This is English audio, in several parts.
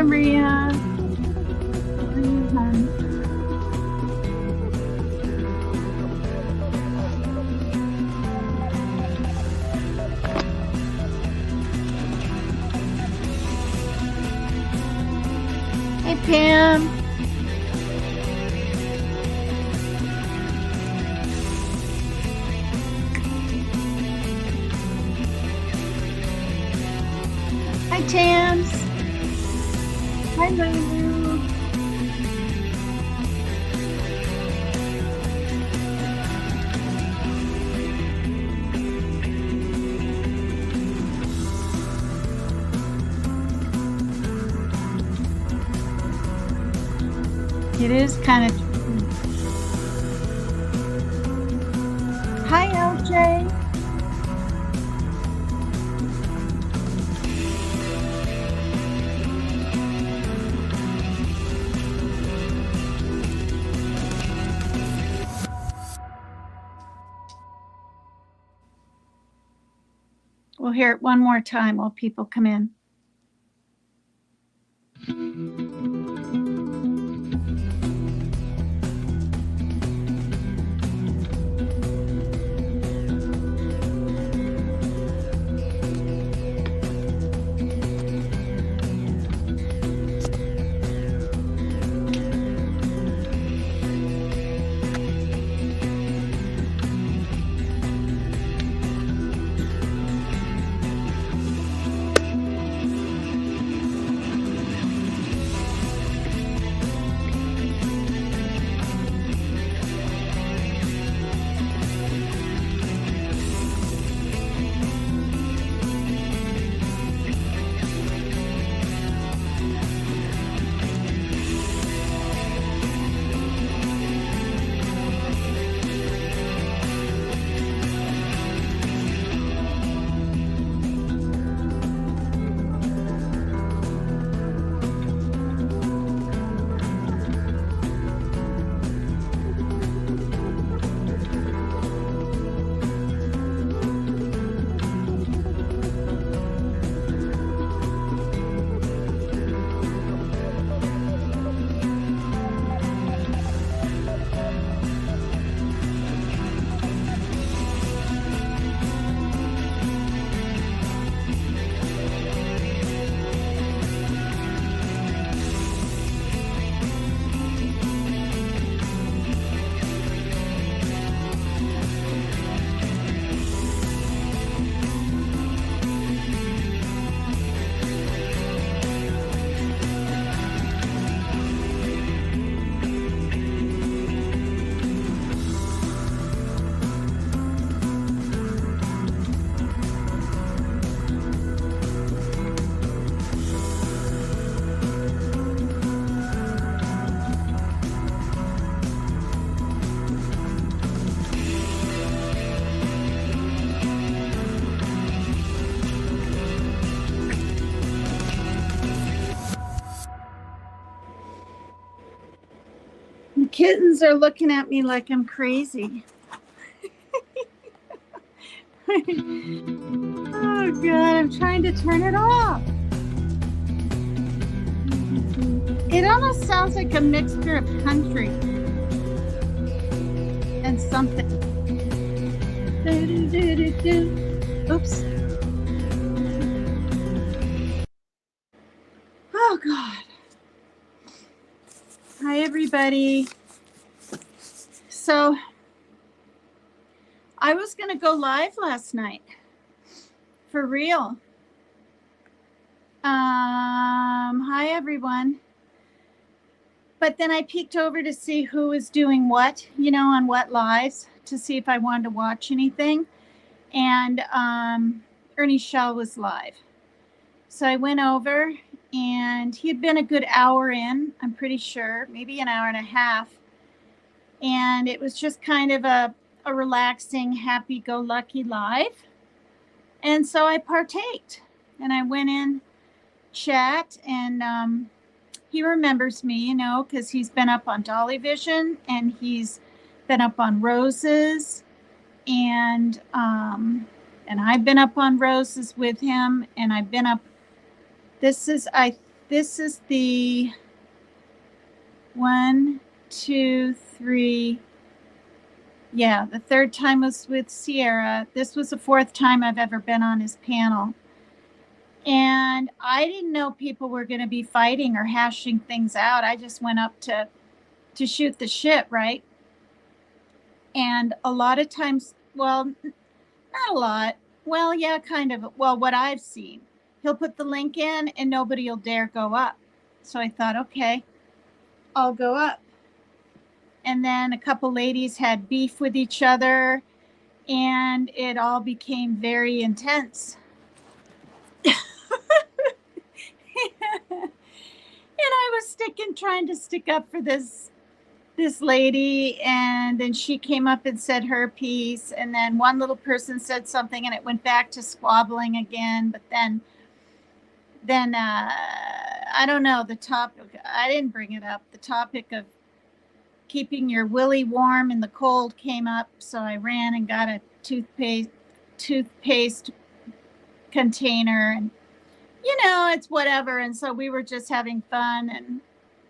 Maria. How are you, hon? Hey, Pam. Hi, Tams. Hi, Lulu. It is kind of. Hi, LJ. We'll hear it one more time while people come in. The kittens are looking at me like I'm crazy. Oh, God, I'm trying to turn it off. It almost sounds like a mixture of country and something. Oops. Oh, God. Hi, everybody. So I was going to go live last night. For real. Hi, everyone. But then I peeked over to see who was doing what, on what lives, to see if I wanted to watch anything. And Ernie Shell was live. So I went over, and he had been a good hour in, I'm pretty sure, maybe an hour and a half. And it was just kind of a relaxing, happy-go-lucky live. And so I partaked, and I went in, chat, and he remembers me, because he's been up on Dolly Vision, and he's been up on Roses, and I've been up on Roses with him, and I've been up. This is, I This is the 1, 2, 3. Yeah, the third time was with Sierra. This was the fourth time I've ever been on his panel. And I didn't know people were going to be fighting or hashing things out. I just went up to shoot the shit, right? And a lot of times, well, not a lot. Well, yeah, kind of. Well, what I've seen, he'll put the link in and nobody will dare go up. So I thought, okay, I'll go up. And then a couple ladies had beef with each other and it all became very intense. And I was trying to stick up for this lady, and then she came up and said her piece, and then one little person said something and it went back to squabbling again. But then I don't know, the topic, I didn't bring it up, the topic of keeping your willy warm in the cold came up, so I ran and got a toothpaste container, and it's whatever. And so we were just having fun, and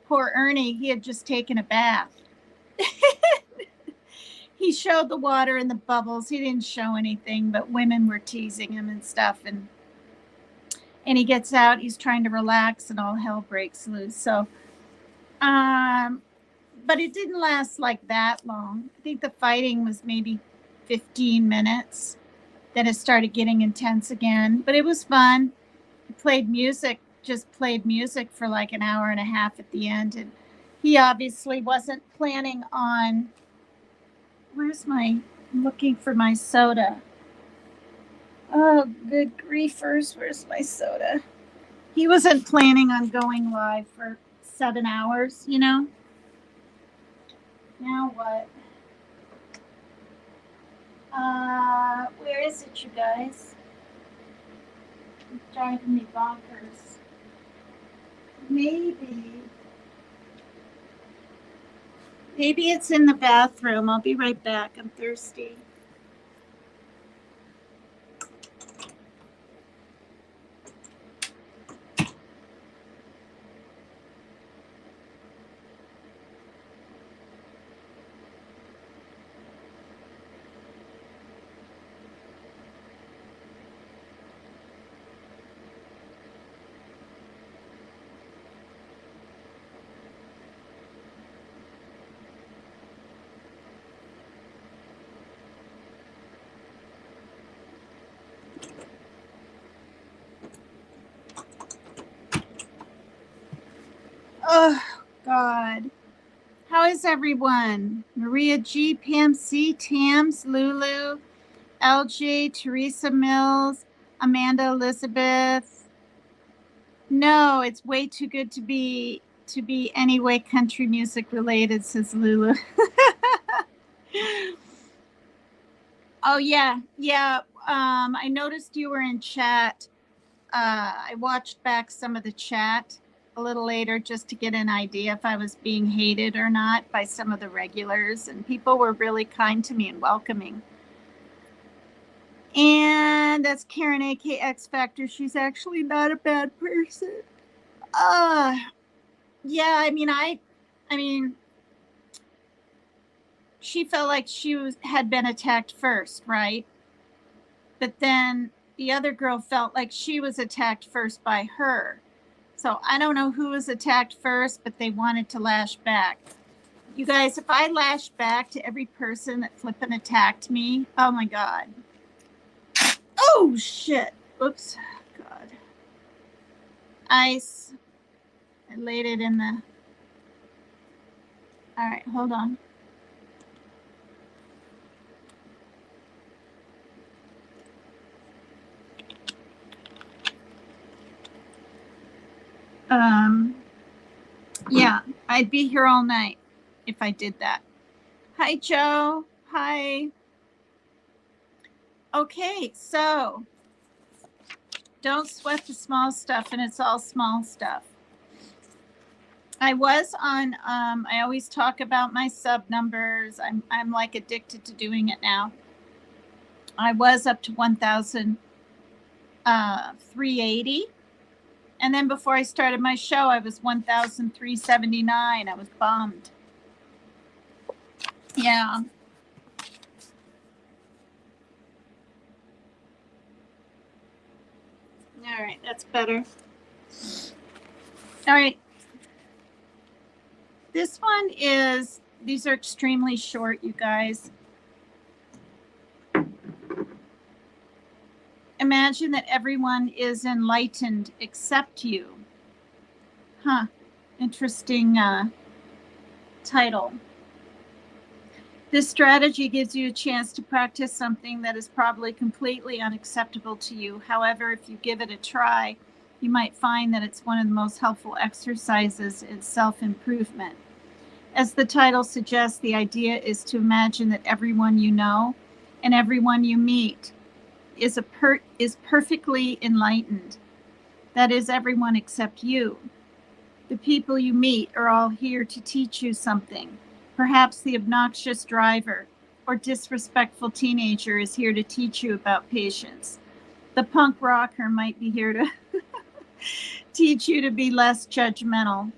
poor Ernie, he had just taken a bath. He showed the water and the bubbles. He didn't show anything, but women were teasing him and stuff. And he gets out, he's trying to relax, and all hell breaks loose. So, but it didn't last like that long. I think the fighting was maybe 15 minutes. Then it started getting intense again, but it was fun. Played music for like an hour and a half at the end. And he obviously wasn't planning on, I'm looking for my soda. Oh, good griefers, where's my soda? He wasn't planning on going live for 7 hours, Now what? Where is it, you guys? It's driving me bonkers. Maybe it's in the bathroom. I'll be right back. I'm thirsty. Oh, God. How is everyone? Maria G, Pam C, Tams, Lulu, LJ, Teresa Mills, Amanda Elizabeth. No, it's way too good to be anyway country music related, says Lulu. Oh, yeah. I noticed you were in chat. I watched back some of the chat a little later just to get an idea if I was being hated or not by some of the regulars, and people were really kind to me and welcoming. And that's Karen AK X Factor. She's actually not a bad person. Yeah, I mean, she felt like she had been attacked first, right? But then the other girl felt like she was attacked first by her. So I don't know who was attacked first, but they wanted to lash back. You guys, if I lashed back to every person that flippin' attacked me, oh my God. Oh, shit. Oops. God. Ice. I laid it in the... All right, hold on. Yeah, I'd be here all night if I did that. Hi, Joe. Hi. Okay, so don't sweat the small stuff, and it's all small stuff. I was on, I always talk about my sub numbers. I'm like addicted to doing it now. I was up to 1,380. And then before I started my show, I was 1,379. I was bummed. Yeah. All right, that's better. All right. This one is, these are extremely short, you guys. Imagine that everyone is enlightened except you. Huh. Interesting title. This strategy gives you a chance to practice something that is probably completely unacceptable to you. However, if you give it a try, you might find that it's one of the most helpful exercises in self-improvement. As the title suggests, the idea is to imagine that everyone you know and everyone you meet is perfectly enlightened. That is, everyone except you. The people you meet are all here to teach you something. Perhaps the obnoxious driver or disrespectful teenager is here to teach you about patience. The punk rocker might be here to teach you to be less judgmental.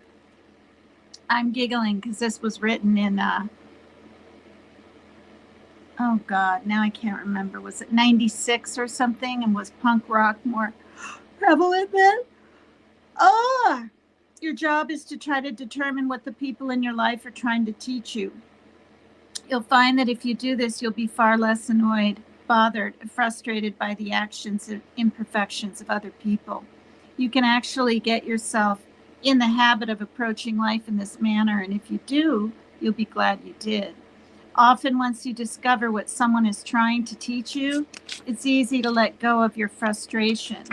I'm giggling because this was written in, oh God, now I can't remember. Was it 96 or something? And was punk rock more prevalent then? Oh, your job is to try to determine what the people in your life are trying to teach you. You'll find that if you do this, you'll be far less annoyed, bothered, and frustrated by the actions and imperfections of other people. You can actually get yourself in the habit of approaching life in this manner, and if you do, you'll be glad you did. Often, once you discover what someone is trying to teach you, it's easy to let go of your frustration.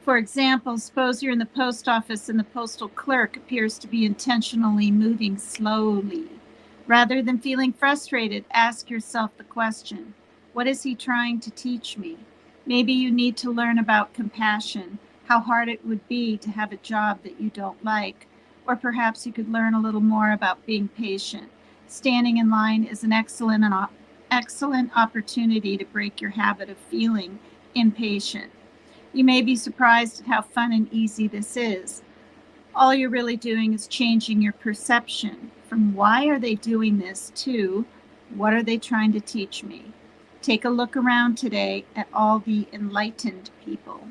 For example, suppose you're in the post office and the postal clerk appears to be intentionally moving slowly. Rather than feeling frustrated, ask yourself the question, what is he trying to teach me? Maybe you need to learn about compassion, how hard it would be to have a job that you don't like. Or perhaps you could learn a little more about being patient. Standing in line is an excellent opportunity to break your habit of feeling impatient. You may be surprised at how fun and easy this is. All you're really doing is changing your perception from why are they doing this to what are they trying to teach me? Take a look around today at all the enlightened people.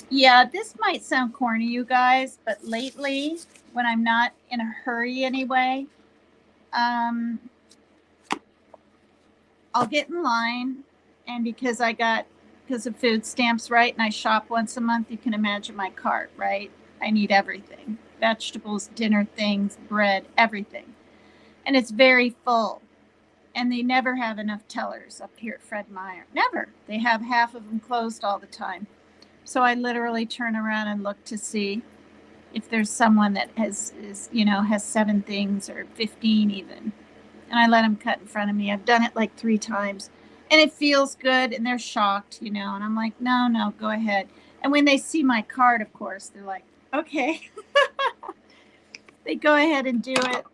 Yeah, this might sound corny, you guys, but lately, when I'm not in a hurry anyway, I'll get in line, and because of food stamps, right, and I shop once a month, you can imagine my cart, right? I need everything. Vegetables, dinner things, bread, everything. And it's very full. And they never have enough tellers up here at Fred Meyer. Never. They have half of them closed all the time. So I literally turn around and look to see if there's someone that has 7 things or 15 even. And I let them cut in front of me. I've done it like 3 times. And it feels good, and they're shocked, and I'm like, no, go ahead. And when they see my card, of course, they're like, okay. They go ahead and do it.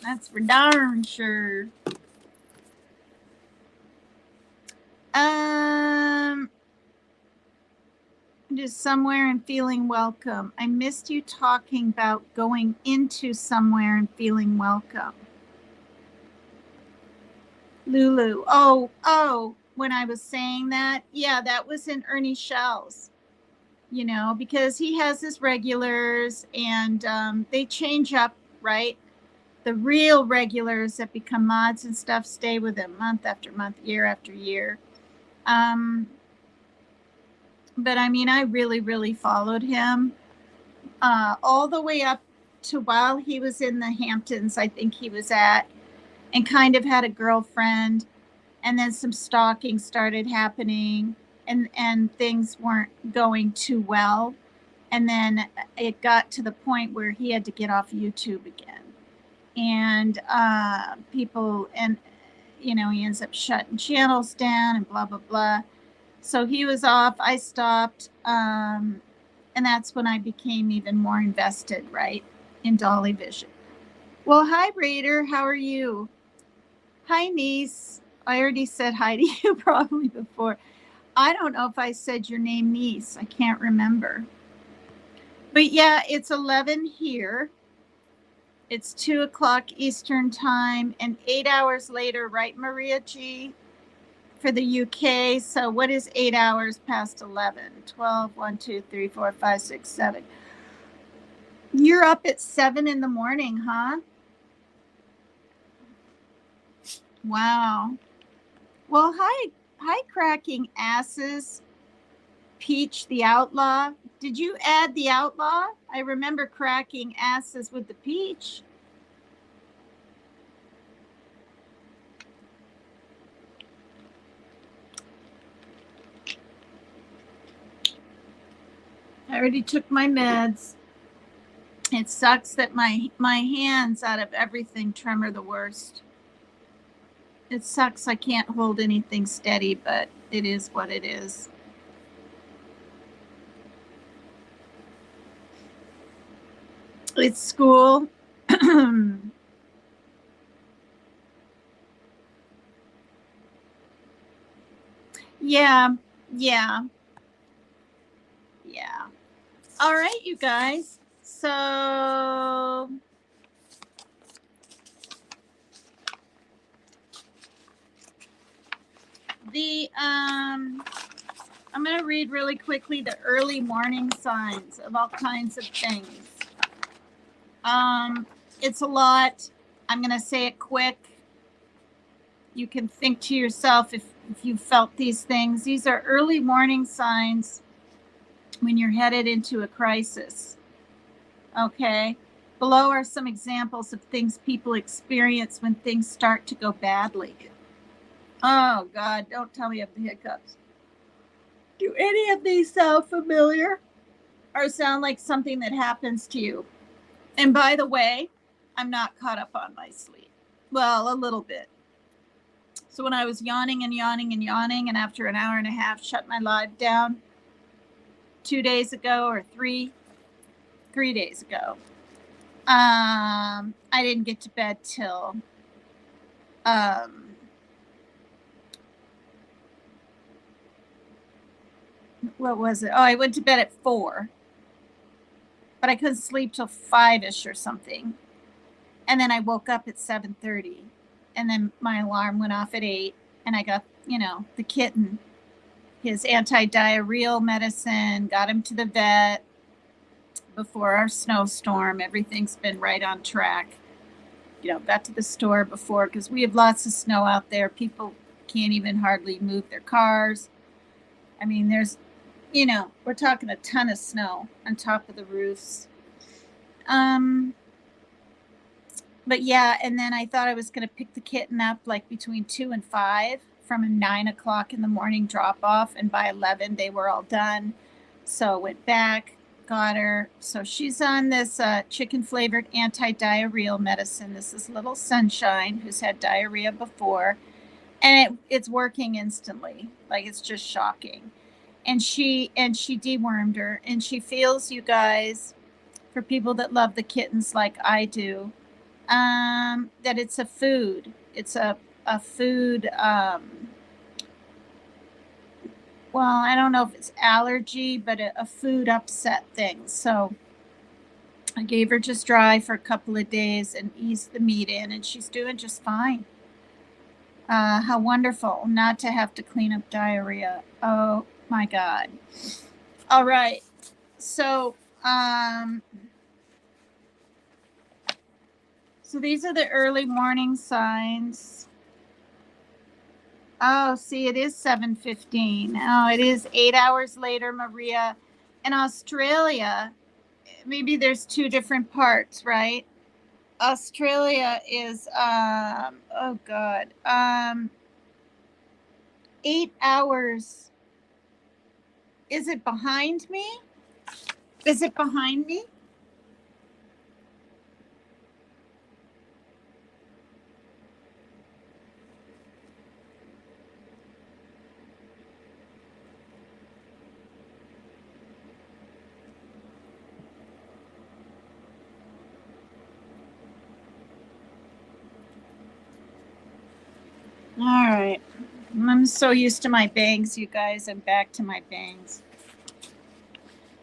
That's for darn sure. Just somewhere and feeling welcome. I missed you talking about going into somewhere and feeling welcome. Lulu. Oh, when I was saying that, yeah, that was in Ernie Shell's, because he has his regulars and they change up, right? The real regulars that become mods and stuff stay with him month after month, year after year. But I mean, I really, really followed him all the way up to while he was in the Hamptons, I think he was at, and kind of had a girlfriend. And then some stalking started happening, and things weren't going too well. And then it got to the point where he had to get off YouTube again. And people, and, he ends up shutting channels down and blah, blah, blah. So he was off, I stopped, and that's when I became even more invested, right, in Dolly Vision. Well, hi, Raider, how are you? Hi, niece. I already said hi to you probably before. I don't know if I said your name, niece. I can't remember. But yeah, it's 11 here. It's 2 o'clock Eastern time and 8 hours later, right, Maria G, for the UK. So what is 8 hours past 11? 12, 1, 2, 3, 4, 5, 6, 7. You're up at 7 in the morning, huh? Wow. Well, hi, cracking asses. Peach the Outlaw. Did you add the Outlaw? I remember cracking asses with the Peach. I already took my meds. It sucks that my hands out of everything tremor the worst. It sucks I can't hold anything steady, but it is what it is. It's school. Yeah. All right, you guys. So I'm going to read really quickly the early morning signs of all kinds of things. It's a lot. I'm going to say it quick. You can think to yourself if you felt these things. These are early warning signs when you're headed into a crisis. Okay. Below are some examples of things people experience when things start to go badly. Oh, God, don't tell me I have the hiccups. Do any of these sound familiar or sound like something that happens to you? And by the way, I'm not caught up on my sleep. Well, a little bit. So when I was yawning, and after an hour and a half, shut my live down 2 days ago or 3 days ago, I didn't get to bed till what was it? Oh, I went to bed at 4, but I couldn't sleep till 5ish or something. And then I woke up at 7:30, and then my alarm went off at 8, and I got, the kitten, his anti-diarrheal medicine, got him to the vet before our snowstorm. Everything's been right on track. Got to the store before because we have lots of snow out there. People can't even hardly move their cars. I mean, there's, we're talking a ton of snow on top of the roofs. But yeah, and then I thought I was going to pick the kitten up like between 2 and 5 from a 9 o'clock in the morning drop off. And by 11, they were all done. So went back, got her. So she's on this chicken flavored anti-diarrheal medicine. This is Little Sunshine, who's had diarrhea before. And it's working instantly. Like, it's just shocking. And she dewormed her. And she feels, you guys, for people that love the kittens like I do, that it's a food. It's a food. Well, I don't know if it's allergy, but a food upset thing. So I gave her just dry for a couple of days and eased the meat in, and she's doing just fine. How wonderful not to have to clean up diarrhea. Oh my God. All right. So, so these are the early morning signs. Oh, see, it is 7:15. Oh, it is 8 hours later, Maria. In Australia, maybe there's 2 different parts, right? Australia is, oh God, 8 hours. Is it behind me? Is it behind me? All right. I'm so used to my bangs, you guys. I'm back to my bangs.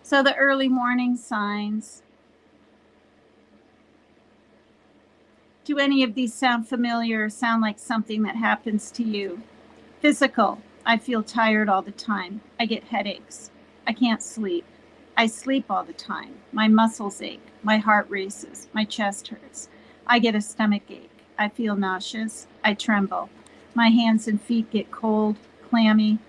So the early morning signs. Do any of these sound familiar or sound like something that happens to you? Physical. I feel tired all the time. I get headaches. I can't sleep. I sleep all the time. My muscles ache. My heart races. My chest hurts. I get a stomach ache. I feel nauseous. I tremble. My hands and feet get cold, clammy.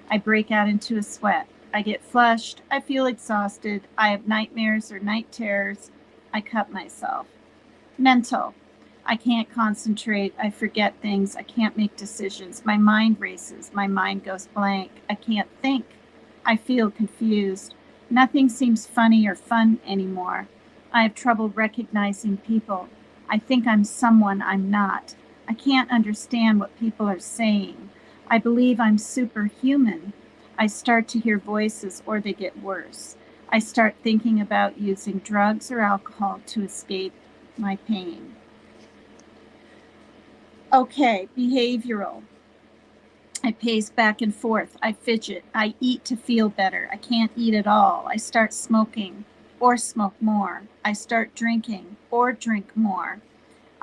I break out into a sweat. I get flushed. I feel exhausted. I have nightmares or night terrors. I cut myself. Mental. I can't concentrate. I forget things. I can't make decisions. My mind races. My mind goes blank. I can't think. I feel confused. Nothing seems funny or fun anymore. I have trouble recognizing people. I think I'm someone I'm not. I can't understand what people are saying. I believe I'm superhuman. I start to hear voices or they get worse. I start thinking about using drugs or alcohol to escape my pain. Okay, behavioral. I pace back and forth. I fidget. I eat to feel better. I can't eat at all. I start smoking or smoke more. I start drinking or drink more.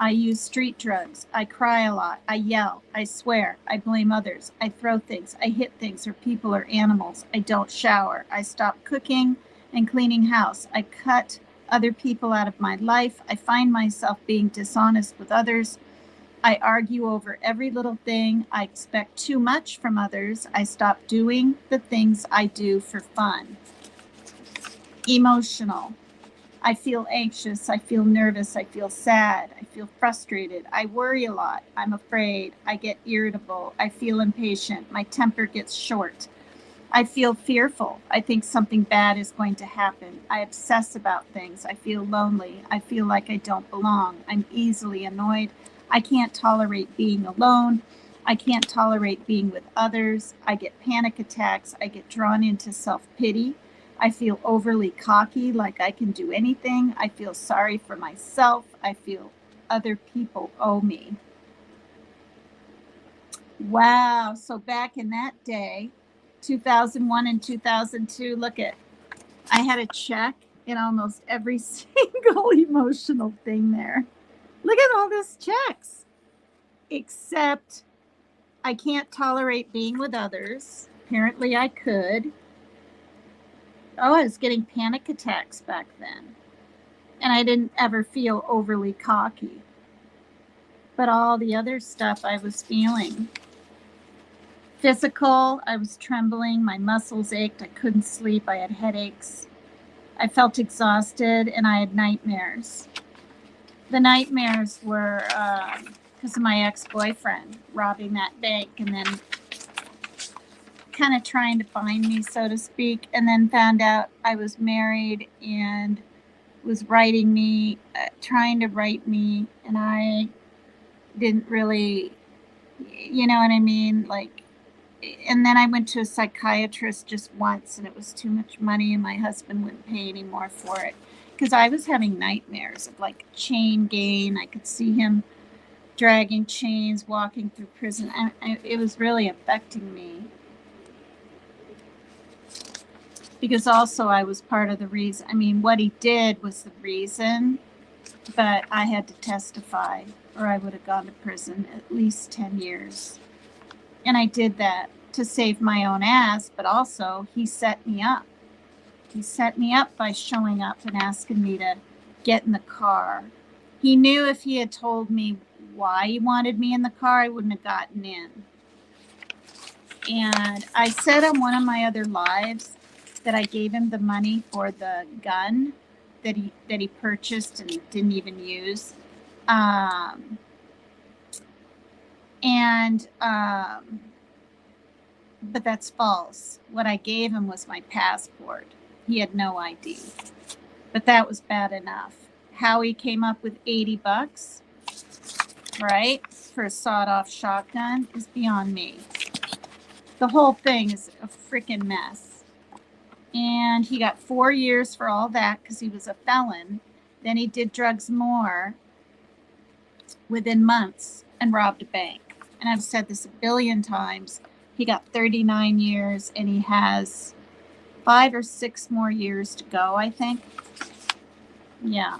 I use street drugs. I cry a lot. I yell. I swear. I blame others. I throw things. I hit things or people or animals. I don't shower. I stop cooking and cleaning house. I cut other people out of my life. I find myself being dishonest with others. I argue over every little thing. I expect too much from others. I stop doing the things I do for fun. Emotional. I feel anxious. I feel nervous. I feel sad. I feel frustrated. I worry a lot. I'm afraid. I get irritable. I feel impatient. My temper gets short. I feel fearful. I think something bad is going to happen. I obsess about things. I feel lonely. I feel like I don't belong. I'm easily annoyed. I can't tolerate being alone. I can't tolerate being with others. I get panic attacks. I get drawn into self-pity. I feel overly cocky, like I can do anything. I feel sorry for myself. I feel other people owe me. Wow. So back in that day, 2001 and 2002, look at, I had a check in almost every single emotional thing there. Look at all those checks. Except I can't tolerate being with others. Apparently I could. Oh, I was getting panic attacks back then. And I didn't ever feel overly cocky. But all the other stuff I was feeling. Physical, I was trembling. My muscles ached. I couldn't sleep. I had headaches. I felt exhausted and I had nightmares. The nightmares were because of my ex-boyfriend robbing that bank and then kind of trying to find me, so to speak, and then found out I was married and was writing me, trying to write me, and I didn't really, you know what I mean? Like, and then I went to a psychiatrist just once and it was too much money and my husband wouldn't pay any more for it. Because I was having nightmares of like chain gang. I could see him dragging chains, walking through prison. It was really affecting me. Because also I was part of the reason. I mean, what he did was the reason, but I had to testify or I would have gone to prison at least 10 years. And I did that to save my own ass, but also he set me up. He set me up by showing up and asking me to get in the car. He knew if he had told me why he wanted me in the car, I wouldn't have gotten in. And I said on one of my other lives that I gave him the money for the gun that he purchased and didn't even use. But that's false. What I gave him was my passport. He had no ID. But that was bad enough. How he came up with $80, right, for a sawed-off shotgun is beyond me. The whole thing is a freaking mess. And he got 4 years for all that because he was a felon. Then he did drugs more within months and robbed a bank. and I've said this a billion times, he got 39 years and he has 5 or 6 more years to go, I think. Yeah.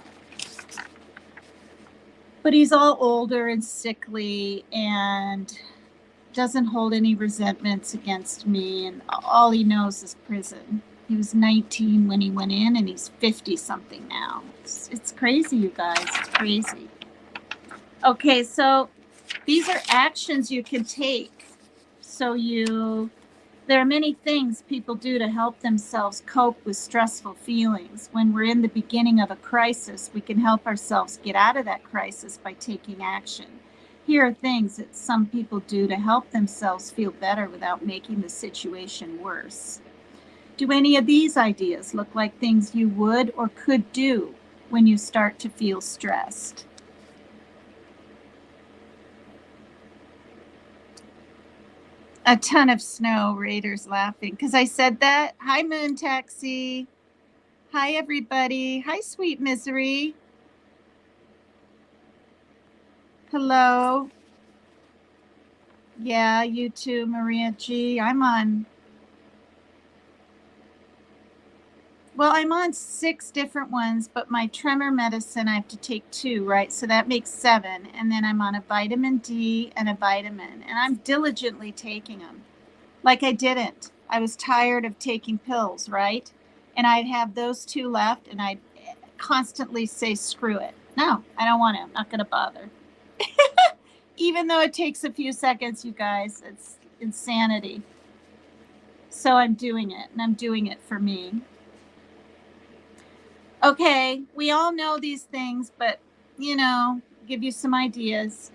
But he's all older and sickly and doesn't hold any resentments against me, and all he knows is prison. He was 19 when he went in, and he's 50 something now. It's crazy, you guys. It's crazy. Okay, so these are actions you can take. There are many things people do to help themselves cope with stressful feelings. When we're in the beginning of a crisis, we can help ourselves get out of that crisis by taking action. Here are things that some people do to help themselves feel better without making the situation worse. Do any of these ideas look like things you would or could do when you start to feel stressed? A ton of snow, Raiders laughing because I said that. Hi, Moon Taxi. Hi, everybody. Hi, Sweet Misery. Hello. Yeah, you too, Maria G. I'm on 6 different ones, but my tremor medicine, I have to take 2, right? So that makes 7. And then I'm on a vitamin D and a vitamin, and I'm diligently taking them. Like I didn't. I was tired of taking pills, right? And I'd have those 2 left, and I'd constantly say, screw it. No, I don't want to. I'm not going to bother. Even though it takes a few seconds, you guys, it's insanity. So I'm doing it, and I'm doing it for me. Okay, we all know these things, but, give you some ideas.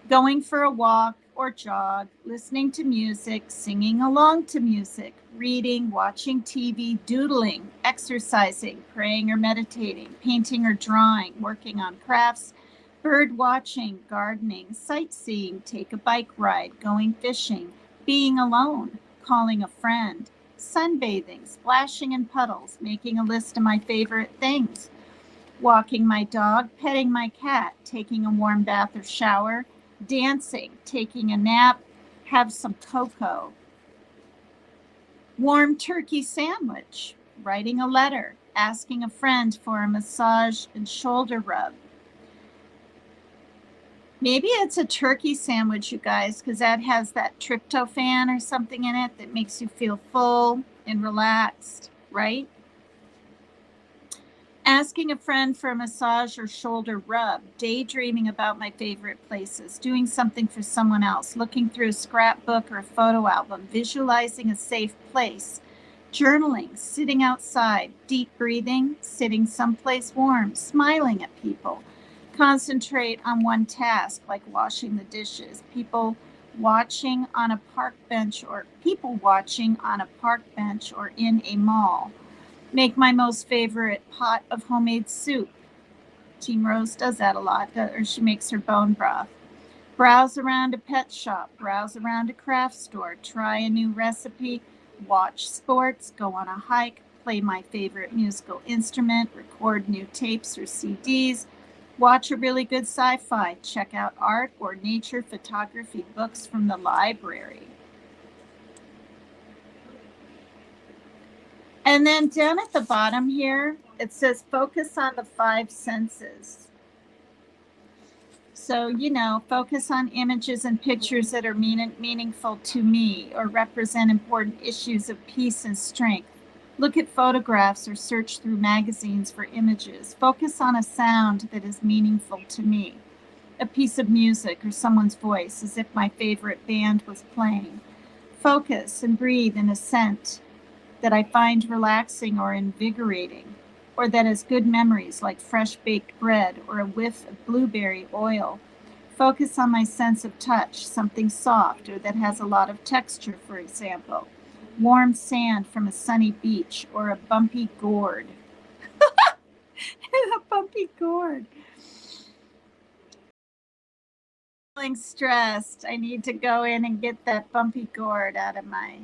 Going for a walk or jog, listening to music, singing along to music, reading, watching TV, doodling, exercising, praying or meditating, painting or drawing, working on crafts, bird watching, gardening, sightseeing, take a bike ride, going fishing, being alone, calling a friend, sunbathing, splashing in puddles, making a list of my favorite things, walking my dog, petting my cat, taking a warm bath or shower, dancing, taking a nap, have some cocoa, warm turkey sandwich, writing a letter, asking a friend for a massage and shoulder rub. Maybe it's a turkey sandwich, you guys, because that has that tryptophan or something in it that makes you feel full and relaxed, right? Asking a friend for a massage or shoulder rub, daydreaming about my favorite places, doing something for someone else, looking through a scrapbook or a photo album, visualizing a safe place, journaling, sitting outside, deep breathing, sitting someplace warm, smiling at people. Concentrate on one task like washing the dishes, people watching on a park bench or in a mall. Make my most favorite pot of homemade soup. Team Rose does that a lot, or she makes her bone broth. Browse around a pet shop, browse around a craft store, try a new recipe, watch sports, go on a hike, play my favorite musical instrument, record new tapes or CDs, watch a really good sci-fi, check out art or nature photography books from the library. And then down at the bottom here, it says focus on the 5 senses. So, focus on images and pictures that are meaningful to me or represent important issues of peace and strength. Look at photographs or search through magazines for images. Focus on a sound that is meaningful to me. A piece of music or someone's voice, as if my favorite band was playing. Focus and breathe in a scent that I find relaxing or invigorating, or that has good memories like fresh baked bread or a whiff of blueberry oil. Focus on my sense of touch, something soft or that has a lot of texture, for example. Warm sand from a sunny beach or a bumpy gourd. A bumpy gourd. Feeling stressed. I need to go in and get that bumpy gourd out of my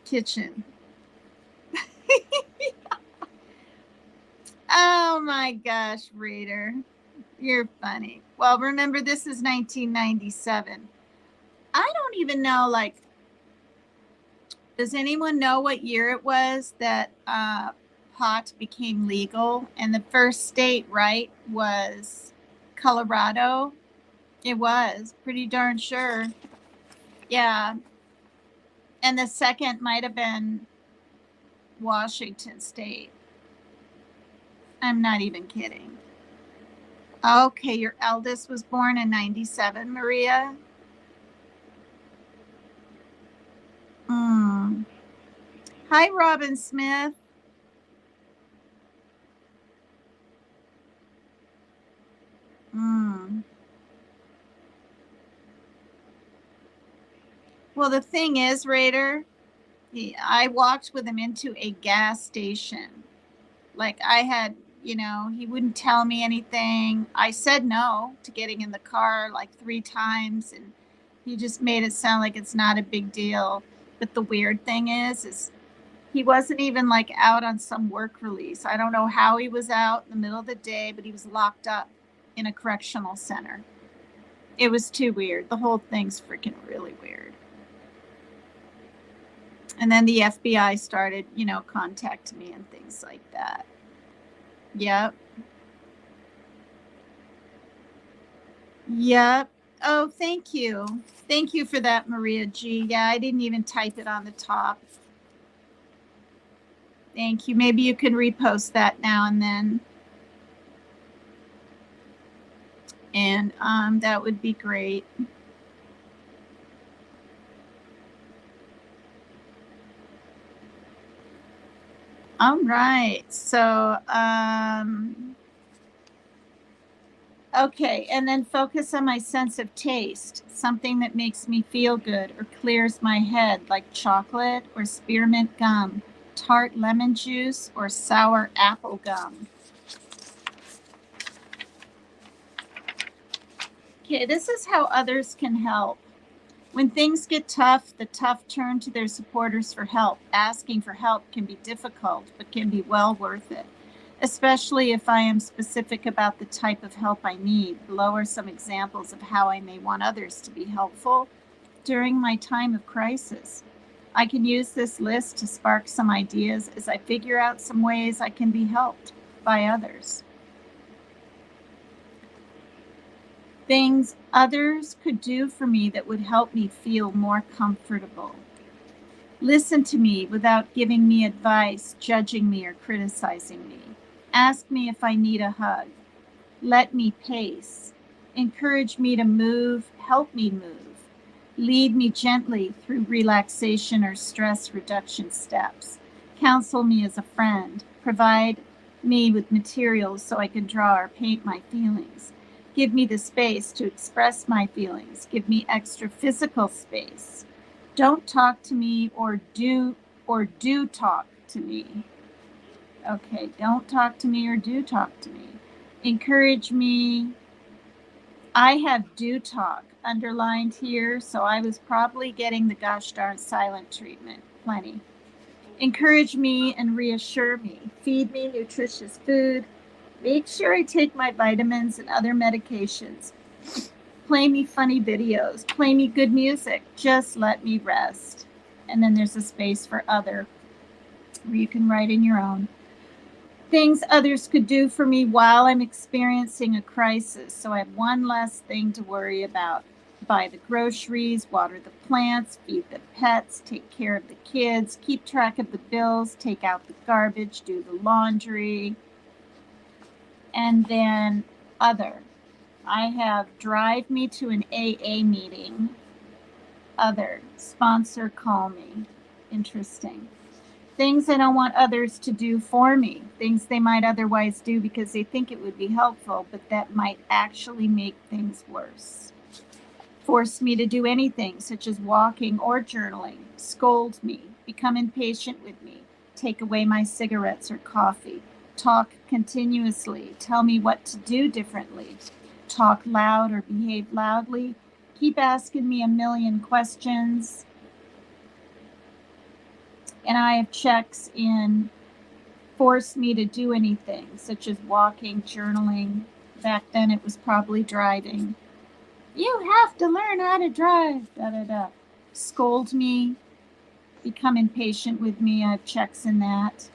kitchen. Oh my gosh, Raider. You're funny. Well, remember, this is 1997. I don't even know, like, does anyone know what year it was that pot became legal? And the first state, right, was Colorado. It was, pretty darn sure. Yeah. And the second might have been Washington State. I'm not even kidding. Okay, your eldest was born in 97, Maria. Hi, Robin Smith. Well, the thing is, Raider, I walked with him into a gas station. Like, I had, he wouldn't tell me anything. I said no to getting in the car like 3 times, and he just made it sound like it's not a big deal. But the weird thing is he wasn't even like out on some work release. I don't know how he was out in the middle of the day, but he was locked up in a correctional center. It was too weird. The whole thing's freaking really weird. And then the FBI started, contacting me and things like that. Yep. Yep. Oh, thank you. Thank you for that, Maria G. Yeah, I didn't even type it on the top. Thank you. Maybe you can repost that now and then. And that would be great. All right. So, okay. And then focus on my sense of taste, something that makes me feel good or clears my head, like chocolate or spearmint gum, tart lemon juice, or sour apple gum. Okay, this is how others can help. When things get tough, the tough turn to their supporters for help. Asking for help can be difficult, but can be well worth it, especially if I am specific about the type of help I need. Below are some examples of how I may want others to be helpful during my time of crisis. I can use this list to spark some ideas as I figure out some ways I can be helped by others. Things others could do for me that would help me feel more comfortable. Listen to me without giving me advice, judging me, or criticizing me. Ask me if I need a hug. Let me pace. Encourage me to move. Help me move. Lead me gently through relaxation or stress reduction steps. Counsel me as a friend. Provide me with materials so I can draw or paint my feelings. Give me the space to express my feelings. Give me extra physical space. Don't talk to me or do talk to me. Okay, don't talk to me or do talk to me. Encourage me. I have do talk underlined here, so I was probably getting the gosh darn silent treatment. Plenty. Encourage me and reassure me. Feed me nutritious food. Make sure I take my vitamins and other medications. Play me funny videos. Play me good music. Just let me rest. And then there's a space for other, where you can write in your own. Things others could do for me while I'm experiencing a crisis, so I have one less thing to worry about. Buy the groceries, water the plants, feed the pets, take care of the kids, keep track of the bills, take out the garbage, do the laundry. And then other. I have drive me to an AA meeting. Other. Sponsor, call me. Interesting. Things I don't want others to do for me. Things they might otherwise do because they think it would be helpful, but that might actually make things worse. Force me to do anything, such as walking or journaling. Scold me. Become impatient with me. Take away my cigarettes or coffee. Talk continuously. Tell me what to do differently. Talk loud or behave loudly. Keep asking me a million questions. And I have checks in force me to do anything, such as walking, journaling, back then it was probably driving. You have to learn how to drive, da da da. Scold me, become impatient with me. I have checks in that.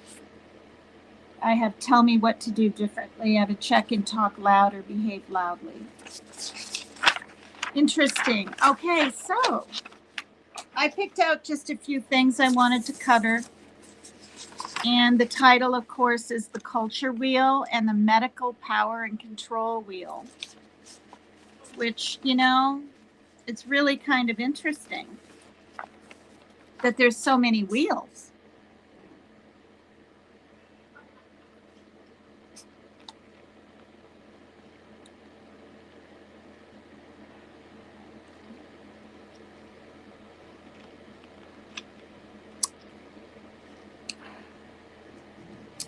I have tell me what to do differently. I have a check in talk loud or behave loudly. Interesting. Okay, so I picked out just a few things I wanted to cover. And the title, of course, is The Culture Wheel and the Medical Power and Control Wheel, which, you know, it's really kind of interesting that there's so many wheels.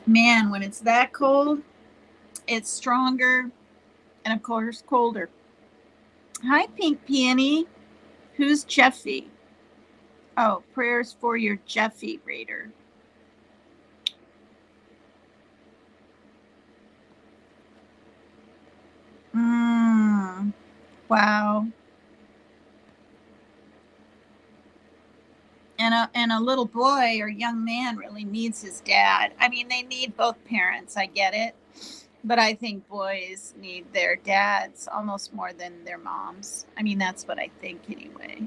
Man, when it's that cold, it's stronger and, of course, colder. Hi, Pink Peony. Who's Jeffy? Oh, prayers for your Jeffy, Raider. Wow. And a little boy or young man really needs his dad. I mean, they need both parents. I get it. But I think boys need their dads almost more than their moms. I mean, that's what I think anyway.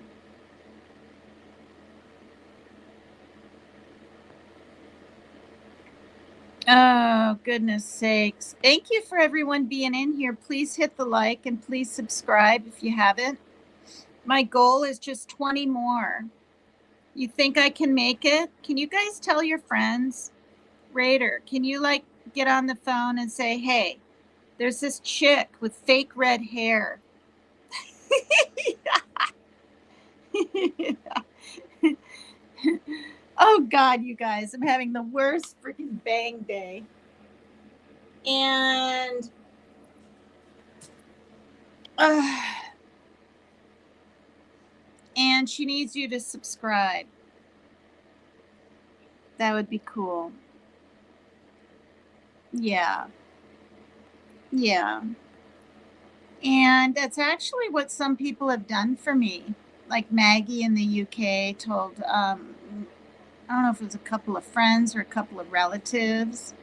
Oh, goodness sakes. Thank you for everyone being in here. Please hit the like and please subscribe if you haven't. My goal is just 20 more. You think I can make it? Can you guys tell your friends? Raider, can you like get on the phone and say, hey, there's this chick with fake red hair. Oh, God, you guys, I'm having the worst freaking bang day. And she needs you to subscribe. That would be cool. Yeah. Yeah. And that's actually what some people have done for me. Like Maggie in the UK told, I don't know if it was a couple of friends or a couple of relatives.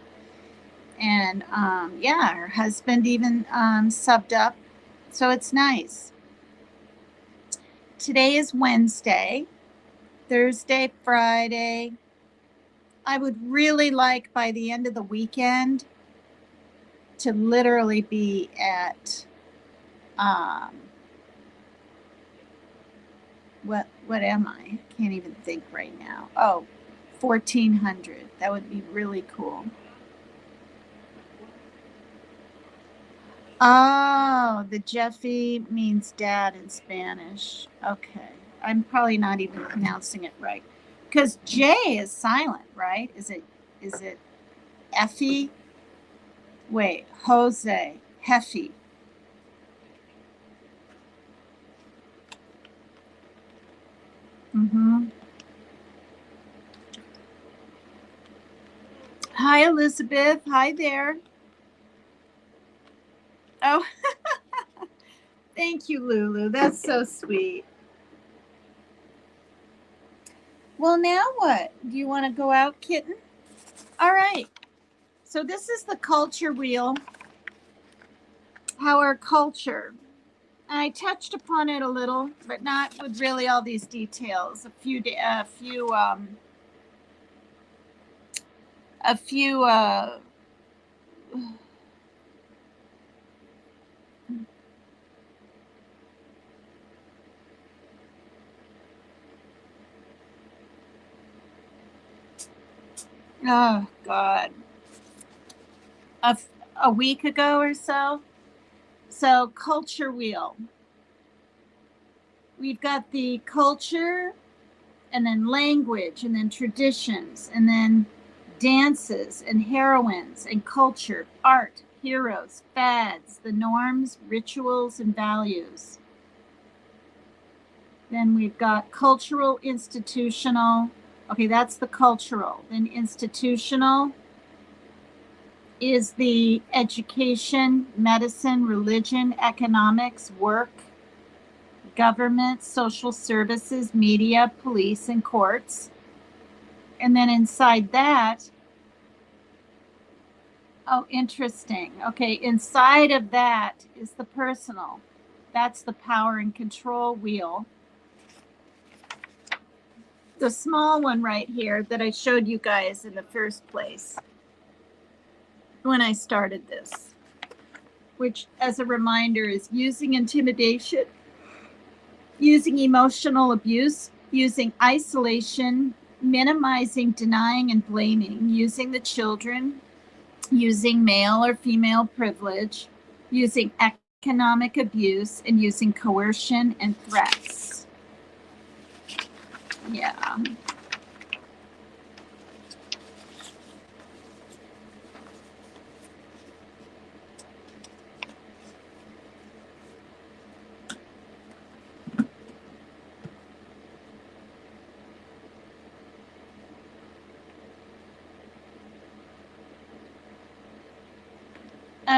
And yeah, her husband even subbed up. So it's nice. Today is Wednesday, Thursday, Friday. I would really like by the end of the weekend to literally be at what am I? Can't even think right now. Oh, 1400. That would be really cool. Oh, the Jeffy means dad in Spanish. Okay. I'm probably not even pronouncing it right. Because J is silent, right? Is it Effie? Wait, Jose, Heffy. Mm-hmm. Hi, Elizabeth. Hi there. Oh, thank you, Lulu. That's so sweet. Well, now what? Do you want to go out, kitten? All right. So this is the culture wheel. How our culture. I touched upon it a little, but not with really all these details. A few oh God, a week ago or so. So culture wheel. We've got the culture, and then language, and then traditions, and then dances and heroines and culture, art, heroes, fads, the norms, rituals, and values. Then we've got cultural, institutional. Okay, that's the cultural. Then institutional. is the education, medicine, religion, economics, work, government, social services, media, police, and courts. And then inside that, oh, interesting. Okay, inside of that is the personal. That's the power and control wheel. The small one right here that I showed you guys in the first place when I started this, which, as a reminder, is using intimidation, using emotional abuse, using isolation, minimizing, denying, and blaming, using the children, using male or female privilege, using economic abuse, and using coercion and threats. Yeah.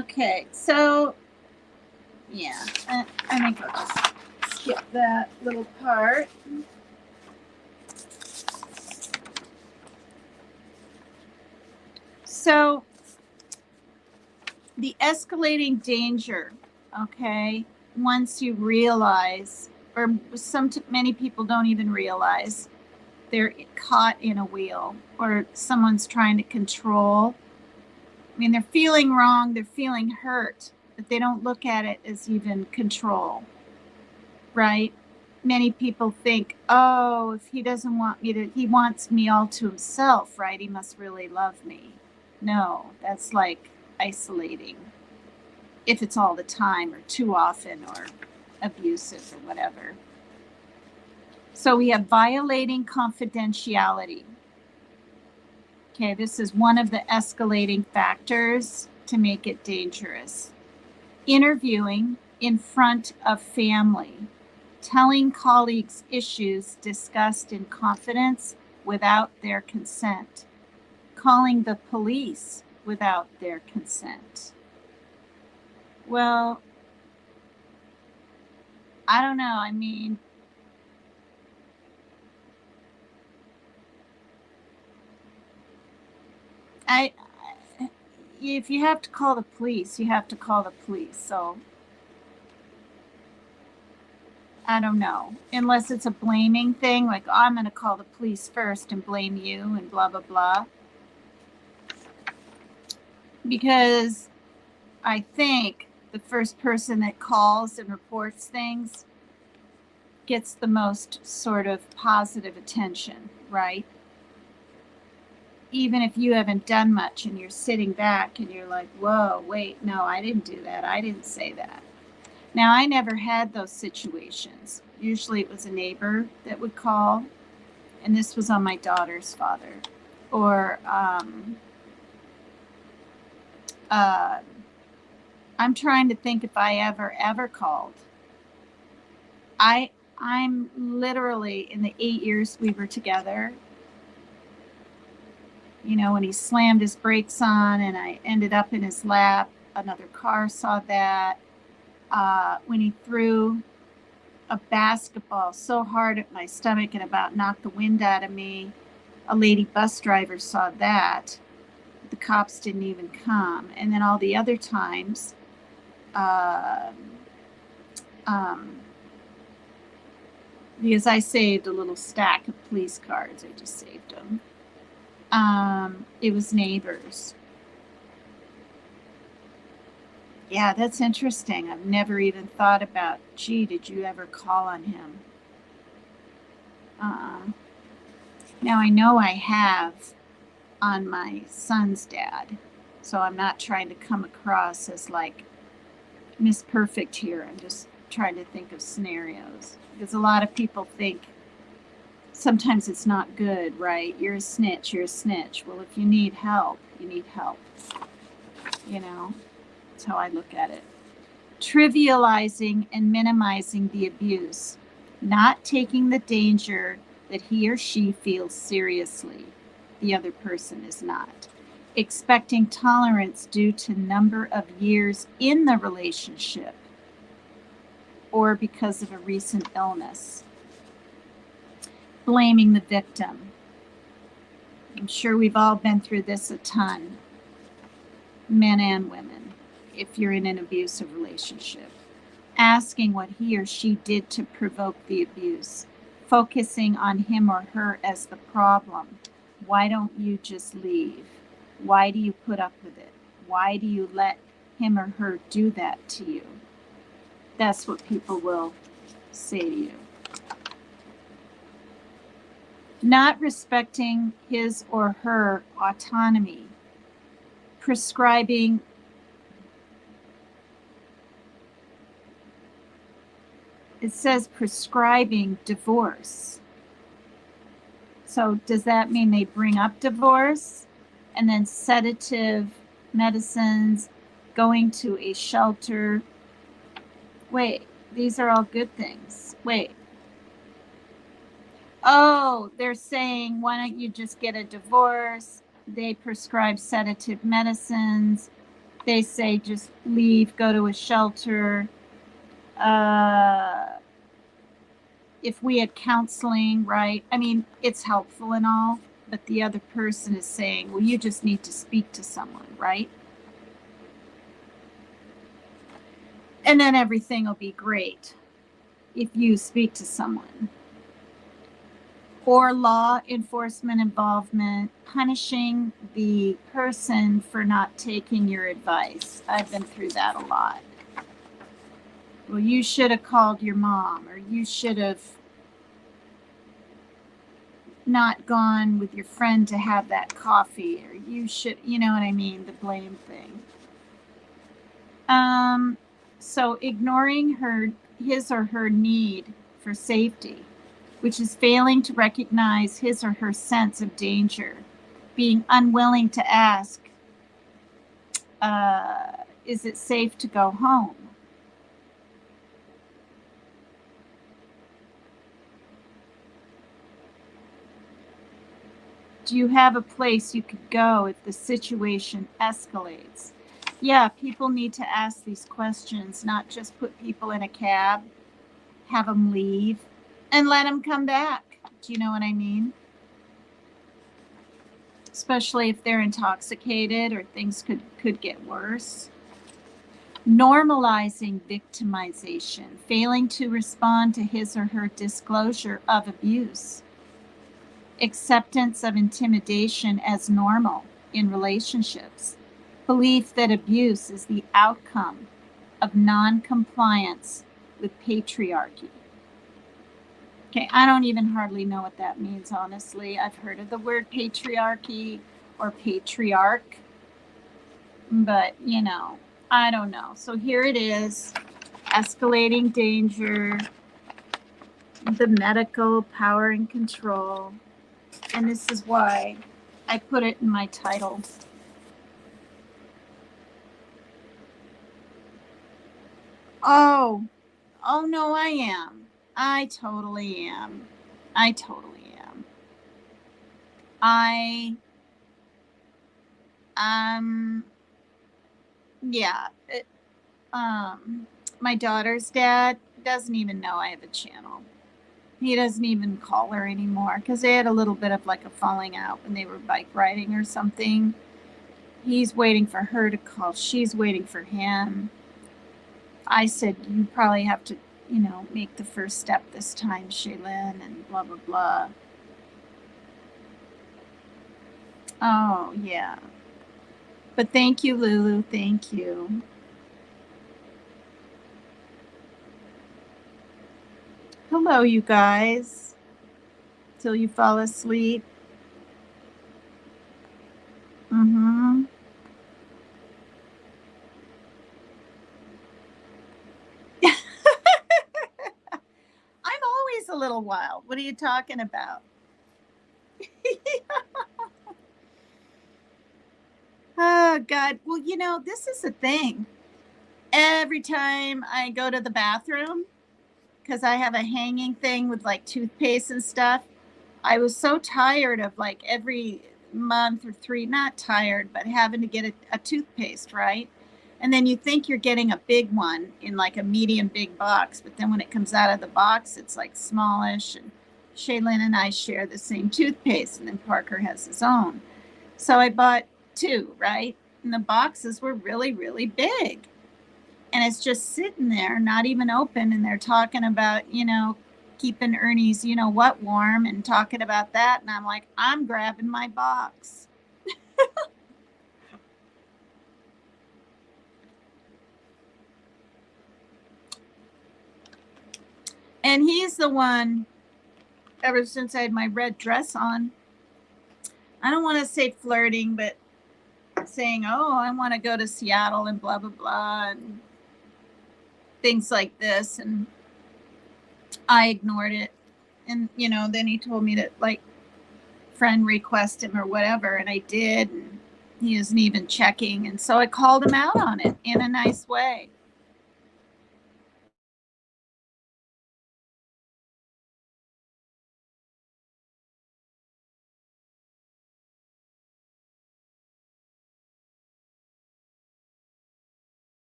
Okay, so yeah, I think I'll just skip that little part. So the escalating danger, okay, once you realize, or many people don't even realize they're caught in a wheel or someone's trying to control. I mean, they're feeling wrong, they're feeling hurt, but they don't look at it as even control, right? Many people think, oh, if he doesn't want me to, he wants me all to himself, right? He must really love me. No, that's like isolating. If it's all the time or too often or abusive or whatever. So we have violating confidentiality. Okay, this is one of the escalating factors to make it dangerous. Interviewing in front of family, telling colleagues issues discussed in confidence without their consent, calling the police without their consent. Well, I don't know. I mean, if you have to call the police, you have to call the police. So I don't know, unless it's a blaming thing, like, oh, I'm going to call the police first and blame you and blah, blah, blah. Because I think the first person that calls and reports things gets the most sort of positive attention, right? Even if you haven't done much and you're sitting back and you're like, whoa, wait, no, I didn't do that. I didn't say that. Now, I never had those situations. Usually it was a neighbor that would call, and this was on my daughter's father. Or I'm trying to think if I ever called. I'm literally, in the 8 years we were together, you know, when he slammed his brakes on and I ended up in his lap, another car saw that. When he threw a basketball so hard at my stomach and about knocked the wind out of me, a lady bus driver saw that. The cops didn't even come. And then all the other times, because I saved a little stack of police cards, I just saved them. It was neighbors. Yeah, that's interesting. I've never even thought about, gee, did you ever call on him? Now I know I have on my son's dad, so I'm not trying to come across as like Miss Perfect here. I'm just trying to think of scenarios, because a lot of people think sometimes it's not good, right? You're a snitch, you're a snitch. Well, if you need help, you need help. You know, that's how I look at it. Trivializing and minimizing the abuse, not taking the danger that he or she feels seriously. The other person is not. expecting tolerance due to number of years in the relationship or because of a recent illness. Blaming the victim. I'm sure we've all been through this a ton, men and women, if you're in an abusive relationship. Asking what he or she did to provoke the abuse, focusing on him or her as the problem. Why don't you just leave? Why do you put up with it? Why do you let him or her do that to you? That's what people will say to you. Not respecting his or her autonomy, prescribing it says prescribing divorce. So does that mean they bring up divorce and then sedative medicines, going to a shelter? Wait, these are all good things. Wait. Oh, they're saying, why don't you just get a divorce? They prescribe sedative medicines. They say, just leave, go to a shelter. If we had counseling, right? I mean, it's helpful and all, but the other person is saying, well, you just need to speak to someone, right? And then everything will be great if you speak to someone. Or law enforcement involvement, punishing the person for not taking your advice. I've been through that a lot. Well, you should have called your mom, or you should have not gone with your friend to have that coffee, or you should, you know what I mean, the blame thing. So ignoring his or her need for safety, which is failing to recognize his or her sense of danger, being unwilling to ask, is it safe to go home? Do you have a place you could go if the situation escalates? Yeah, people need to ask these questions, not just put people in a cab, have them leave, and let them come back. Do you know what I mean? Especially if they're intoxicated or things could get worse. Normalizing victimization, failing to respond to his or her disclosure of abuse. Acceptance of intimidation as normal in relationships. Belief that abuse is the outcome of non-compliance with patriarchy. Okay, I don't even hardly know what that means, honestly. I've heard of the word patriarchy or patriarch, but, you know, I don't know. So here it is, escalating danger, the medical power and control. And this is why I put it in my title. Oh no, I am. I totally am. Yeah. My daughter's dad doesn't even know I have a channel. He doesn't even call her anymore because they had a little bit of like a falling out when they were bike riding or something. He's waiting for her to call. She's waiting for him. I said, you probably have to, you know, make the first step this time, Shaylin, and blah, blah, blah. Oh, yeah. But thank you, Lulu. Thank you. Hello, you guys. Till you fall asleep. I'm always a little wild. What are you talking about? Oh, God. Well, you know, this is the thing. Every time I go to the bathroom, because I have a hanging thing with like toothpaste and stuff, I was so tired of like every month or three, not tired, but having to get a toothpaste, right? And then you think you're getting a big one in like a medium big box, but then when it comes out of the box, it's like smallish. And Shaylin and I share the same toothpaste, and then Parker has his own. So I bought two, right? And the boxes were really, really big. And it's just sitting there, not even open. And they're talking about, keeping Ernie's, what warm and talking about that. And I'm like, I'm grabbing my box. And he's the one, ever since I had my red dress on, I don't want to say flirting, but saying, oh, I want to go to Seattle and blah, blah, blah, and things like this. And I ignored it. And, then he told me to, like, friend request him or whatever. And I did. And he isn't even checking. And so I called him out on it in a nice way.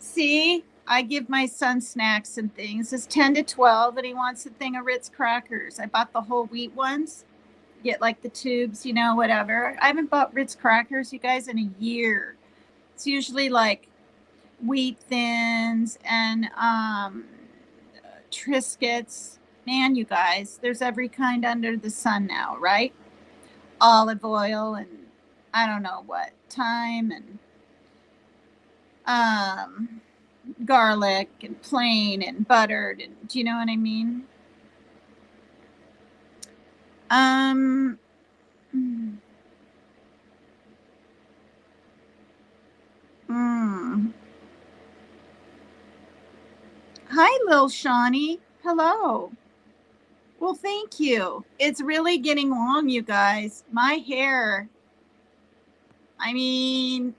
See, I give my son snacks and things. It's 10 to 12, and he wants a thing of Ritz crackers. I bought the whole wheat ones. Get like the tubes, whatever. I haven't bought Ritz crackers, you guys, in a year. It's usually like wheat thins and Triscuits. Man, you guys, there's every kind under the sun now, right? Olive oil and I don't know what, thyme and garlic and plain and buttered, and do you know what I mean? Hi, Lil Shawnee. Hello. Well, thank you. It's really getting long, you guys. My hair, I mean,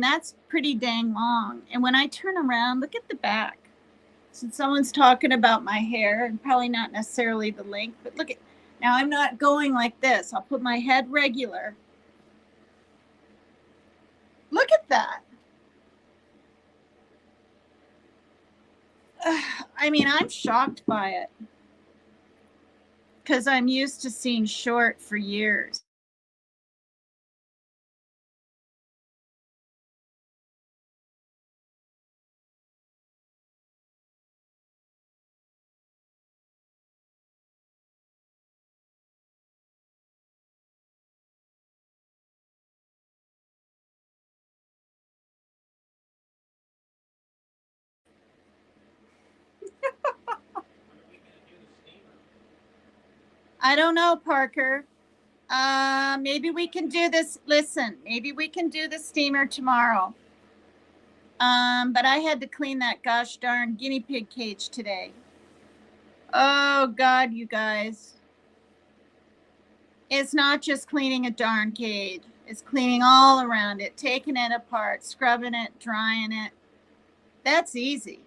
that's pretty dang long. And when I turn around, look at the back. Since someone's talking about my hair, and probably not necessarily the length, but look at, now I'm not going like this. I'll put my head regular. Look at that. I mean, I'm shocked by it because I'm used to seeing short for years. I don't know, Parker. Maybe we can do this. Listen, maybe we can do the steamer tomorrow. But I had to clean that gosh darn guinea pig cage today. Oh God, you guys. It's not just cleaning a darn cage. It's cleaning all around it, taking it apart, scrubbing it, drying it. That's easy.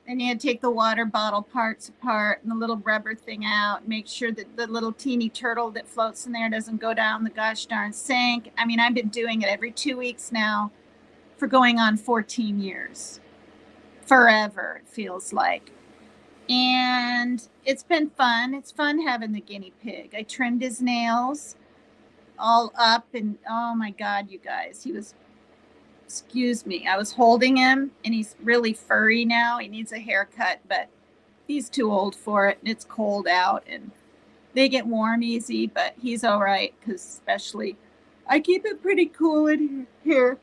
Then you take the water bottle parts apart and the little rubber thing out, make sure that the little teeny turtle that floats in there doesn't go down the gosh darn sink. I mean, I've been doing it every 2 weeks now for going on 14 years. Forever, it feels like. And it's been fun. It's fun having the guinea pig. I trimmed his nails all up, and oh my God, you guys, he was excuse me, I was holding him, and he's really furry now. He needs a haircut, but he's too old for it, and it's cold out, and they get warm easy, but he's all right, because especially I keep it pretty cool in here.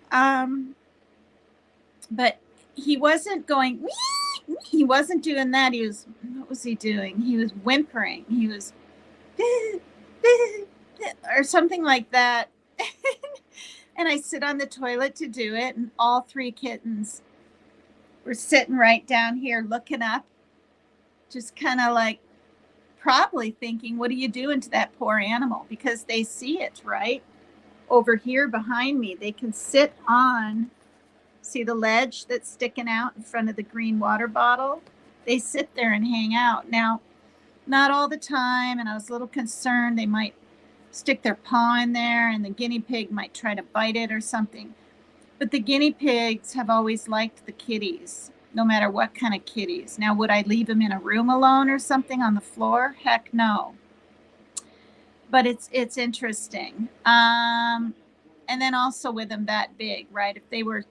But he wasn't going, wee! He wasn't doing that. He was, what was he doing? He was whimpering. He was, or something like that. And I sit on the toilet to do it, and all three kittens were sitting right down here looking up, just kind of like probably thinking, what are you doing to that poor animal? Because they see it right over here behind me. They can sit on, see the ledge that's sticking out in front of the green water bottle? They sit there and hang out. Now, not all the time, and I was a little concerned they might stick their paw in there and the guinea pig might try to bite it or something. But the guinea pigs have always liked the kitties, no matter what kind of kitties. Now, would I leave them in a room alone or something on the floor? Heck no. But it's interesting. And then also with them that big, right? If they were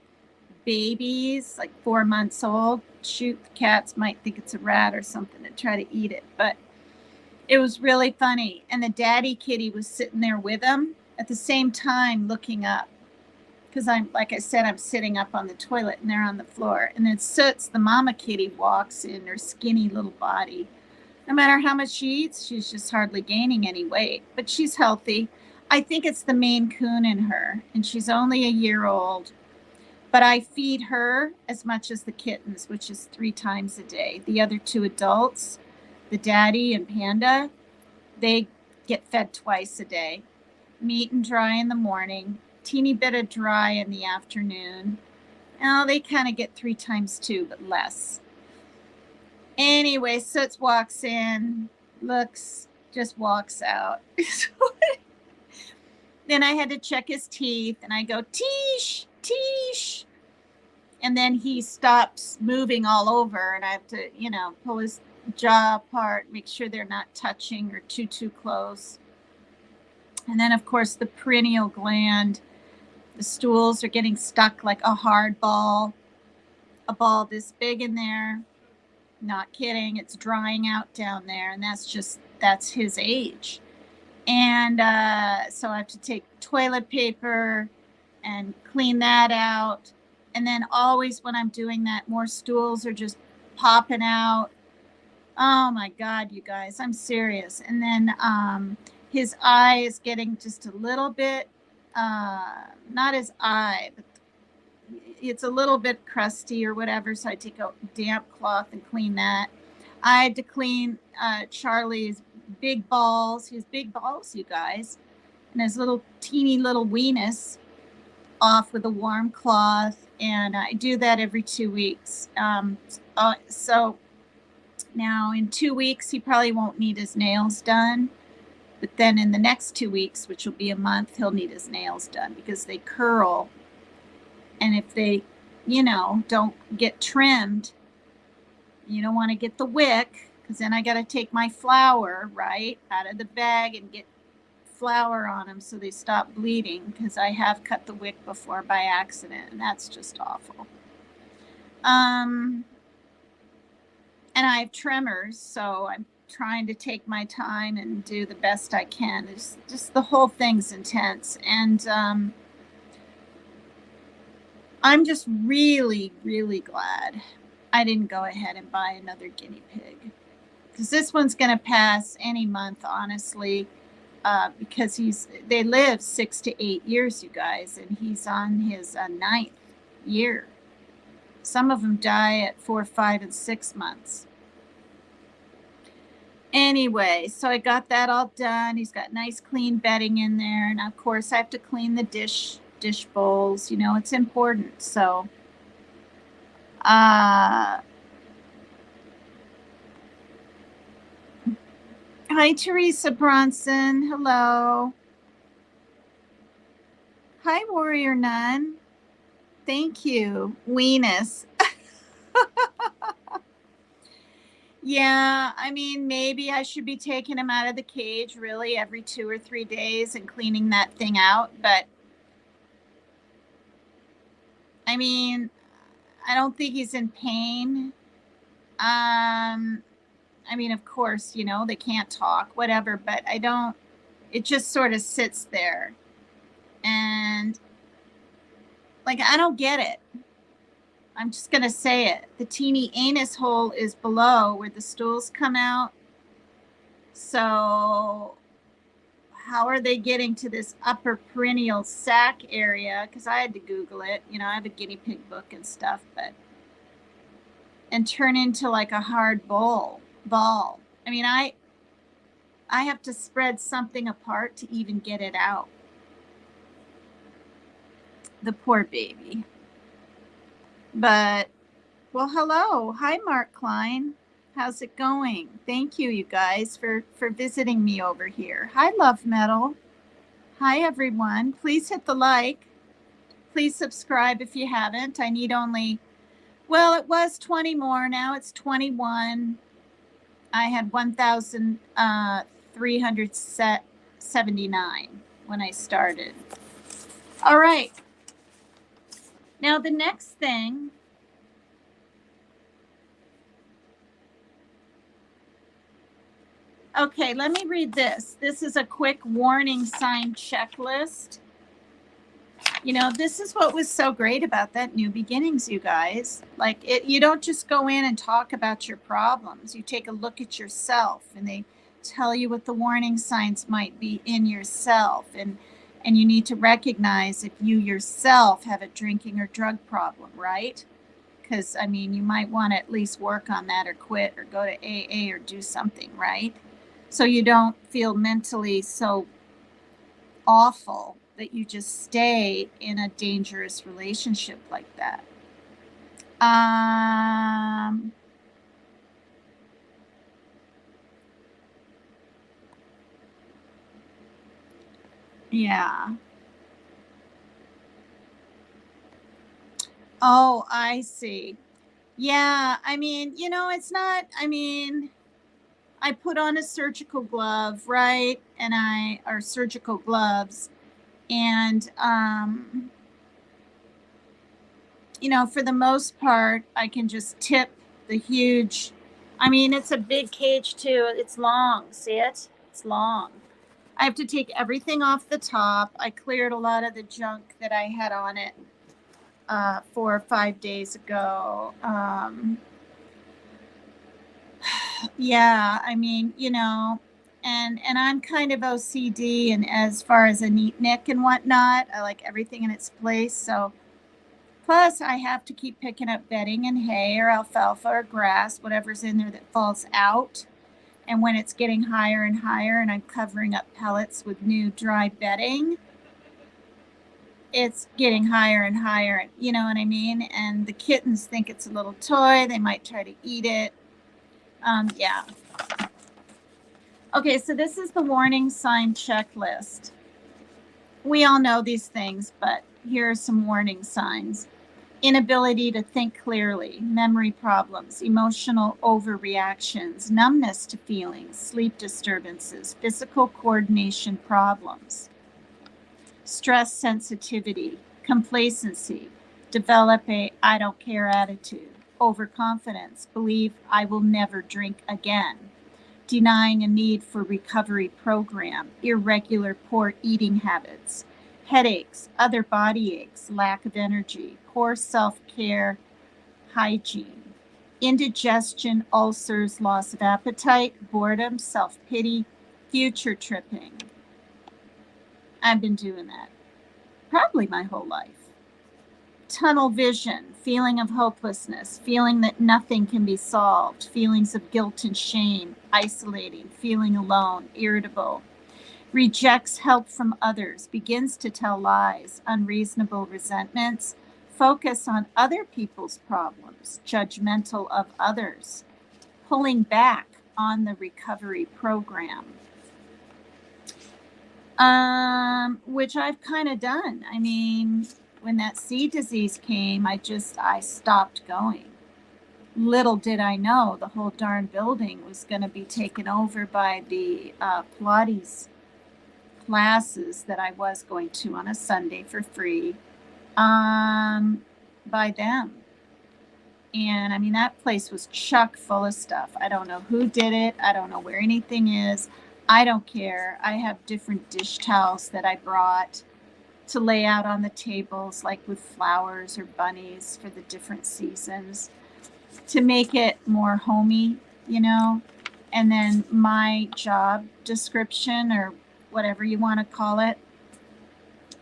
babies, like 4 months old, shoot, the cats might think it's a rat or something and try to eat it. But it was really funny. And the daddy kitty was sitting there with them at the same time looking up. Because like I said, I'm sitting up on the toilet and they're on the floor. And then Soots, the mama kitty, walks in, her skinny little body. No matter how much she eats, she's just hardly gaining any weight. But she's healthy. I think it's the Maine Coon in her. And she's only a year old. But I feed her as much as the kittens, which is 3 times a day. The other 2 adults, the daddy and Panda, they get fed twice a day. Meat and dry in the morning, teeny bit of dry in the afternoon. Now they kind of get 3 times too, but less. Anyway, Soots walks in, looks, just walks out. Then I had to check his teeth, and I go, Teesh, Teesh. And then he stops moving all over, and I have to, pull his jaw apart, make sure they're not touching or too close. And then, of course, the perineal gland, the stools are getting stuck like a hard ball, a ball this big in there. Not kidding. It's drying out down there, and that's his age. And so I have to take toilet paper and clean that out. And then always when I'm doing that, more stools are just popping out. Oh my God, you guys, I'm serious. And then his eye is getting just a little bit, not his eye, but it's a little bit crusty or whatever. So I take a damp cloth and clean that. I had to clean Charlie's big balls. He has big balls, you guys. And his little teeny little weenus off with a warm cloth. And I do that every 2 weeks. So now in 2 weeks, he probably won't need his nails done. But then in the next 2 weeks, which will be a month, he'll need his nails done because they curl. And if they, don't get trimmed, you don't want to get the wick, because then I got to take my flour, right, out of the bag and get flour on them so they stop bleeding, because I have cut the wick before by accident, and that's just awful. And I have tremors, so I'm trying to take my time and do the best I can. It's just the whole thing's intense. And I'm just really, really glad I didn't go ahead and buy another guinea pig, because this one's going to pass any month, honestly, because they live 6 to 8 years, you guys, and he's on his 9th year. Some of them die at 4, 5, and 6 months. Anyway, so I got that all done. He's got nice clean bedding in there, and of course I have to clean the dish bowls. It's important. So hi Teresa Bronson, hello. Hi Warrior Nun, thank you. Weenus. Yeah, I mean, maybe I should be taking him out of the cage really every 2 or 3 days and cleaning that thing out. But I mean, I don't think he's in pain. I mean, of course, you know, they can't talk, whatever, but it just sort of sits there. And like, I don't get it. I'm just going to say it. The teeny anus hole is below where the stools come out. So how are they getting to this upper perineal sac area? Because I had to Google it. You know, I have a guinea pig book and stuff, and turn into like a hard ball. I mean, I have to spread something apart to even get it out. The poor baby. But, well, hello. Hi, Mark Klein. How's it going? Thank you, you guys, for visiting me over here. Hi, Love Metal. Hi, everyone. Please hit the like. Please subscribe if you haven't. I need only, well, it was 20 more. Now it's 21. I had 1,379 when I started. All right. Now, the next thing, okay, let me read this. This is a quick warning sign checklist. You know, this is what was so great about that New Beginnings, you guys. Like, you don't just go in and talk about your problems. You take a look at yourself, and they tell you what the warning signs might be in yourself. And you need to recognize if you yourself have a drinking or drug problem, right? Because, I mean, you might want to at least work on that or quit or go to AA or do something, right? So you don't feel mentally so awful that you just stay in a dangerous relationship like that. Yeah. Oh, I see. Yeah, I mean, you know, it's not, I mean, I put on a surgical glove, right? Or surgical gloves. And, you know, for the most part, I can just tip the huge, I mean, it's a big cage too. It's long. See it? It's long. I have to take everything off the top. I cleared a lot of the junk that I had on it 4 or 5 days ago. Yeah, I mean, you know, and I'm kind of OCD, and as far as a neat nick and whatnot, I like everything in its place. So plus I have to keep picking up bedding and hay or alfalfa or grass, whatever's in there that falls out. And when it's getting higher and higher and I'm covering up pellets with new dry bedding, it's getting higher and higher, you know what I mean? And the kittens think it's a little toy. They might try to eat it. Yeah. Okay, so this is the warning sign checklist. We all know these things, but here are some warning signs. Inability to think clearly, memory problems, emotional overreactions, numbness to feelings, sleep disturbances, physical coordination problems, stress sensitivity, complacency, develop a I don't care attitude, overconfidence, believe I will never drink again, denying a need for recovery program, irregular poor eating habits, headaches, other body aches, lack of energy, poor self-care, hygiene, indigestion, ulcers, loss of appetite, boredom, self-pity, future tripping. I've been doing that probably my whole life. Tunnel vision, feeling of hopelessness, feeling that nothing can be solved, feelings of guilt and shame, isolating, feeling alone, irritable, rejects help from others, begins to tell lies, unreasonable resentments, focus on other people's problems, judgmental of others, pulling back on the recovery program. Which I've kind of done. I mean, when that C disease came, I stopped going. Little did I know the whole darn building was going to be taken over by the Pilates classes that I was going to on a Sunday for free. by them. And I mean, that place was chock full of stuff. I don't know who did it. I don't know where anything is. I don't care. I have different dish towels that I brought to lay out on the tables, like with flowers or bunnies for the different seasons, to make it more homey, you know. And then my job description, or whatever you want to call it,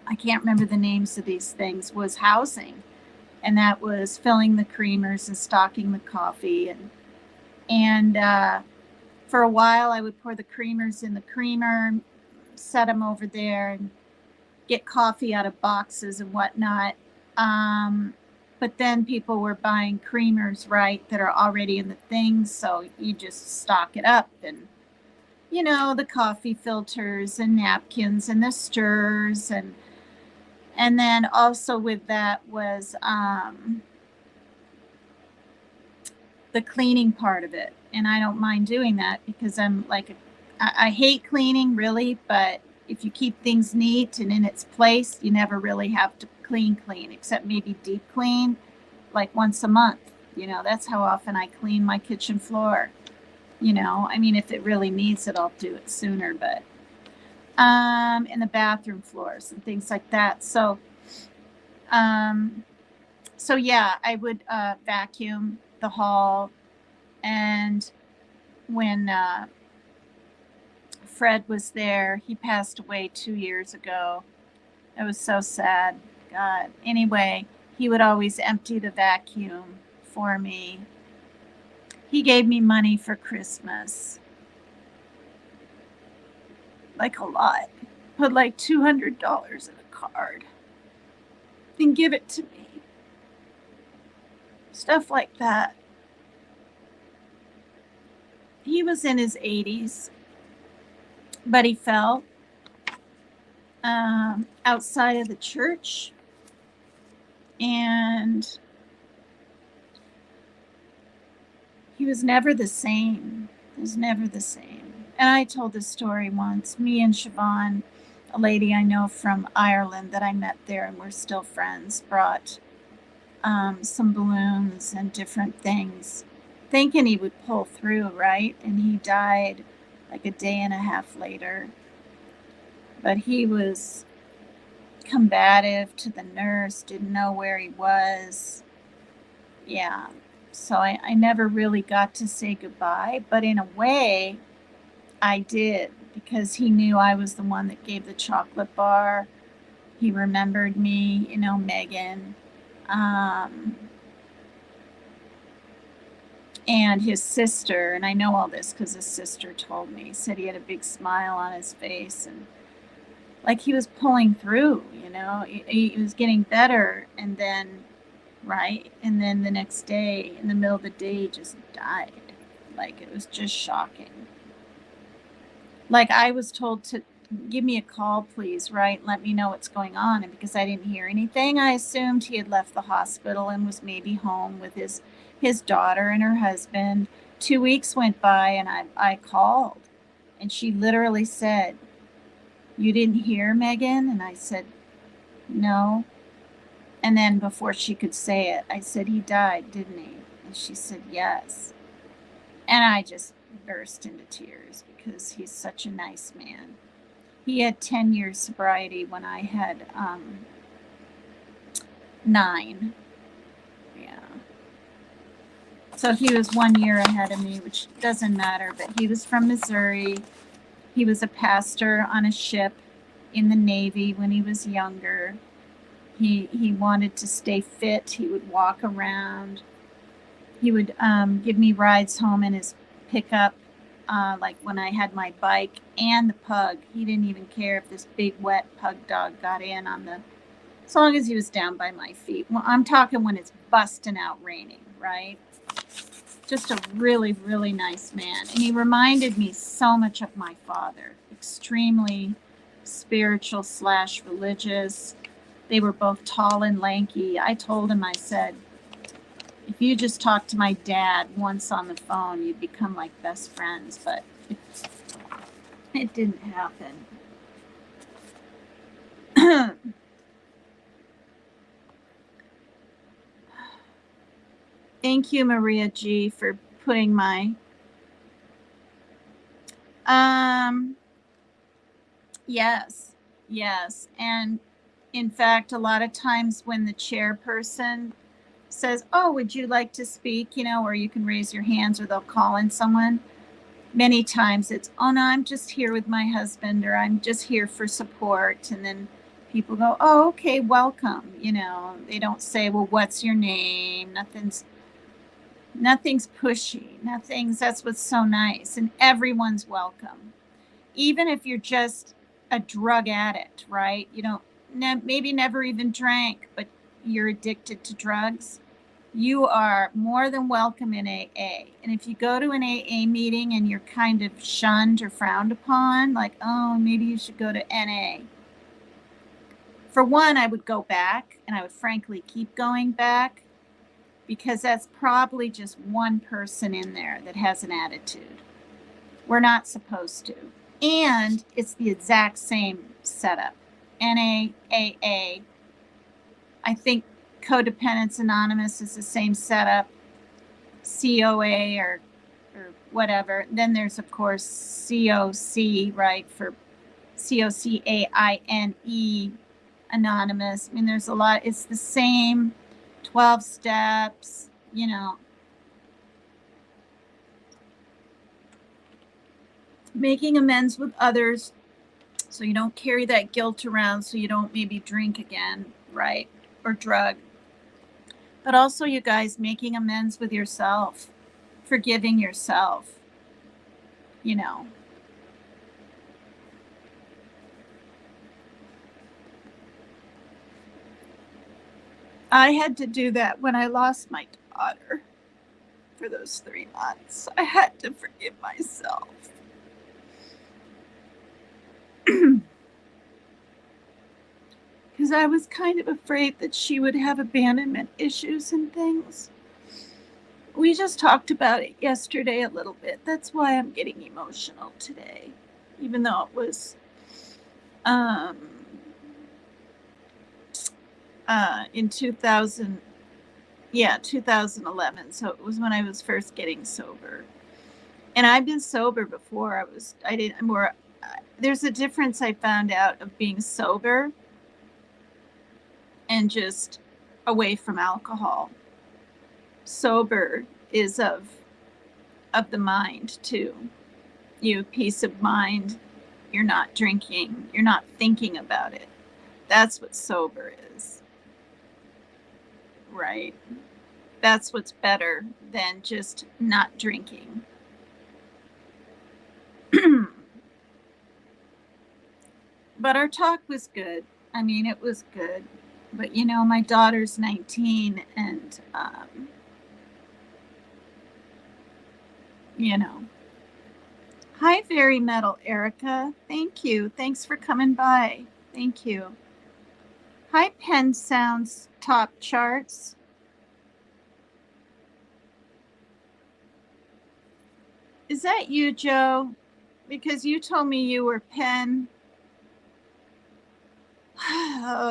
I can't remember the names of these things, was housing. And that was filling the creamers and stocking the coffee. And for a while, I would pour the creamers in the creamer, set them over there, and get coffee out of boxes and whatnot. But then people were buying creamers, right, that are already in the things. So you just stock it up, and, you know, the coffee filters and napkins and the stirrers. And then also with that was the cleaning part of it. And I don't mind doing that because I'm like, I hate cleaning, really, but if you keep things neat and in its place, you never really have to clean, except maybe deep clean, like once a month. You know, that's how often I clean my kitchen floor. You know, I mean, if it really needs it, I'll do it sooner, but in the bathroom floors and things like that. So yeah, I would vacuum the hall. And when Fred was there, he passed away 2 years ago. It was so sad. God. Anyway, he would always empty the vacuum for me. He gave me money for Christmas. Like a lot. Put like $200 in a card and give it to me. Stuff like that. He was in his 80s, but he fell outside of the church, and he was never the same. He was never the same. And I told this story once. Me and Siobhan, a lady I know from Ireland that I met there and we're still friends, brought some balloons and different things, thinking he would pull through, right? And he died like a day and a half later. But he was combative to the nurse, didn't know where he was. Yeah. So I never really got to say goodbye, but in a way, I did, because he knew I was the one that gave the chocolate bar. He remembered me, you know, Megan. And his sister, and I know all this because his sister told me, said he had a big smile on his face, and like he was pulling through, you know, he was getting better, and then, right, and then the next day, in the middle of the day, he just died. Like, it was just shocking. Like, I was told to give me a call, please, right? Let me know what's going on. And because I didn't hear anything, I assumed he had left the hospital and was maybe home with his daughter and her husband. 2 weeks went by, and I called, and she literally said, "You didn't hear, Megan?" And I said, "No." And then before she could say it, I said, "He died, didn't he?" And she said, "Yes." And I just burst into tears because he's such a nice man. He had 10 years sobriety when I had 9. Yeah. So he was 1 year ahead of me, which doesn't matter, but he was from Missouri. He was a pastor on a ship in the Navy when he was younger. He wanted to stay fit. He would walk around. He would give me rides home in his pickup, like when I had my bike and the pug. He didn't even care if this big wet pug dog got in on the, as long as he was down by my feet. Well, I'm talking when it's busting out raining, right? Just a really, really nice man. And he reminded me so much of my father. Extremely spiritual / religious. They were both tall and lanky. I told him, I said, if you just talked to my dad once on the phone, you'd become like best friends. But it didn't happen. Thank you, Maria G, for putting my yes, yes. And in fact, a lot of times when the chairperson says, oh, would you like to speak, or you can raise your hands or they'll call in someone, many times it's, oh no, I'm just here with my husband, or I'm just here for support. And then people go, oh, okay, welcome. They don't say, well, what's your name? Nothing's pushy. That's what's so nice. And everyone's welcome. Even if you're just a drug addict, right? You don't maybe never even drank, but you're addicted to drugs. You are more than welcome in AA. And if you go to an AA meeting and you're kind of shunned or frowned upon, like, oh, maybe you should go to NA. For one, I would go back, and I would frankly keep going back, because that's probably just one person in there that has an attitude. We're not supposed to. And it's the exact same setup. NA, AA. I think Codependence Anonymous is the same setup. COA or whatever. Then there's, of course, COC, right, for COCAINE Anonymous. I mean, there's a lot. It's the same 12 steps, making amends with others so you don't carry that guilt around, so you don't maybe drink again, right, or drug. But also, you guys, making amends with yourself, forgiving yourself, I had to do that when I lost my daughter for those 3 months. I had to forgive myself. Because I was kind of afraid that she would have abandonment issues and things. We just talked about it yesterday a little bit. That's why I'm getting emotional today, even though it was in 2011. So it was when I was first getting sober. And I've been sober before. There's a difference I found out of being sober and just away from alcohol. Sober is of the mind too. You have peace of mind. You're not drinking. You're not thinking about it. That's what sober is. Right? That's what's better than just not drinking. But our talk was good. I mean, it was good. But, my daughter's 19 and, Hi, Very Metal Erica. Thank you. Thanks for coming by. Thank you. Hi, Pen Sounds Top Charts. Is that you, Joe? Because you told me you were Pen.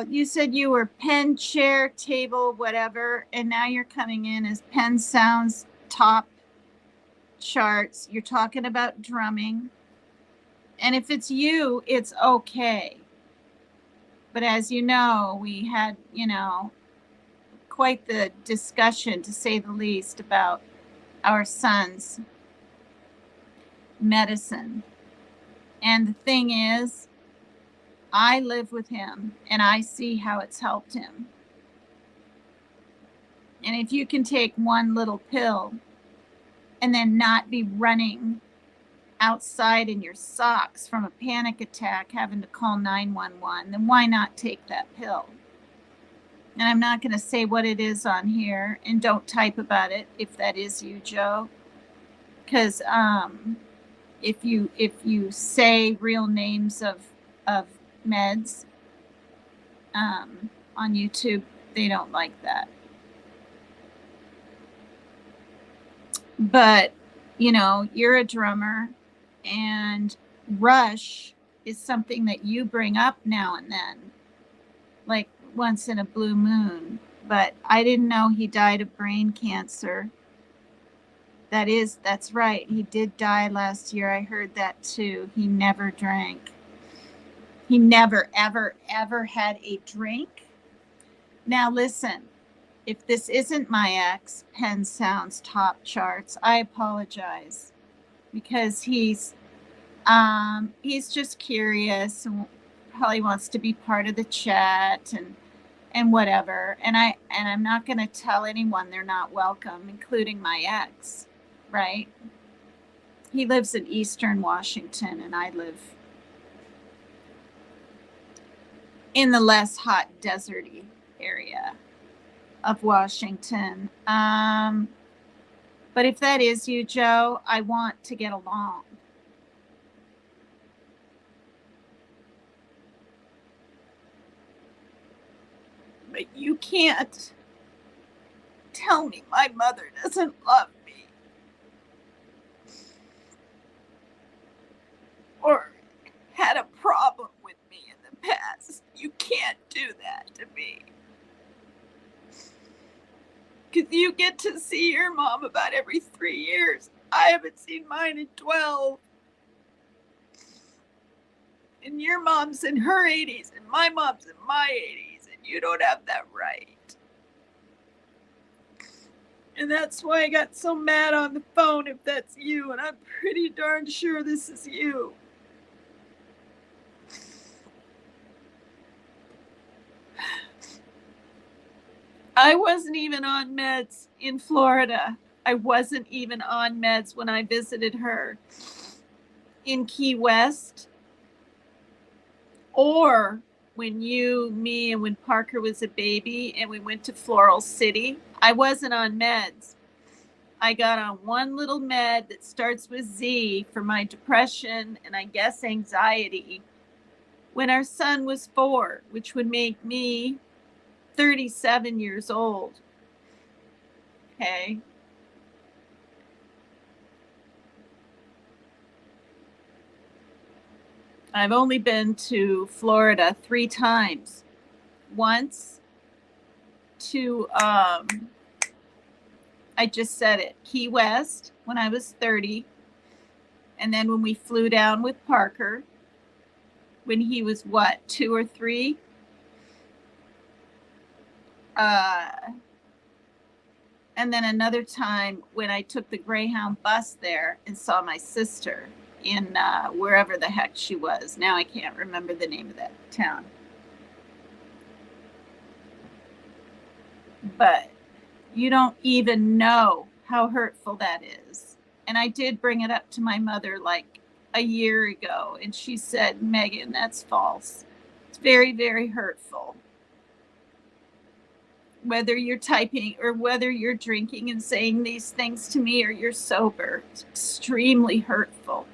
You said you were pen, chair, table, whatever, and now you're coming in as Pen Sounds Top Charts. You're talking about drumming. And if it's you, it's okay. But as you know, we had, quite the discussion, to say the least, about our son's medicine. And the thing is, I live with him and I see how it's helped him. And if you can take one little pill and then not be running outside in your socks from a panic attack, having to call 911, then why not take that pill? And I'm not going to say what it is on here, and don't type about it if that is you, Joe. Because if you say real names of meds on YouTube, they don't like that. But, you're a drummer, and Rush is something that you bring up now and then, like once in a blue moon. but I didn't know he died of brain cancer. That's right. He did die last year. I heard that too. He never drank. He never, ever, ever had a drink. Now listen, if this isn't my ex, Penn Sounds top charts, I apologize, because he's just curious and probably wants to be part of the chat and whatever. And I'm not going to tell anyone they're not welcome, including my ex, right? He lives in Eastern Washington and I live in the less hot deserty area of Washington. But if that is you, Joe, I want to get along. But you can't tell me my mother doesn't love me. Or had a problem with me in the past. You can't do that to me. Because you get to see your mom about every 3 years. I haven't seen mine in 12. And your mom's in her 80s and my mom's in my 80s. And you don't have that right. And that's why I got so mad on the phone if that's you. And I'm pretty darn sure this is you. I wasn't even on meds in Florida. I wasn't even on meds when I visited her in Key West, or when me, and when Parker was a baby and we went to Floral City. I wasn't on meds. I got on one little med that starts with Z for my depression and I guess anxiety when our son was 4, which would make me 37 years old. Okay. I've only been to Florida 3 times. Once to, I just said it, Key West when I was 30. And then when we flew down with Parker, when he was 2 or 3? And then another time when I took the Greyhound bus there and saw my sister in wherever the heck she was. Now I can't remember the name of that town. But you don't even know how hurtful that is. And I did bring it up to my mother like a year ago, and she said, Megan, that's false. It's very, very hurtful. Whether you're typing or whether you're drinking and saying these things to me or you're sober, it's extremely hurtful.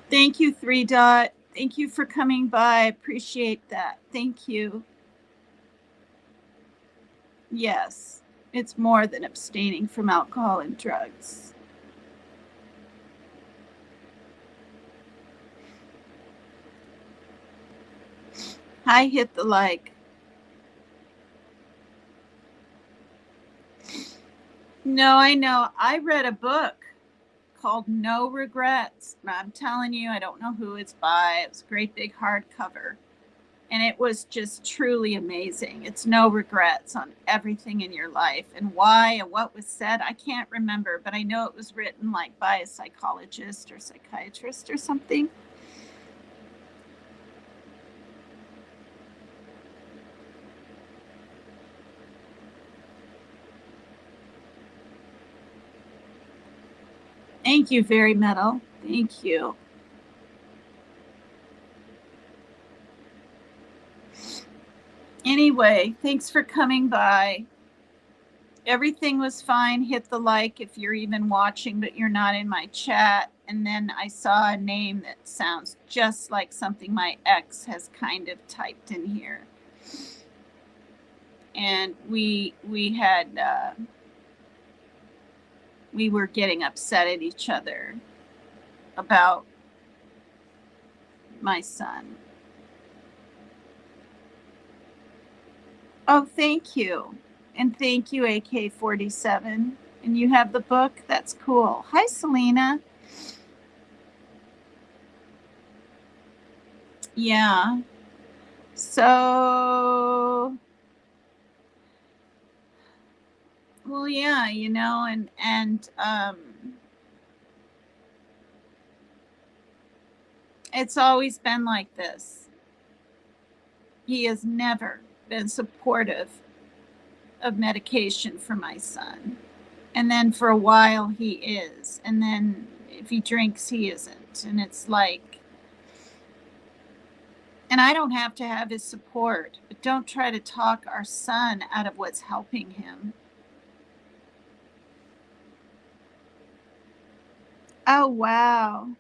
Thank you, 3 Dot. Thank you for coming by. I appreciate that. Thank you. Yes, it's more than abstaining from alcohol and drugs. I hit the like. No, I know. I read a book called No Regrets. I'm telling you, I don't know who it's by. It was a great big hardcover. And it was just truly amazing. It's no regrets on everything in your life and why and what was said. I can't remember, but I know it was written like by a psychologist or psychiatrist or something. Thank you, Very Metal. Thank you. Anyway, thanks for coming by. Everything was fine. Hit the like if you're even watching, but you're not in my chat. And then I saw a name that sounds just like something my ex has kind of typed in here. and we had we were getting upset at each other about my son. Oh, thank you. And thank you, AK-47. And you have the book? That's cool. Hi, Selena. Yeah. So, well, yeah, you know, and it's always been like this. He has never been supportive of medication for my son. And then for a while he is. And then if he drinks, he isn't. And it's like, and I don't have to have his support, but don't try to talk our son out of what's helping him. Oh, wow.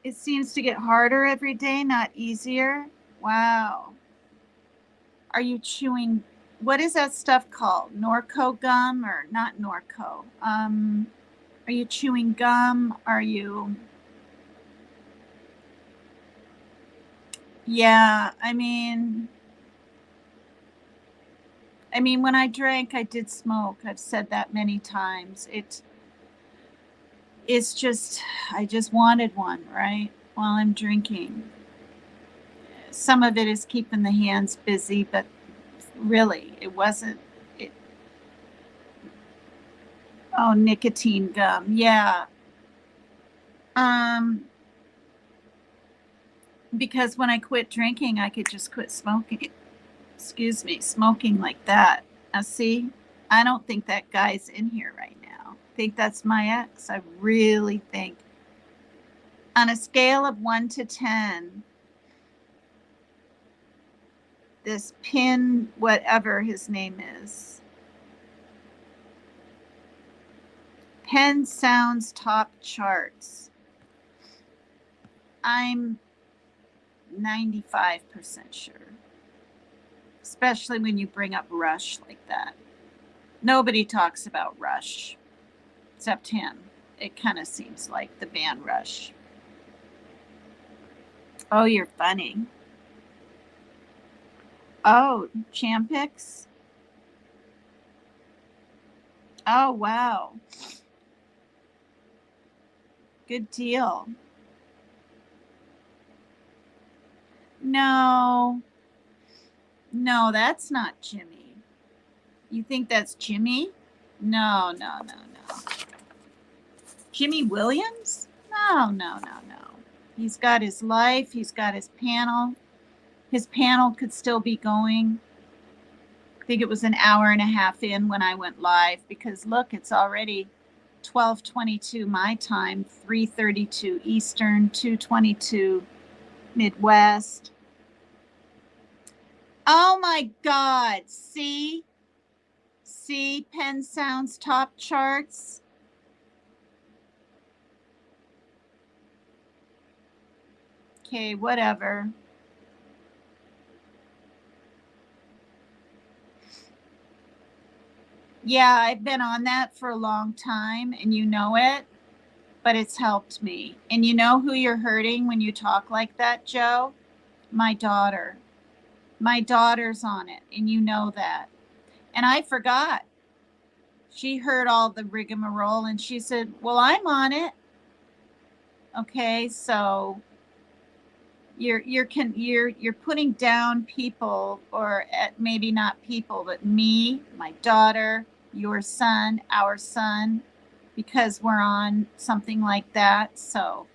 It seems to get harder every day, not easier. Wow. Are you chewing? What is that stuff called? Norco gum or not Norco? Are you chewing gum? Are you? Yeah, I mean, when I drank, I did smoke. I've said that many times. It's just, I just wanted one, right? While I'm drinking. Some of it is keeping the hands busy, but really, it wasn't. It, oh, nicotine gum. Yeah. Um, because when I quit drinking, I could just quit smoking. Excuse me, smoking like that. Now, see, I don't think that guy's in here right now. I think that's my ex. I really think. On a scale of 1 to 10, this pin, whatever his name is, Pen Sounds Top Charts, I'm 95% sure. Especially when you bring up Rush like that. Nobody talks about Rush except him. It kind of seems like the band Rush. Oh, you're funny. Oh, Champix? Oh, wow. Good deal. No, no, that's not Jimmy. You think that's Jimmy? No, no, no, no. Jimmy Williams? No, no, no, no. He's got his life, he's got his panel. His panel could still be going. I think it was an hour and a half in when I went live because look, it's already 12:22 my time, 3:32 Eastern, 2:22 Midwest. Oh my God. See? See Pen Sounds top charts? Okay, whatever. Yeah, I've been on that for a long time and you know it, but it's helped me. And you know who you're hurting when you talk like that, Joe? My daughter. My daughter's on it, and you know that. And I forgot. She heard all the rigmarole and she said, "Well, I'm on it." Okay, so you're putting down people, or maybe not people, but me, my daughter, your son, our son, because we're on something like that. So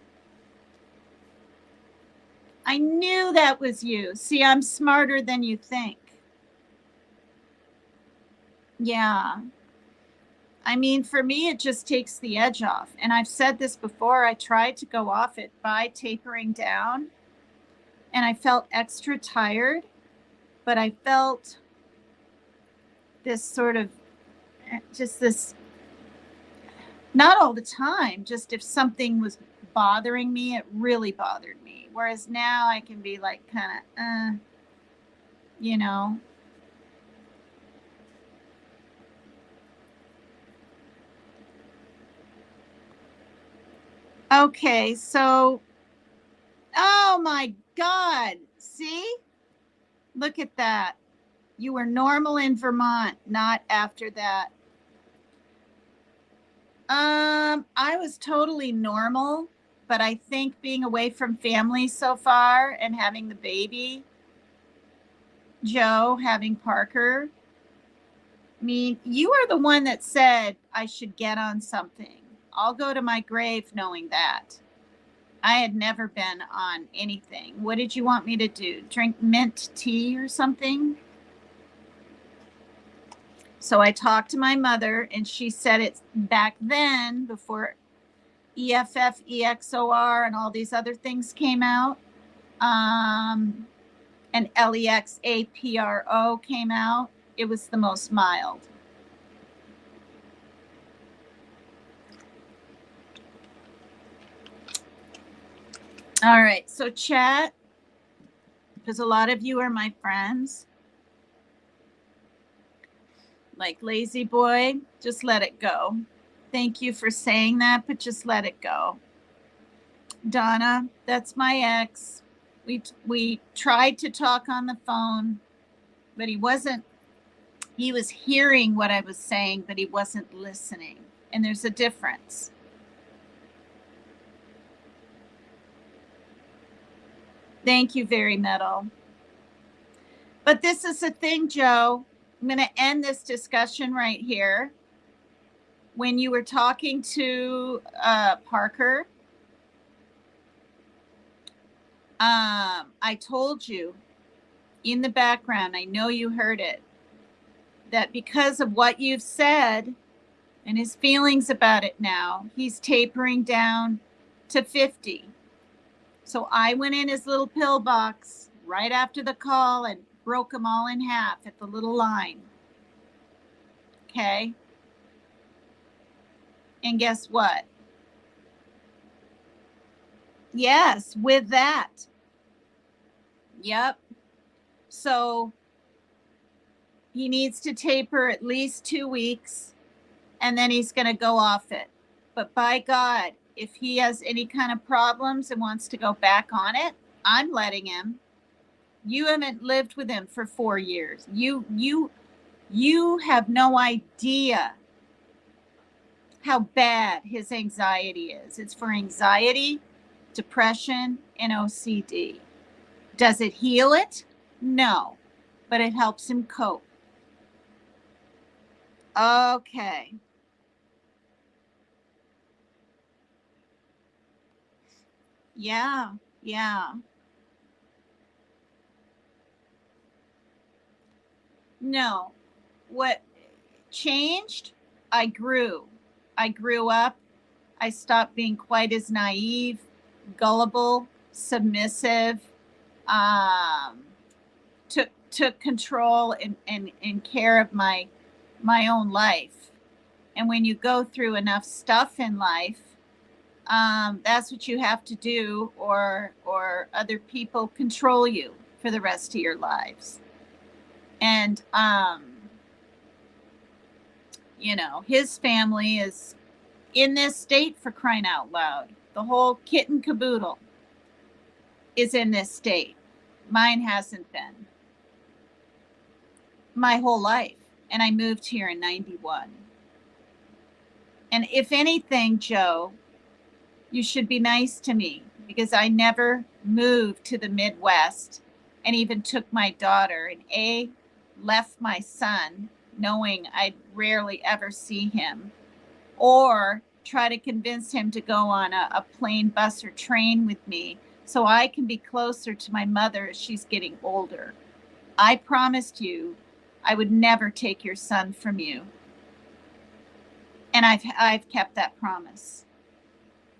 I knew that was you. See, I'm smarter than you think. Yeah. I mean, for me, it just takes the edge off. And I've said this before. I tried to go off it by tapering down, and I felt extra tired, but I felt this sort of just this, not all the time, just if something was bothering me, it really bothered me. Whereas now I can be like, kind of, you know, Okay, so, oh my God. See? Look at that. You were normal in Vermont, not after that. I was totally normal, but I think being away from family so far and having the baby, Joe, having Parker, I mean, you are the one that said I should get on something. I'll go to my grave knowing that. I had never been on anything. What did you want me to do? Drink mint tea or something? So I talked to my mother, and she said it's back then, before EFF, EXOR, and all these other things came out, and LEXAPRO came out. It was the most mild. All right, so chat, because a lot of you are my friends. Like Lazy Boy, just let it go. Thank you for saying that, but just let it go. Donna, that's my ex. We tried to talk on the phone, but he was hearing what I was saying, but he wasn't listening. And there's a difference. Thank you, Very Metal. But this is the thing, Joe. I'm going to end this discussion right here. When you were talking to Parker, I told you in the background, I know you heard it, that because of what you've said and his feelings about it now, he's tapering down to 50. So I went in his little pill box right after the call and broke them all in half at the little line. Okay. And guess what? Yes, with that. Yep. So he needs to taper at least 2 weeks, and then he's going to go off it. But by God, if he has any kind of problems and wants to go back on it, I'm letting him. You haven't lived with him for 4 years. You have no idea how bad his anxiety is. It's for anxiety, depression, and OCD. Does it heal it? No, but it helps him cope. Okay. Yeah. No. What changed? I grew. I grew up. I stopped being quite as naive, gullible, submissive, took control and care of my own life. And when you go through enough stuff in life, that's what you have to do, or other people control you for the rest of your lives. And his family is in this state, for crying out loud. The whole kit and caboodle is in this state. Mine hasn't been my whole life. And I moved here in 91. And if anything, Joe, you should be nice to me, because I never moved to the Midwest and even took my daughter and left my son knowing I'd rarely ever see him, or try to convince him to go on a plane, bus, or train with me so I can be closer to my mother as she's getting older. I promised you I would never take your son from you. And I've kept that promise.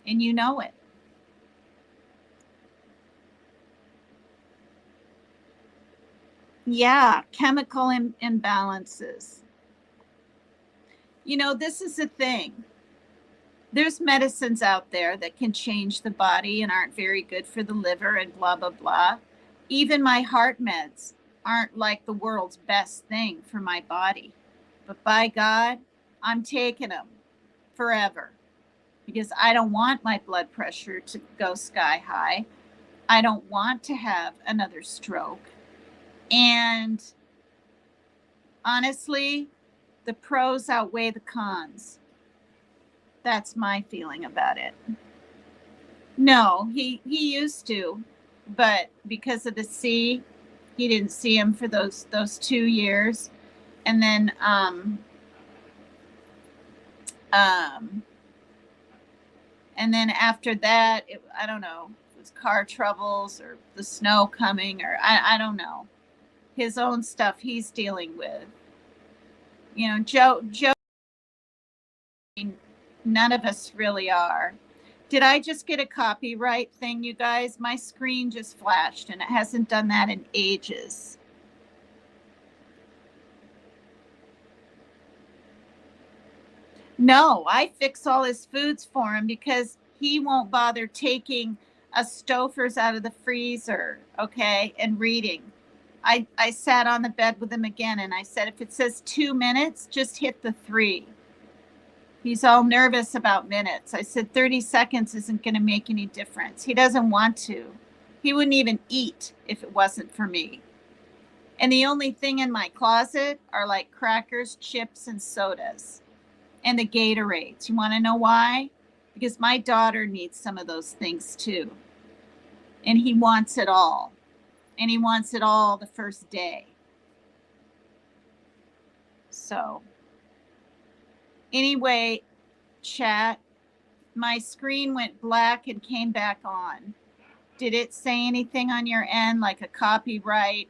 And you know it. Yeah, chemical imbalances. This is the thing. There's medicines out there that can change the body and aren't very good for the liver and blah, blah, blah. Even my heart meds aren't like the world's best thing for my body. But by God, I'm taking them forever. because I don't want my blood pressure to go sky high. I don't want to have another stroke. And honestly, the pros outweigh the cons. That's my feeling about it. No, he used to, but because of the C, he didn't see him for those 2 years, and then and then after that, I don't know, it was car troubles or the snow coming, or I don't know, his own stuff he's dealing with. You know, Joe, none of us really are. Did I just get a copyright thing, you guys? My screen just flashed and it hasn't done that in ages. No, I fix all his foods for him because he won't bother taking a Stouffer's out of the freezer, okay, and reading. I sat on the bed with him again and I said, if it says 2 minutes, just hit the 3. He's all nervous about minutes. I said 30 seconds isn't going to make any difference. He doesn't want to. He wouldn't even eat if it wasn't for me. And the only thing in my closet are like crackers, chips, and sodas, and the Gatorades. You want to know why? Because my daughter needs some of those things too. And he wants it all. And he wants it all the first day. So anyway, chat, my screen went black and came back on. Did it say anything on your end, like a copyright?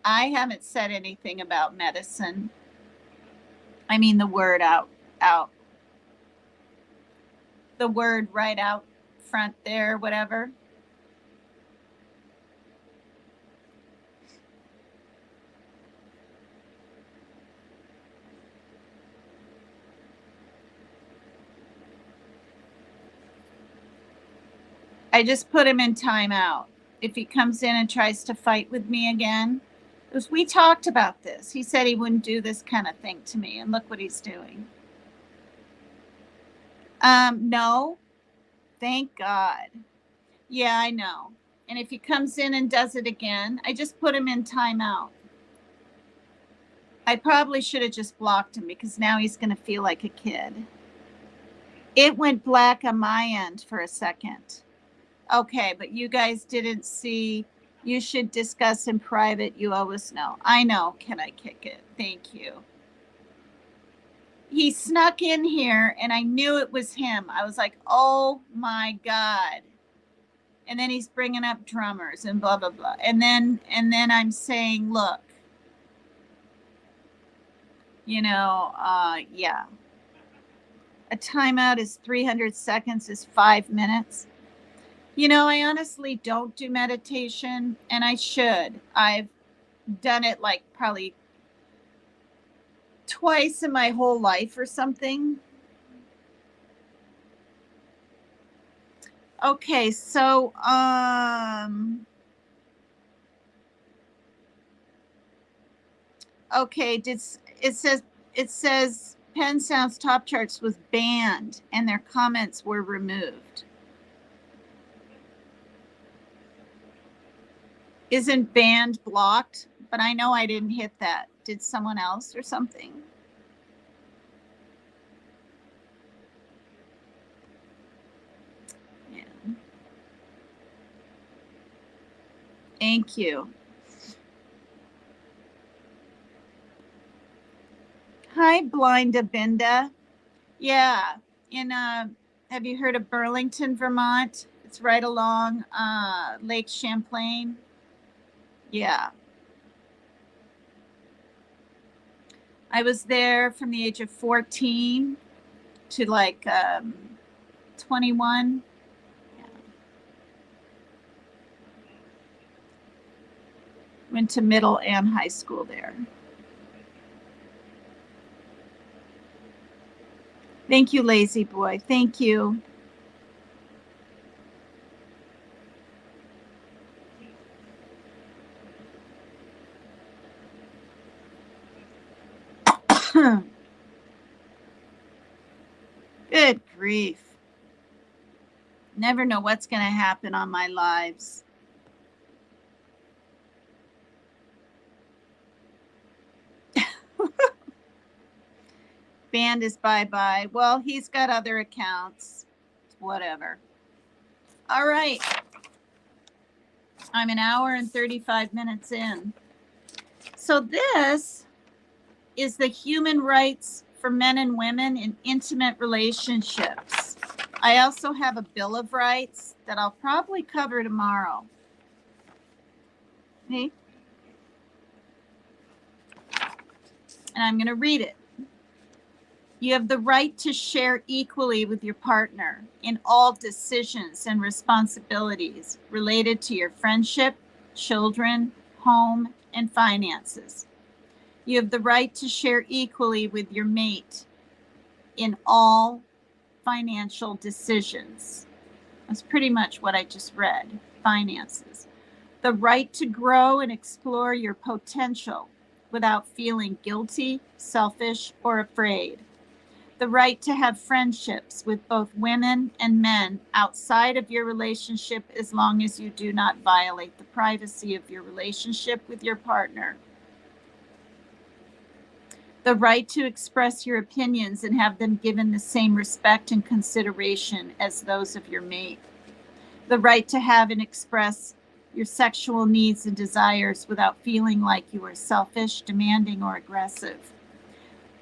I haven't said anything about medicine. I mean, the word out. The word right out front there, whatever. I just put him in timeout. If he comes in and tries to fight with me again, because we talked about this. He said he wouldn't do this kind of thing to me, and look what he's doing. No, thank God. Yeah, I know. And if he comes in and does it again, I just put him in timeout. I probably should have just blocked him because now he's going to feel like a kid. It went black on my end for a second. Okay, but you guys didn't see. You should discuss in private. You always know. I know. Can I kick it? Thank you. He snuck in here and I knew it was him. I was like, oh my God. And then he's bringing up drummers and blah, blah, blah. And then I'm saying, look, you know, yeah. A timeout is 300 seconds is 5 minutes. You know, I honestly don't do meditation, and I should. I've done it like probably twice in my whole life or something. Okay, so okay, it says Penn Sound's Top Charts was banned and their comments were removed. Isn't banned blocked? But I know I didn't hit that. Did someone else or something? Yeah. Thank you. Hi, Blind Abinda. Yeah, in have you heard of Burlington, Vermont? It's right along Lake Champlain. Yeah. I was there from the age of 14 to like 21. Yeah. Went to middle and high school there. Thank you, Lazy Boy. Thank you. Good grief. Never know what's going to happen on my lives. Band is bye-bye. Well, he's got other accounts. Whatever. All right. I'm an hour and 35 minutes in. So this is the human rights for men and women in intimate relationships. I also have a Bill of Rights that I'll probably cover tomorrow. Okay. And I'm going to read it. You have the right to share equally with your partner in all decisions and responsibilities related to your friendship, children, home, and finances. You have the right to share equally with your mate in all financial decisions. That's pretty much what I just read, finances. The right to grow and explore your potential without feeling guilty, selfish, or afraid. The right to have friendships with both women and men outside of your relationship as long as you do not violate the privacy of your relationship with your partner. The right to express your opinions and have them given the same respect and consideration as those of your mate. The right to have and express your sexual needs and desires without feeling like you are selfish, demanding, or aggressive.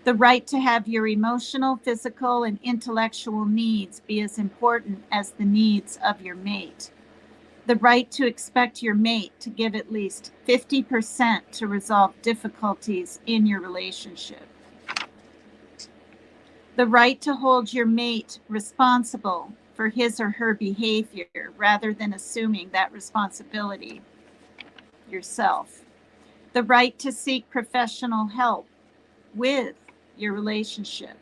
The right to have your emotional, physical, and intellectual needs be as important as the needs of your mate. The right to expect your mate to give at least 50% to resolve difficulties in your relationship. The right to hold your mate responsible for his or her behavior rather than assuming that responsibility yourself. The right to seek professional help with your relationship.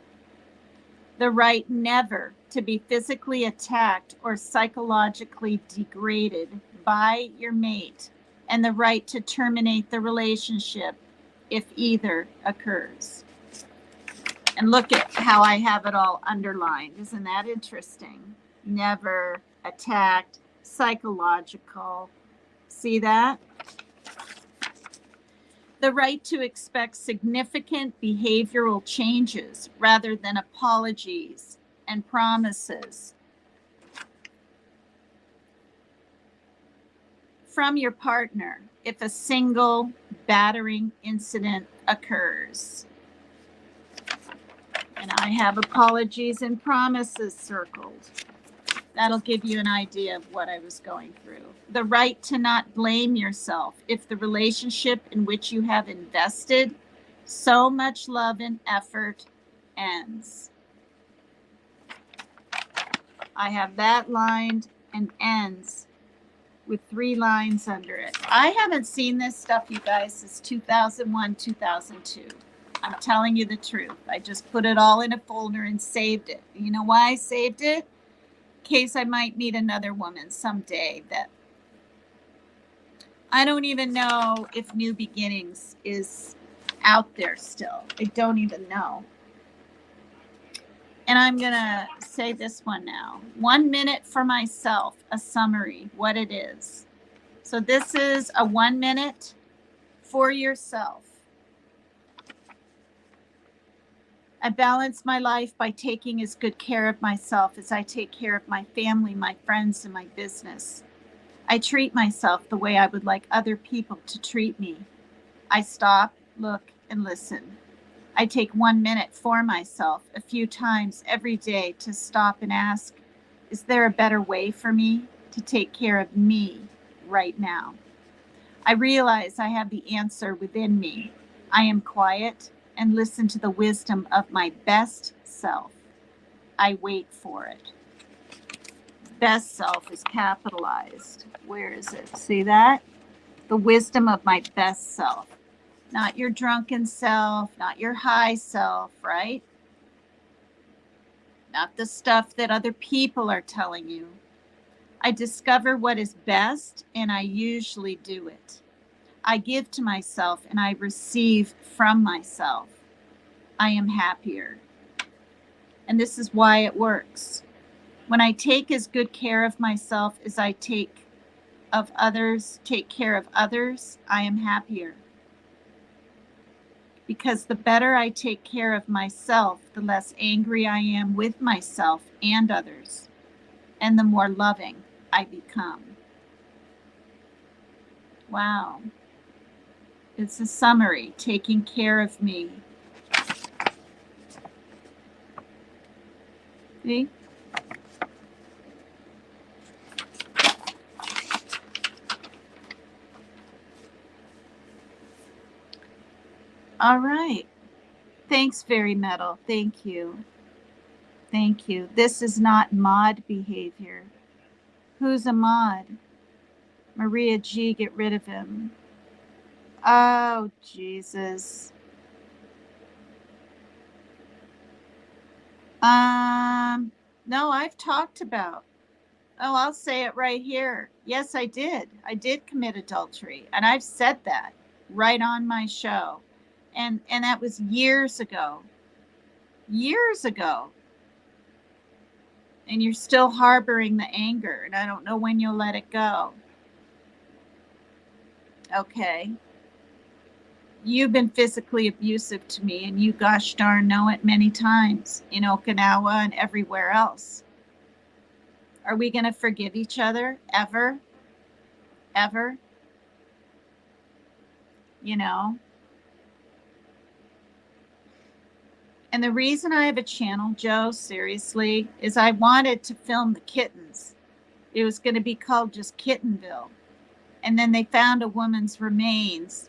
The right never to be physically attacked or psychologically degraded by your mate, and the right to terminate the relationship if either occurs. And look at how I have it all underlined. Isn't that interesting? Never attacked, psychological. See that? The right to expect significant behavioral changes rather than apologies and promises from your partner if a single battering incident occurs. And I have apologies and promises circled. That'll give you an idea of what I was going through. The right to not blame yourself if the relationship in which you have invested so much love and effort ends. I have that lined and ends with 3 lines under it. I haven't seen this stuff, you guys, since 2001, 2002. I'm telling you the truth. I just put it all in a folder and saved it. You know why I saved it? In case I might meet another woman someday that I don't even know if New Beginnings is out there still. I don't even know. And I'm going to say this one now. 1 minute for myself, a summary, what it is. So this is a 1 minute for yourself. I balance my life by taking as good care of myself as I take care of my family, my friends, and my business. I treat myself the way I would like other people to treat me. I stop, look, and listen. I take 1 minute for myself a few times every day to stop and ask, is there a better way for me to take care of me right now? I realize I have the answer within me. I am quiet and listen to the wisdom of my best self. I wait for it. Best self is capitalized. Where is it? See that? The wisdom of my best self. Not your drunken self, not your high self, right? Not the stuff that other people are telling you. I discover what is best, and I usually do it. I give to myself, and I receive from myself. I am happier. And this is why it works. When I take as good care of myself as I take care of others, I am happier. Because the better I take care of myself, the less angry I am with myself and others, and the more loving I become. Wow. It's a summary, taking care of me. See? All right. Thanks, Fairy Metal. Thank you. Thank you. This is not mod behavior. Who's a mod? Maria G, get rid of him. Oh, Jesus. No, I've talked about. Oh, I'll say it right here. Yes, I did. I did commit adultery, and I've said that right on my show. And that was years ago. Years ago. And you're still harboring the anger, and I don't know when you'll let it go. Okay. You've been physically abusive to me, and you gosh darn know it many times in Okinawa and everywhere else. Are we going to forgive each other ever? Ever? You know? And the reason I have a channel, Joe, seriously, is I wanted to film the kittens. It was going to be called just Kittenville. And then they found a woman's remains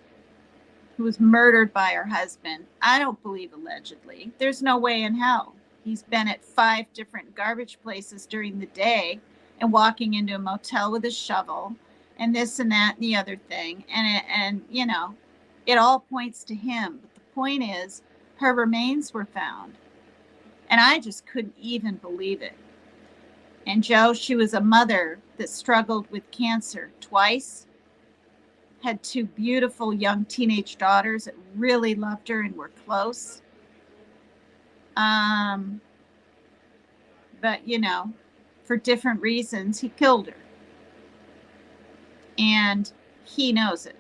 who was murdered by her husband. I don't believe allegedly. There's no way in hell. He's been at 5 different garbage places during the day and walking into a motel with a shovel and this and that and the other thing. And you know, it all points to him. But the point is, her remains were found. And I just couldn't even believe it. And Joe, she was a mother that struggled with cancer twice, had 2 beautiful young teenage daughters that really loved her and were close. But, you know, for different reasons, he killed her. And he knows it.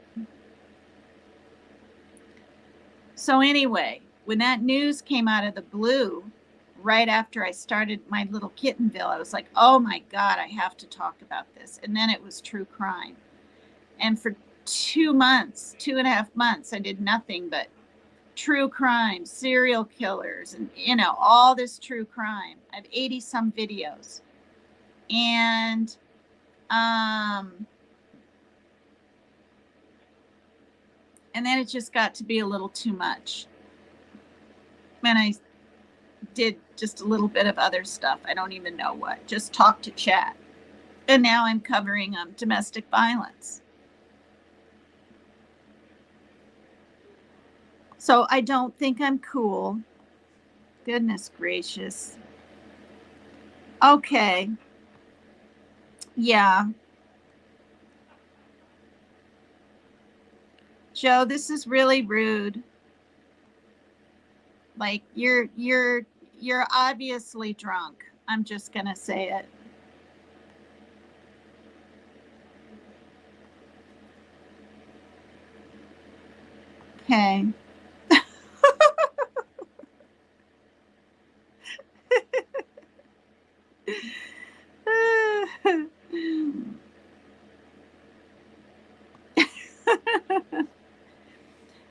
So anyway, when that news came out of the blue, right after I started my little Kittenville, I was like, oh my God, I have to talk about this. And then it was true crime. And for 2.5 months, I did nothing but true crime, serial killers, and, you know, all this true crime. I have 80 some videos. And, and then it just got to be a little too much. And I did just a little bit of other stuff. I don't even know what, just talk to chat. And now I'm covering domestic violence. So I don't think I'm cool. Goodness gracious. Okay. Yeah. Joe, this is really rude. Like you're obviously drunk. I'm just going to say it. Okay.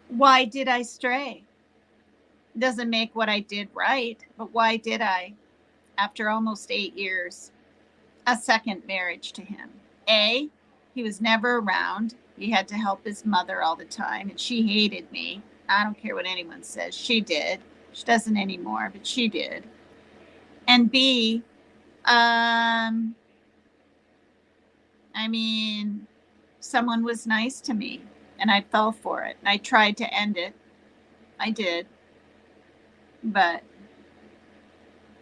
Why did I stray? Doesn't make what I did right, but why did I? After almost 8 years, a second marriage to him. A, he was never around. He had to help his mother all the time, and she hated me. I don't care what anyone says. She did. She doesn't anymore, but she did. And B, I mean, someone was nice to me, and I fell for it. And I tried to end it. I did. But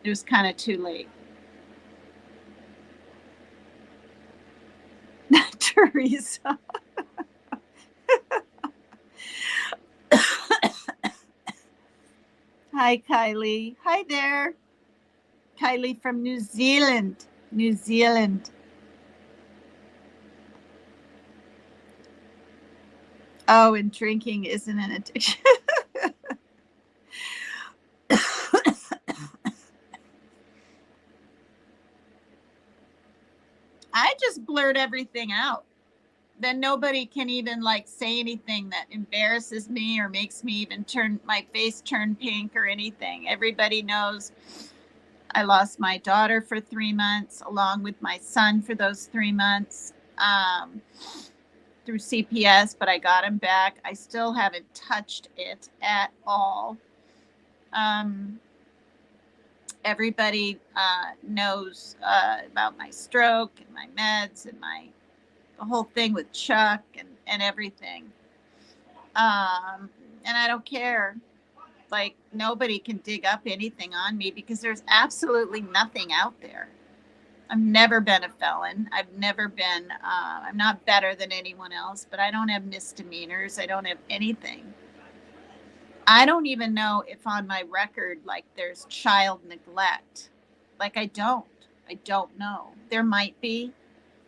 it was kind of too late. Teresa. Hi, Kylie. Hi there. Kylie from New Zealand. New Zealand. Oh, and drinking isn't an addiction. I just blurt everything out. Then nobody can even like say anything that embarrasses me or makes me even turn my face turn pink or anything. Everybody knows I lost my daughter for 3 months, along with my son for those 3 months, through CPS, but I got him back. I still haven't touched it at all. Everybody knows about my stroke and my meds and the whole thing with Chuck and everything. And I don't care. Like, nobody can dig up anything on me because there's absolutely nothing out there. I've never been a felon. I've never been, I'm not better than anyone else, but I don't have misdemeanors. I don't have anything. I don't even know if on my record, like, there's child neglect. Like, I don't know. There might be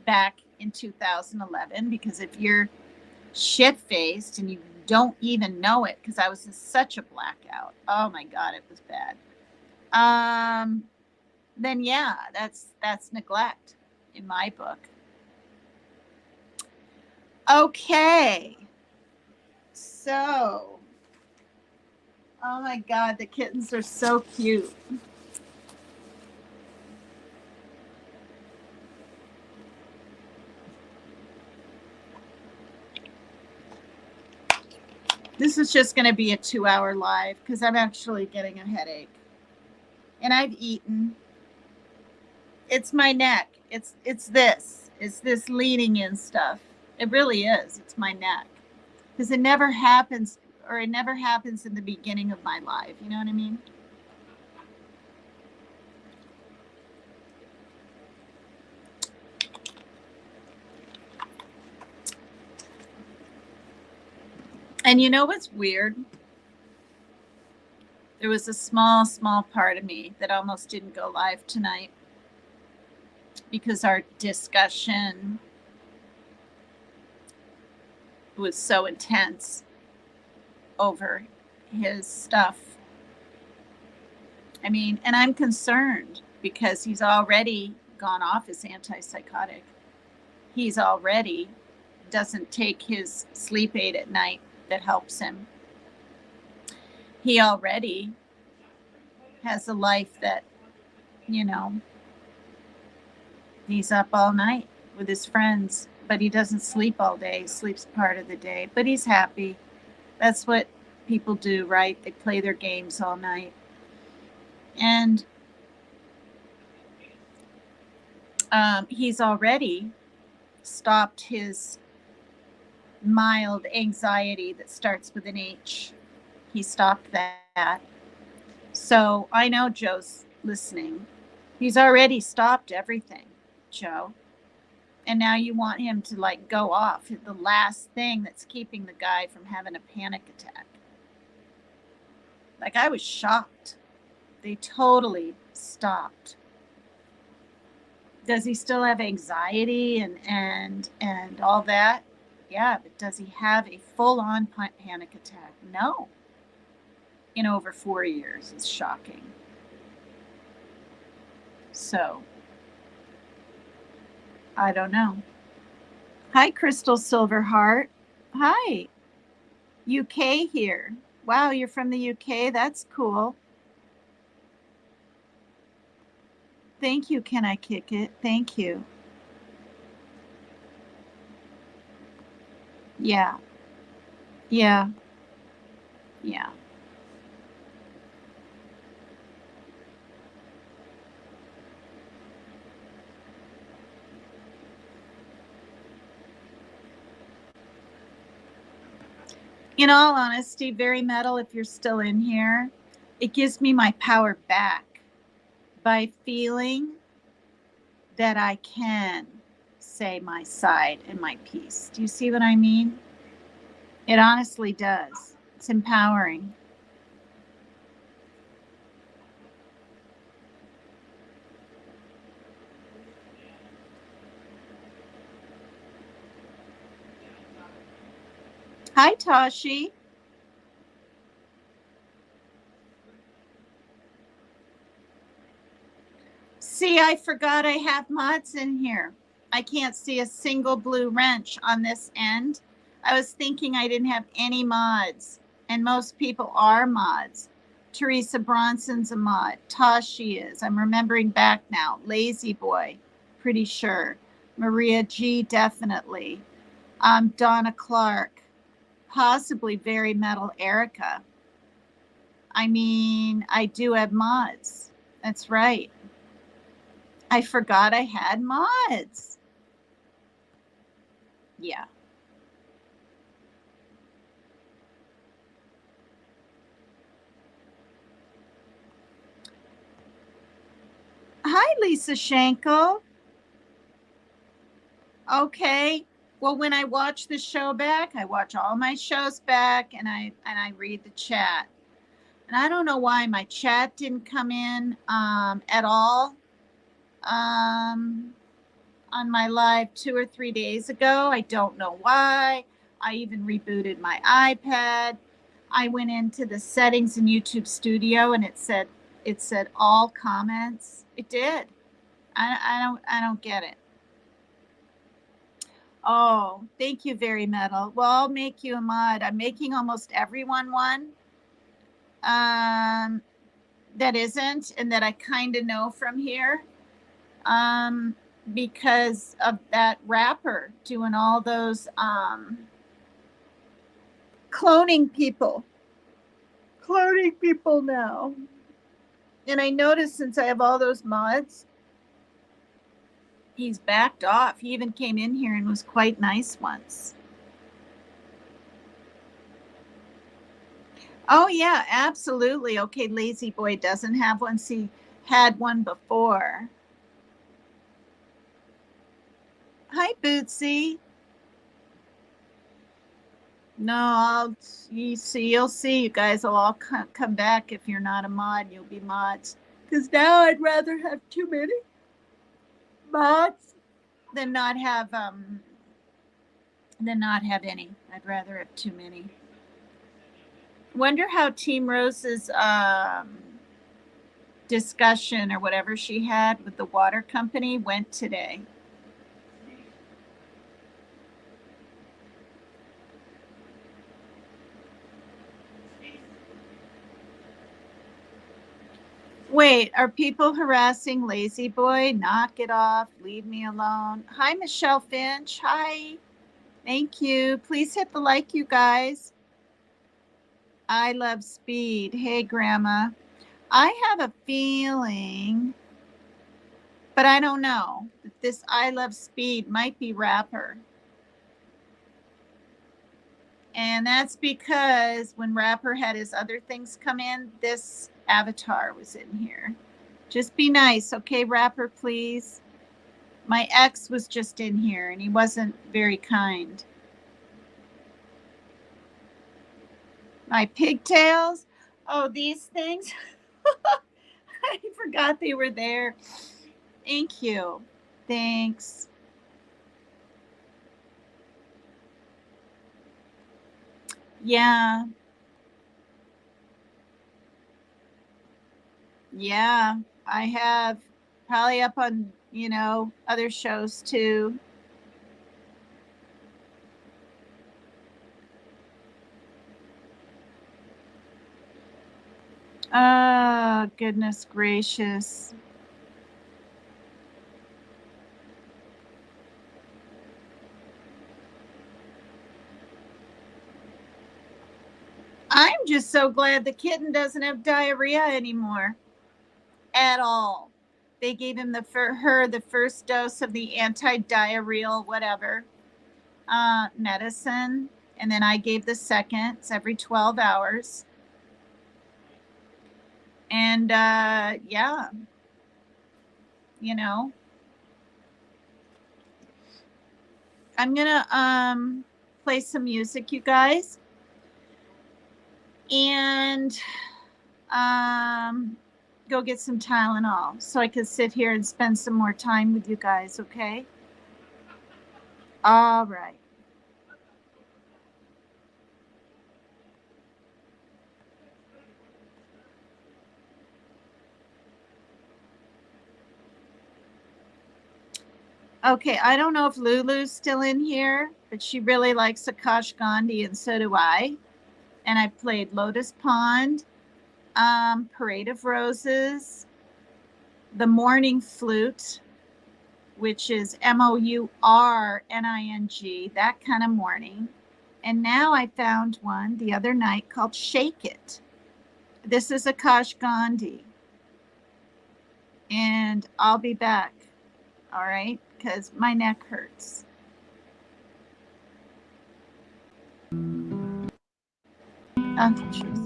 back in 2011, because if you're shit-faced and you don't even know it, because I was in such a blackout. Oh my God, it was bad. Then yeah, that's neglect in my book. Okay. So, oh my God, the kittens are so cute. This is just going to be a 2-hour live because I'm actually getting a headache. And I've eaten. It's my neck. It's this leaning in stuff. It really is. It's my neck. Because it never happens in the beginning of my life. You know what I mean? And you know what's weird? There was a small part of me that almost didn't go live tonight because our discussion was so intense over his stuff. I mean, and I'm concerned because he's already gone off his antipsychotic. He's already doesn't take his sleep aid at night that helps him. He already has a life that, you know, he's up all night with his friends, but he doesn't sleep all day. He sleeps part of the day, but he's happy. That's what people do, right? They play their games all night. And he's already stopped his mild anxiety that starts with an H. He stopped that. So I know Joe's listening. He's already stopped everything, Joe. And now you want him to like go off, the last thing that's keeping the guy from having a panic attack. Like, I was shocked. They totally stopped. Does he still have anxiety and all that? Yeah, but does he have a full-on panic attack? No. In over 4 years. It's shocking. So, I don't know. Hi, Crystal Silverheart. Hi. UK here. Wow, you're from the UK? That's cool. Thank you. Can I kick it? Thank you. Yeah. Yeah. Yeah. In all honesty, Very Metal, if you're still in here, it gives me my power back by feeling that I can say my side and my piece. Do you see what I mean? It honestly does. It's empowering. Hi, Tashi. See, I forgot I have mods in here. I can't see a single blue wrench on this end. I was thinking I didn't have any mods, and most people are mods. Teresa Bronson's a mod. Tashi is. I'm remembering back now. Lazy Boy, pretty sure. Maria G, definitely. Donna Clark, possibly Very Metal Erica. I mean, I do have mods. That's right. I forgot I had mods. Yeah. Hi, Lisa Schenkel. Okay. Well, when I watch the show back, I watch all my shows back and I read the chat. And I don't know why my chat didn't come in at all on my live 2 or 3 days ago. I don't know why. I even rebooted my iPad. I went into the settings in YouTube Studio and it said all comments. It did. I don't get it. Oh, thank you, Very Metal. Well, I'll make you a mod. I'm making almost everyone one. That isn't, and that I kind of know from here. Because of that rapper doing all those cloning people now. And I noticed since I have all those mods, he's backed off. He even came in here and was quite nice once. Oh yeah, absolutely. Okay, Lazy Boy doesn't have one. He had one before. Hi, Bootsy. No, you'll see. You guys will all come back. If you're not a mod, you'll be mods. Because now I'd rather have too many mods than not have any. I'd rather have too many. Wonder how Team Rose's discussion or whatever she had with the water company went today. Wait, are people harassing Lazy Boy? Knock it off. Leave me alone. Hi, Michelle Finch. Hi. Thank you. Please hit the like, you guys. I love speed. Hey, Grandma. I have a feeling, but I don't know, that this I love speed might be Rapper. And that's because when Rapper had his other things come in, this avatar was in here. Just be nice, okay, Rapper, please? My ex was just in here and he wasn't very kind. My pigtails? Oh, these things? I forgot they were there. Thank you. Thanks. Yeah. Yeah. I have probably up on, other shows too. Oh, goodness gracious. I'm just so glad the kitten doesn't have diarrhea anymore at all. They gave him her the first dose of the anti-diarrheal whatever medicine, and then I gave the second. It's every 12 hours. And yeah, I'm gonna play some music, you guys, and go get some Tylenol so I can sit here and spend some more time with you guys, okay? All right. Okay, I don't know if Lulu's still in here, but she really likes Akash Gandhi, and so do I. And I played Lotus Pond, Parade of Roses, The Morning Flute, which is Mourning, that kind of morning. And now I found one the other night called Shake It. This is Akash Gandhi. And I'll be back, all right? Because my neck hurts. Oh, jeez.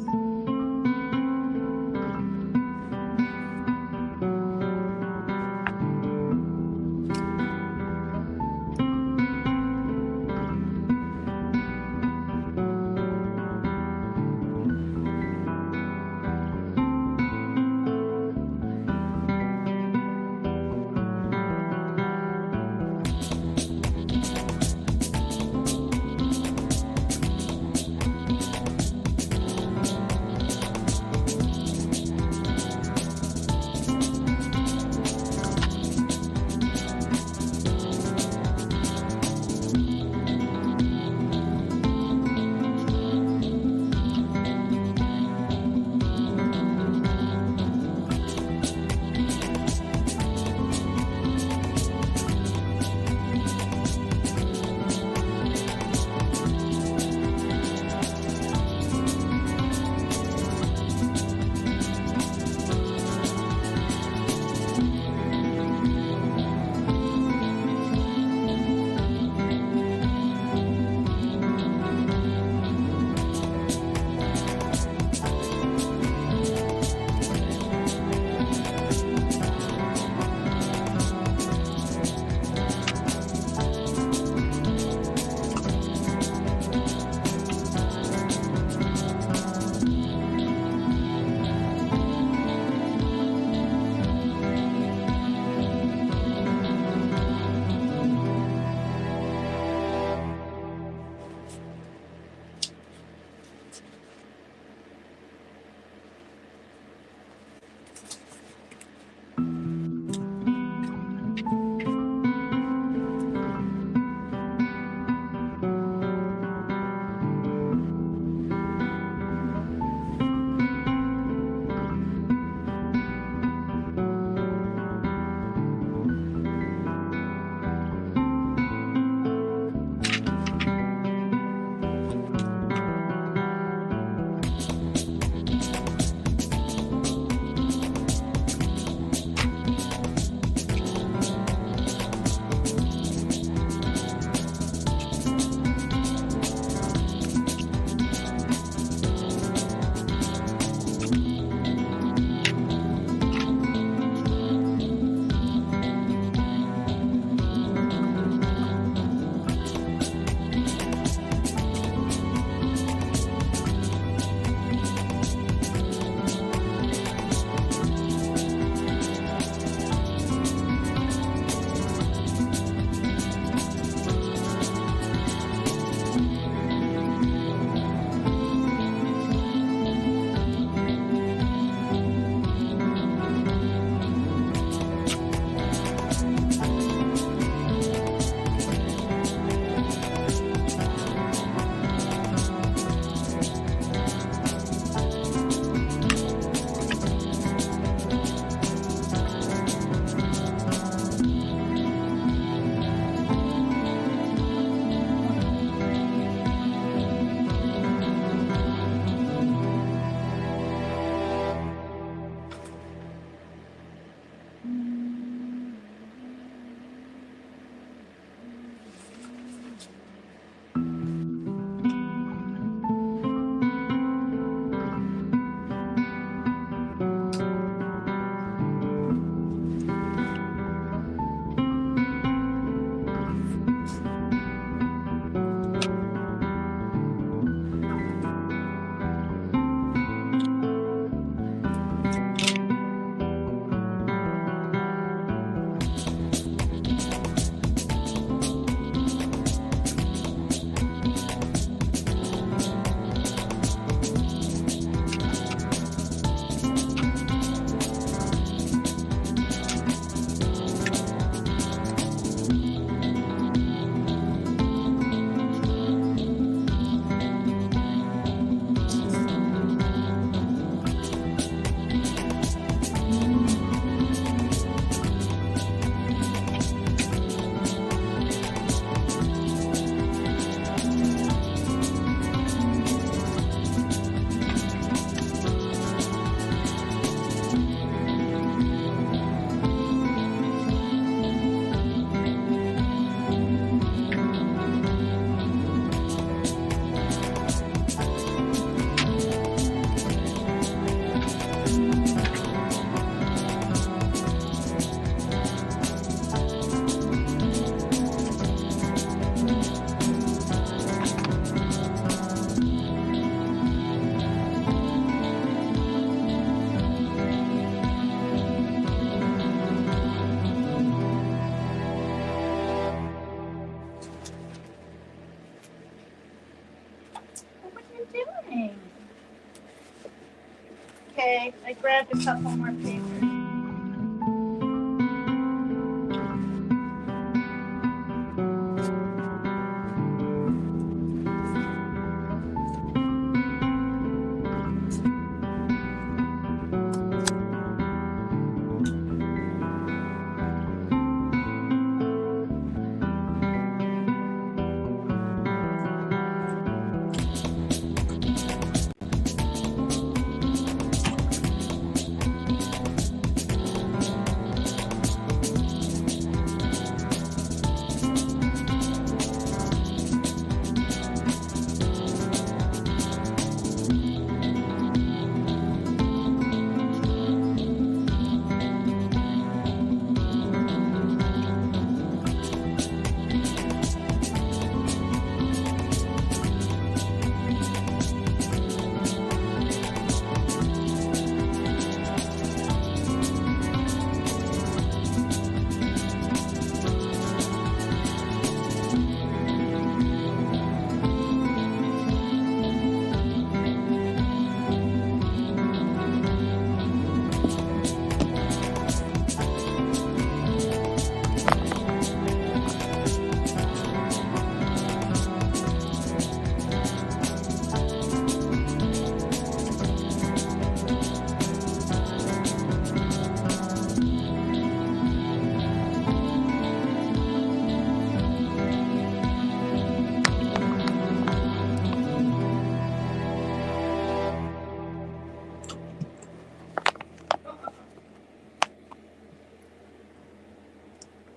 Okay, I grabbed a couple more papers.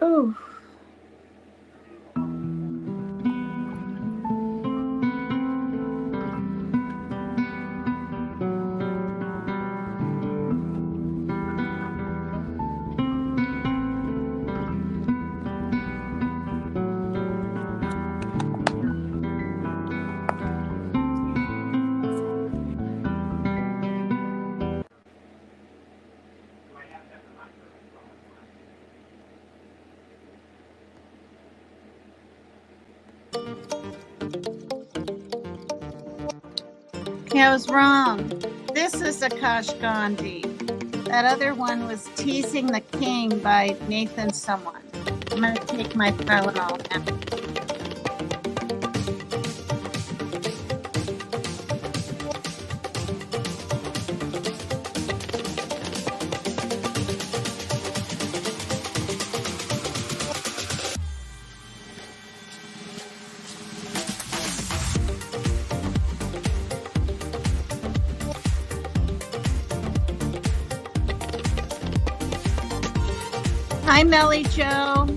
Ooh. Okay, I was wrong. This is Akash Gandhi. That other one was Teasing the King by Nathan someone. I'm going to take my Tylenol now. Hi, Melly Joe.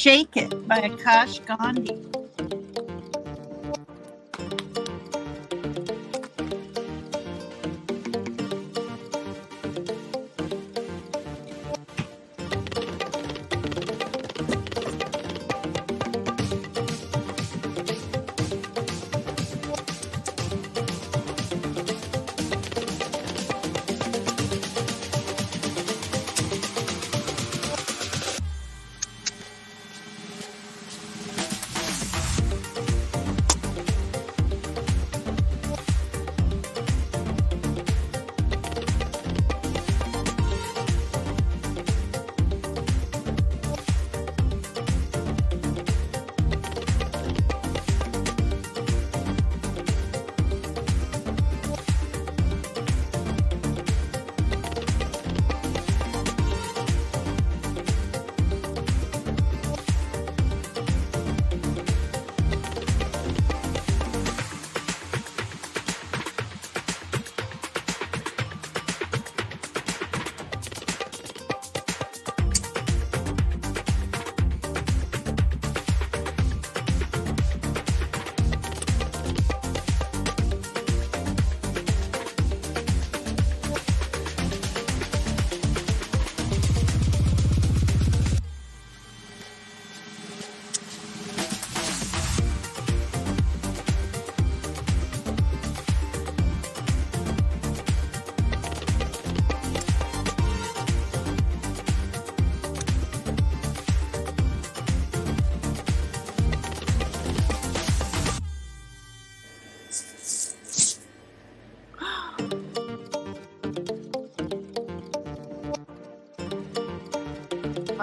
Shake It by Akash Gandhi.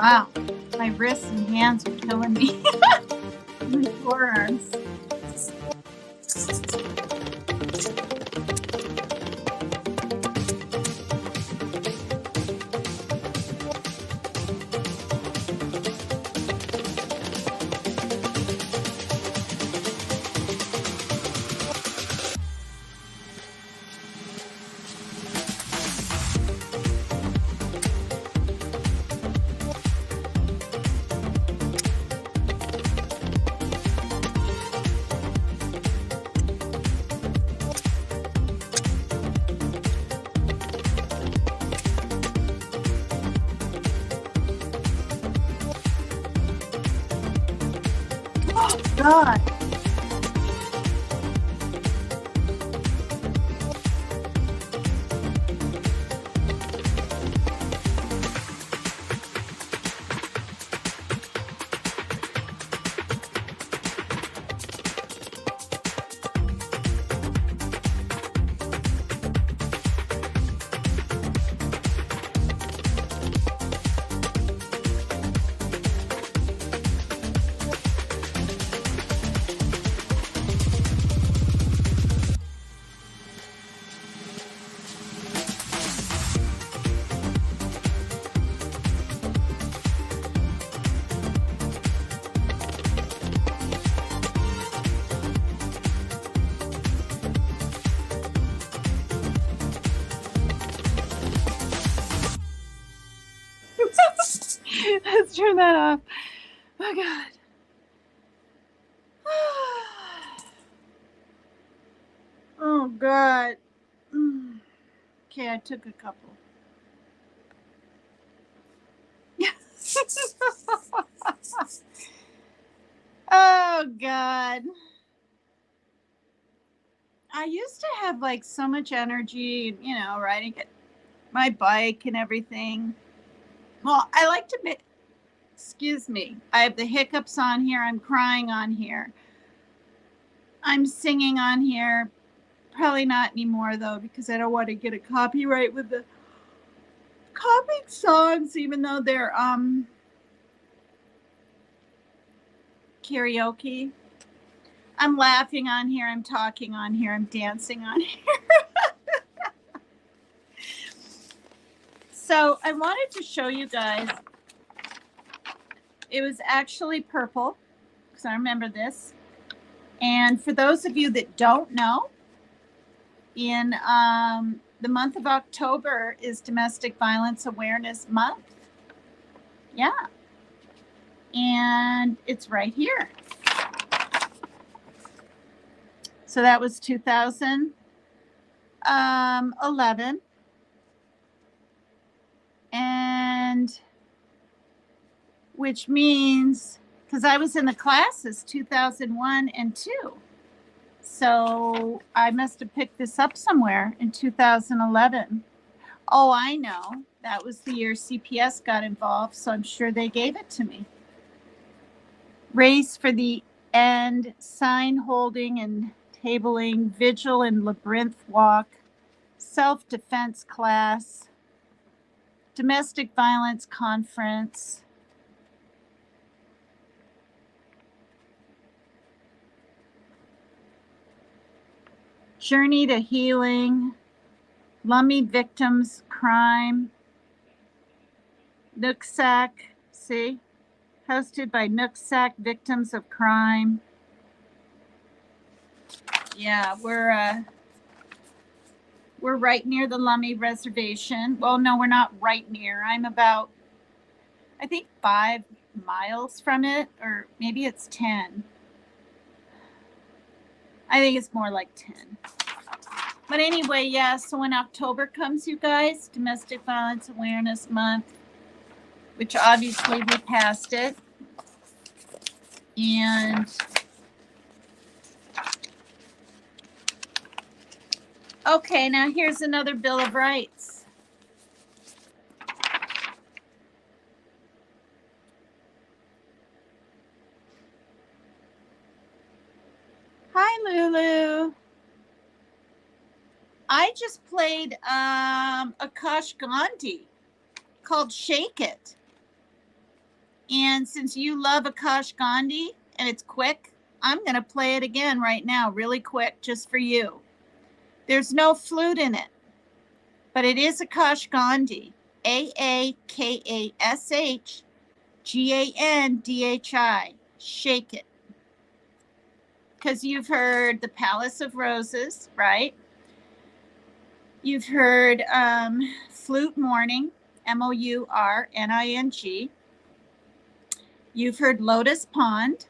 Wow, my wrists and hands are killing me. My forearms. God. Let's turn that off. Oh, God. Oh, God. Okay, I took a couple. Oh, God. I used to have like so much energy, you know, riding my bike and everything. Well, I like to be, excuse me, I have the hiccups on here. I'm crying on here. I'm singing on here. Probably not anymore, though, because I don't want to get a copyright with the copying songs, even though they're karaoke. I'm laughing on here. I'm talking on here. I'm dancing on here. So I wanted to show you guys. It was actually purple, because I remember this. And for those of you that don't know, in the month of October is Domestic Violence Awareness Month. Yeah. And it's right here. So that was 2011. And which means, because I was in the classes 2001 and 2. So I must have picked this up somewhere in 2011. Oh, I know. That was the year CPS got involved, so I'm sure they gave it to me. Race for the End, sign holding and tabling, vigil and labyrinth walk, self-defense class, domestic violence conference, journey to healing, Lummi victims crime, Nooksack, see, hosted by Nooksack victims of crime. Yeah, we're right near the Lummi Reservation. Well, no, we're not right near. I'm about, I think, 5 miles from it, or maybe it's 10. I think it's more like 10. But anyway, yeah, so when October comes, you guys, Domestic Violence Awareness Month, which obviously we passed it. And okay, now here's another Bill of Rights. Hi, Lulu. I just played Akash Gandhi called Shake It. And since you love Akash Gandhi and it's quick, I'm going to play it again right now, really quick, just for you. There's no flute in it, but it is Akash Gandhi, AAKASHGANDHI. Shake It. Because you've heard The Palace of Roses, right? You've heard Flute Morning, MOURNING. You've heard Lotus Pond.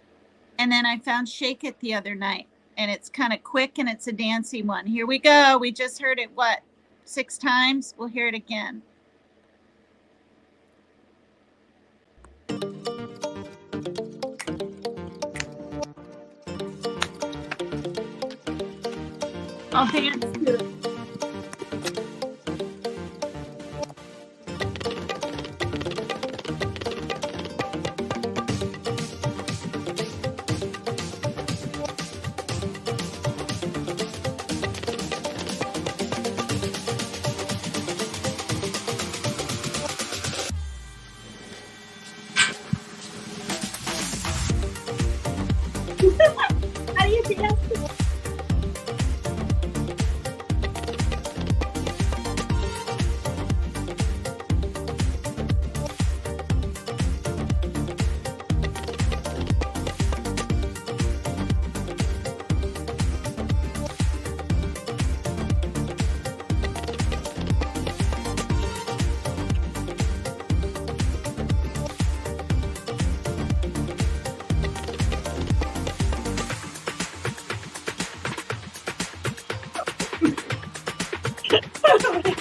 And then I found Shake It the other night. And it's kind of quick and it's a dancey one. Here we go. We just heard it, 6 times? We'll hear it again. I'll dance to it. How do you dance?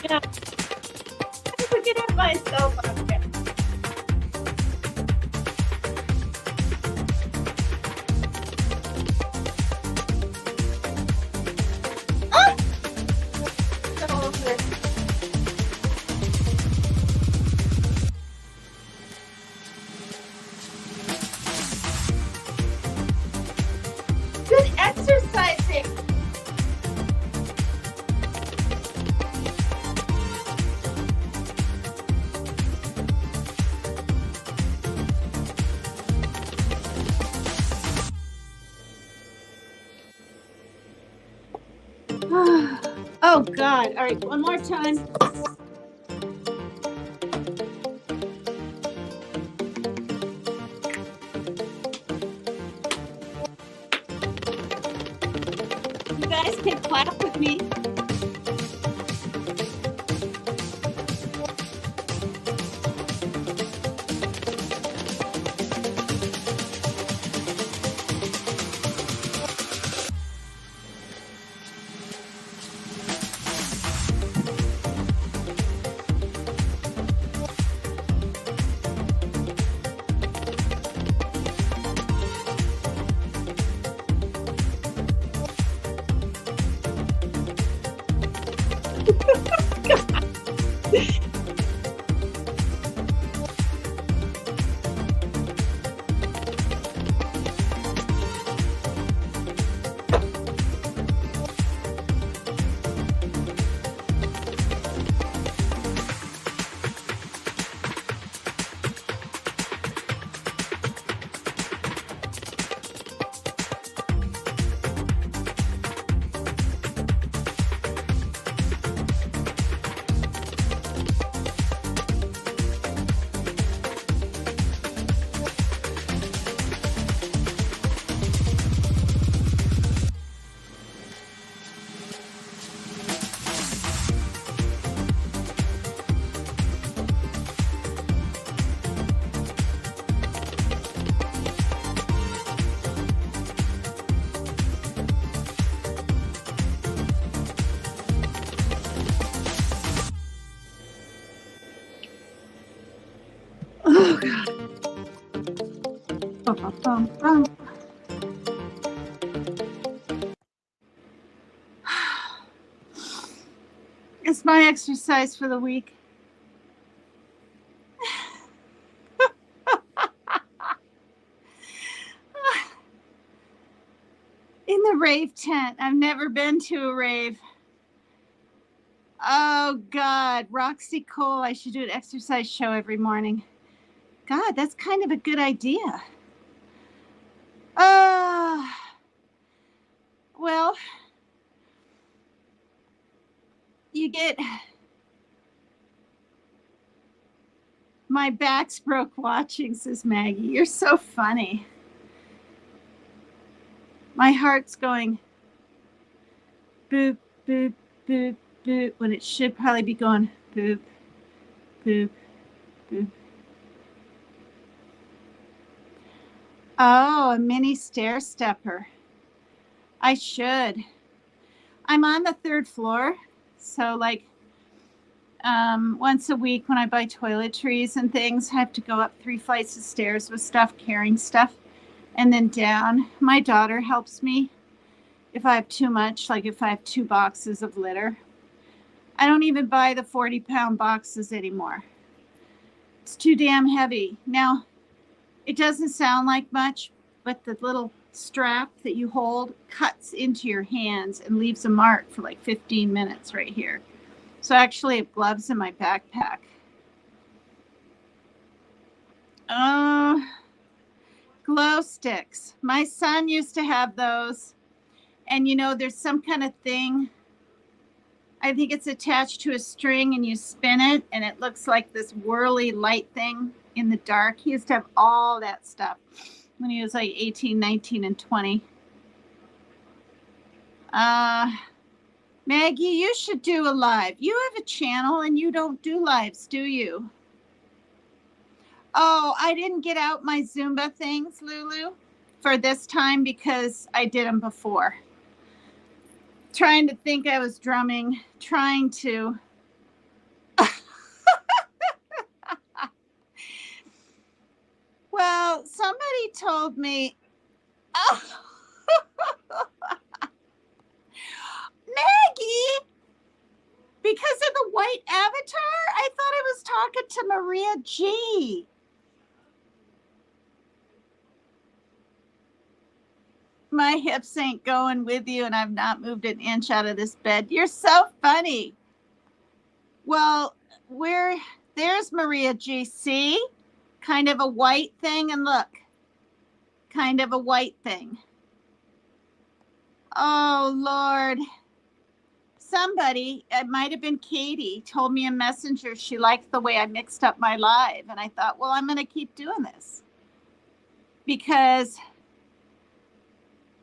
Yeah. I'm looking at myself up there. Oh! Good exercising. Oh, God. All right, one more time. You guys can clap with me. Oh, God. Bum, bum, bum, bum. It's my exercise for the week. In the rave tent. I've never been to a rave. Oh, God. Roxy Cole. I should do an exercise show every morning. God, that's kind of a good idea. Well, you get... My back's broke watching, says Maggie. You're so funny. My heart's going boop, boop, boop, boop, when it should probably be going boop, boop, boop. Oh, a mini stair stepper. I should. I'm on the 3rd floor, so like once a week when I buy toiletries and things, I have to go up 3 flights of stairs with stuff, carrying stuff, and then down. My daughter helps me if I have too much, like if I have 2 boxes of litter. I don't even buy the 40-pound boxes anymore. It's too damn heavy. Now, it doesn't sound like much, but the little strap that you hold cuts into your hands and leaves a mark for like 15 minutes right here. So actually, I have gloves in my backpack. Glow sticks. My son used to have those. And you know, there's some kind of thing. I think it's attached to a string and you spin it and it looks like this whirly light thing in the dark. He used to have all that stuff when he was like 18, 19, and 20. Maggie, you should do a live. You have a channel and you don't do lives, do you? Oh, I didn't get out my Zumba things, Lulu, for this time because I did them before. Trying to think I was drumming, trying to. Well, somebody told me, oh. Maggie, because of the white avatar, I thought I was talking to Maria G. My hips ain't going with you, and I've not moved an inch out of this bed. You're so funny. Well, there's Maria G. See? Kind of a white thing, and look. Kind of a white thing. Oh, Lord. Somebody, it might have been Katie, told me in Messenger she liked the way I mixed up my live. And I thought, well, I'm going to keep doing this. Because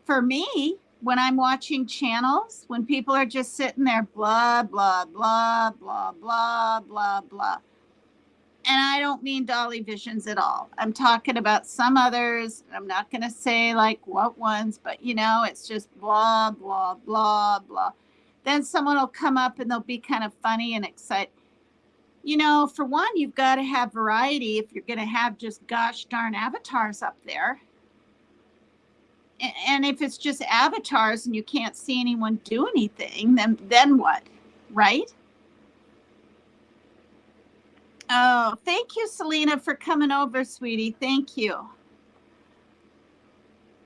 for me, when I'm watching channels, when people are just sitting there, blah, blah, blah, blah, blah, blah, blah. And I don't mean Dolly Visions at all. I'm talking about some others. I'm not going to say like what ones, but you know, it's just blah, blah, blah, blah. Then someone will come up and they'll be kind of funny and excited. You know, for one, you've got to have variety if you're going to have just gosh darn avatars up there. And if it's just avatars and you can't see anyone do anything, then what, right? Oh, thank you, Selena, for coming over, sweetie. Thank you.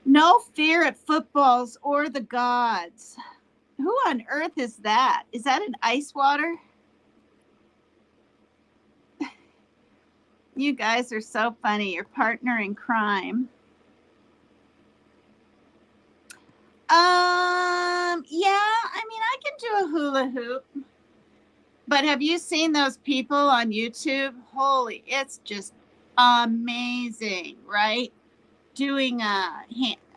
No fear at footballs or the gods. Who on earth is that? Is that an ice water? You guys are so funny. Your partner in crime. Yeah, I mean, I can do a hula hoop. But have you seen those people on YouTube? Holy, it's just amazing, right? Doing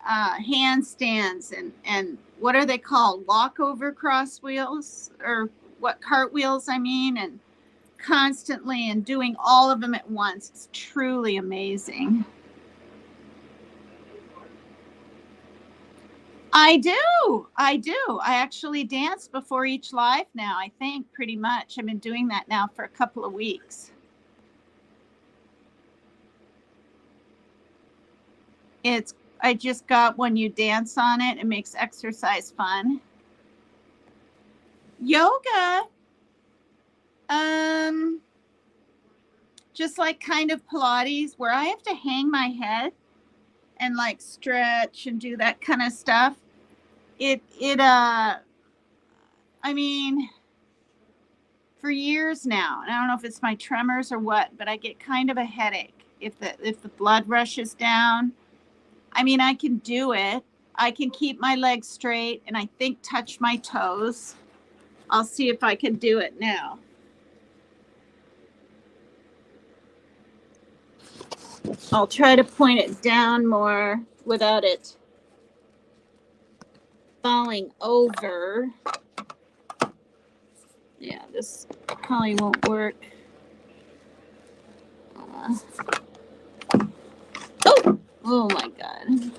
handstands and what are they called? Walkover cross wheels, or what, cartwheels, I mean, and constantly and doing all of them at once. It's truly amazing. I do. I actually dance before each live now, I think, pretty much. I've been doing that now for a couple of weeks. I just got When You Dance on It. It makes exercise fun. Yoga, just like kind of Pilates, where I have to hang my head and like stretch and do that kind of stuff. I mean, for years now, and I don't know if it's my tremors or what, but I get kind of a headache if the blood rushes down. I mean, I can do it. I can keep my legs straight and I think touch my toes. I'll see if I can do it now. I'll try to point it down more without it falling over. Yeah, this probably won't work. Oh my God.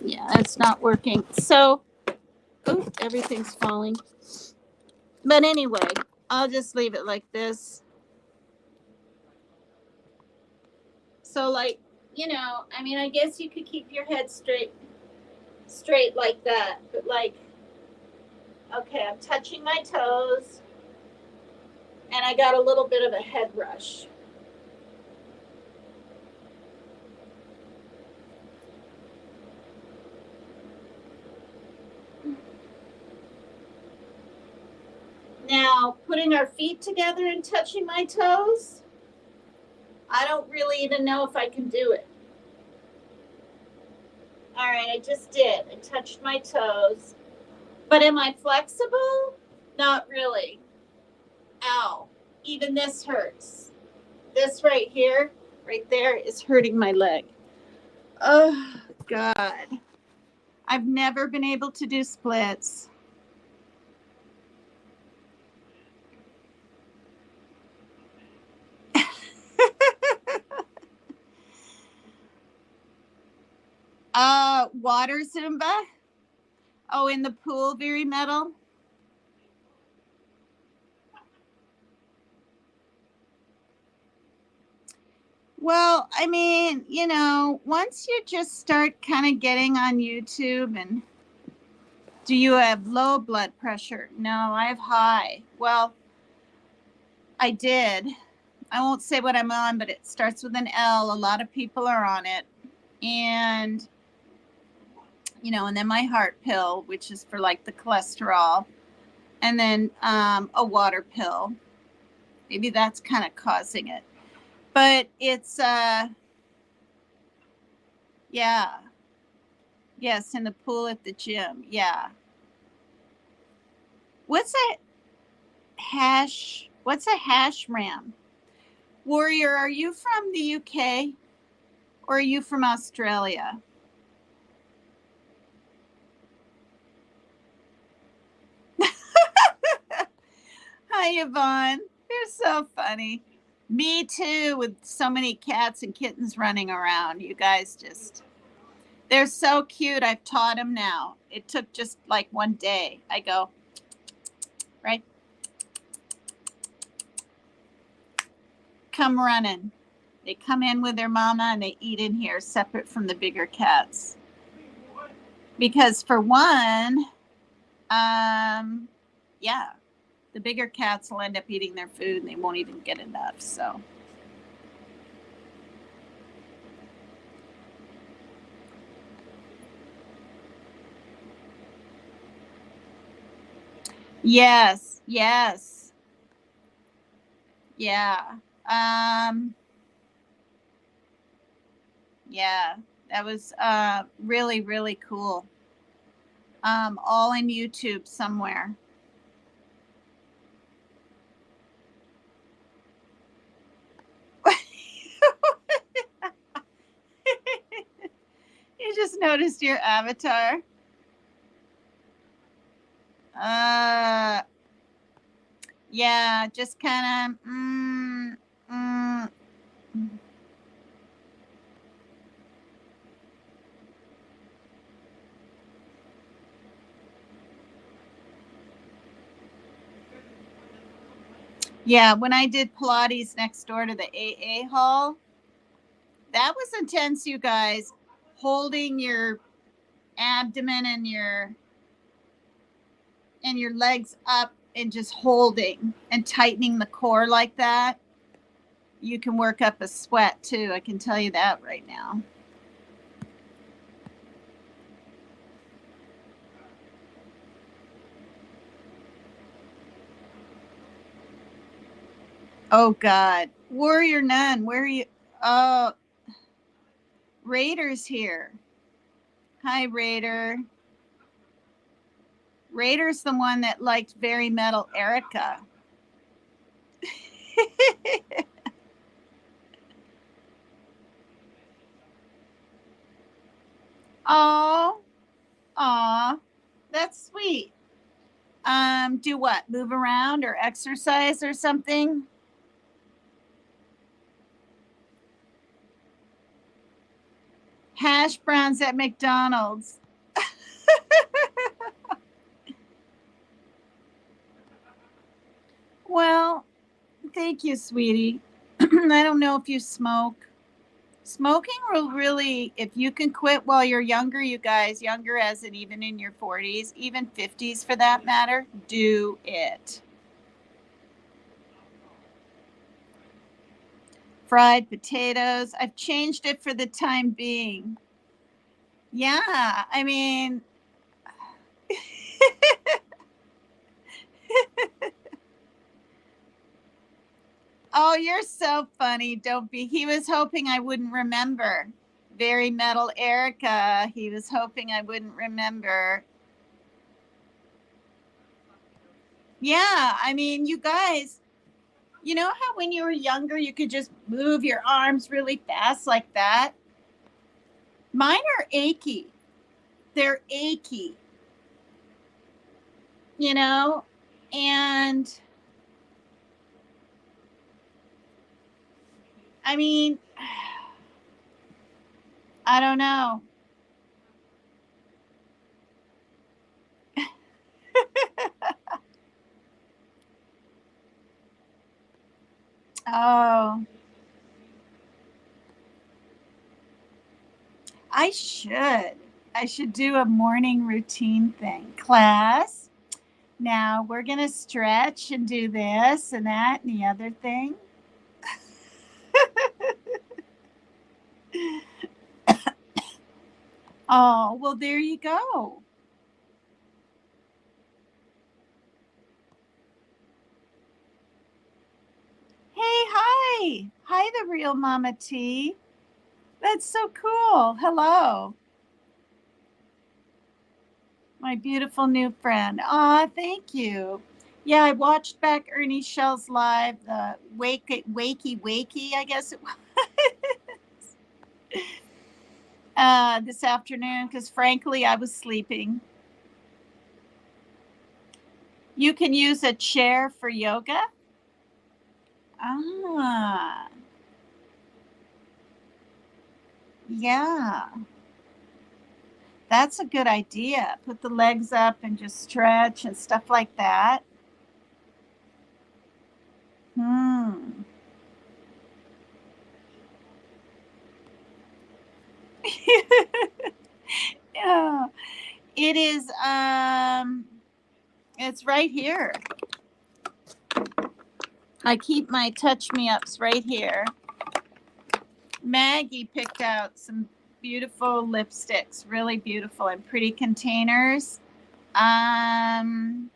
Yeah, it's not working. So, everything's falling. But anyway, I'll just leave it like this. So like, I mean, I guess you could keep your head straight like that, but like, okay, I'm touching my toes and I got a little bit of a head rush. Now, putting our feet together and touching my toes, I don't really even know if I can do it. All right, I just did. I touched my toes. But am I flexible? Not really. Ow. Even this hurts. This right here, right there, is hurting my leg. Oh, God. I've never been able to do splits. Water Zumba. Oh, in the pool, very metal. Well, I mean, once you just start kind of getting on YouTube and do you have low blood pressure? No, I have high. Well, I did. I won't say what I'm on, but it starts with an L. A lot of people are on it. And, and then my heart pill, which is for like the cholesterol. And then a water pill. Maybe that's kind of causing it. But it's, yeah. Yes, in the pool at the gym. Yeah. What's a hash ram? Warrior, are you from the UK or are you from Australia? Hi, Yvonne. You're so funny. Me too, with so many cats and kittens running around. You guys they're so cute. I've taught them now. It took just like one day. I go, right? Come running. They come in with their mama and they eat in here separate from the bigger cats. Because for one, yeah, the bigger cats will end up eating their food and they won't even get enough. So. Yes, yes. Yeah. Yeah, that was really, really cool. All in YouTube somewhere. You just noticed your avatar. Yeah, just kind of. Yeah, when I did Pilates next door to the AA hall, that was intense, you guys. Holding your abdomen and your legs up and just holding and tightening the core like that. You can work up a sweat too. I can tell you that right now. Oh God. Warrior Nun, where are you? Oh, Raider's here. Hi, Raider. Raider's the one that liked Very Metal Erica. Oh, aw, that's sweet. Do what? Move around or exercise or something? Hash browns at McDonald's. Well, thank you, sweetie. I don't know if you smoke. Smoking will really, if you can quit while you're younger, you guys, younger as in even in your 40s, even 50s for that matter, do it. Fried potatoes. I've changed it for the time being. Yeah, I mean, oh, you're so funny. Don't be. He was hoping I wouldn't remember. Very Metal Erica. He was hoping I wouldn't remember. Yeah, I mean, you guys, you know how when you were younger, you could just move your arms really fast like that? Mine are achy. They're achy, you know? And I mean, I don't know. Oh, I should. I should do a morning routine thing. Class, now we're going to stretch and do this and that and the other thing. Oh, well, there you go. Hey, hi. Hi, the real Mama T. That's so cool. Hello, my beautiful new friend. Aw, thank you. Yeah, I watched back Ernie Shell's live, the wakey, I guess it was, this afternoon, because frankly, I was sleeping. You can use a chair for yoga. Ah, yeah. That's a good idea. Put the legs up and just stretch and stuff like that. Hmm. Yeah. It is it's right here. I keep my touch me ups right here. Maggie picked out some beautiful lipsticks, really beautiful and pretty containers. Um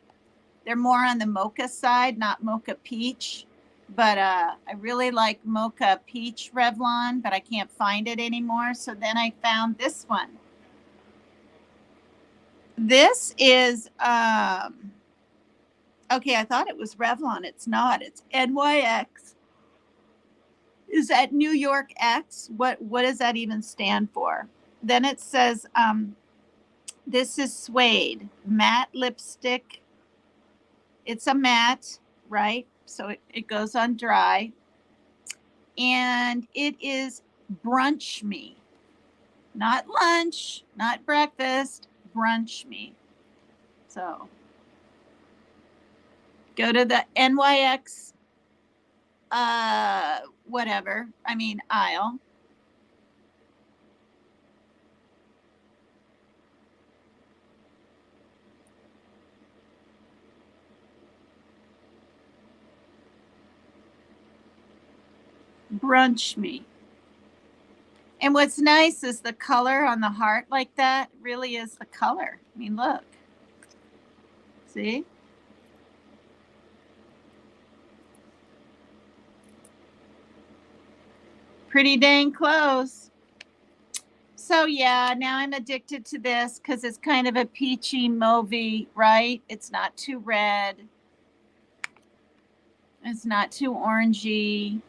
they're more on the mocha side, not mocha peach. But I really like mocha peach Revlon, but I can't find it anymore. So then I found this one. This is okay, I thought it was Revlon. It's not. It's NYX. Is that New York X? What does that even stand for? Then it says this is suede matte lipstick. It's a matte, right? So it goes on dry. And it is brunch me. Not lunch, not breakfast, brunch me. So go to the NYX whatever. I mean aisle. Brunch me. And what's nice is the color on the heart like that really is the color. I mean, look. See? pretty dang close. So yeah, now I'm addicted to this because it's kind of a peachy mauvey, right? It's not too red. It's not too orangey.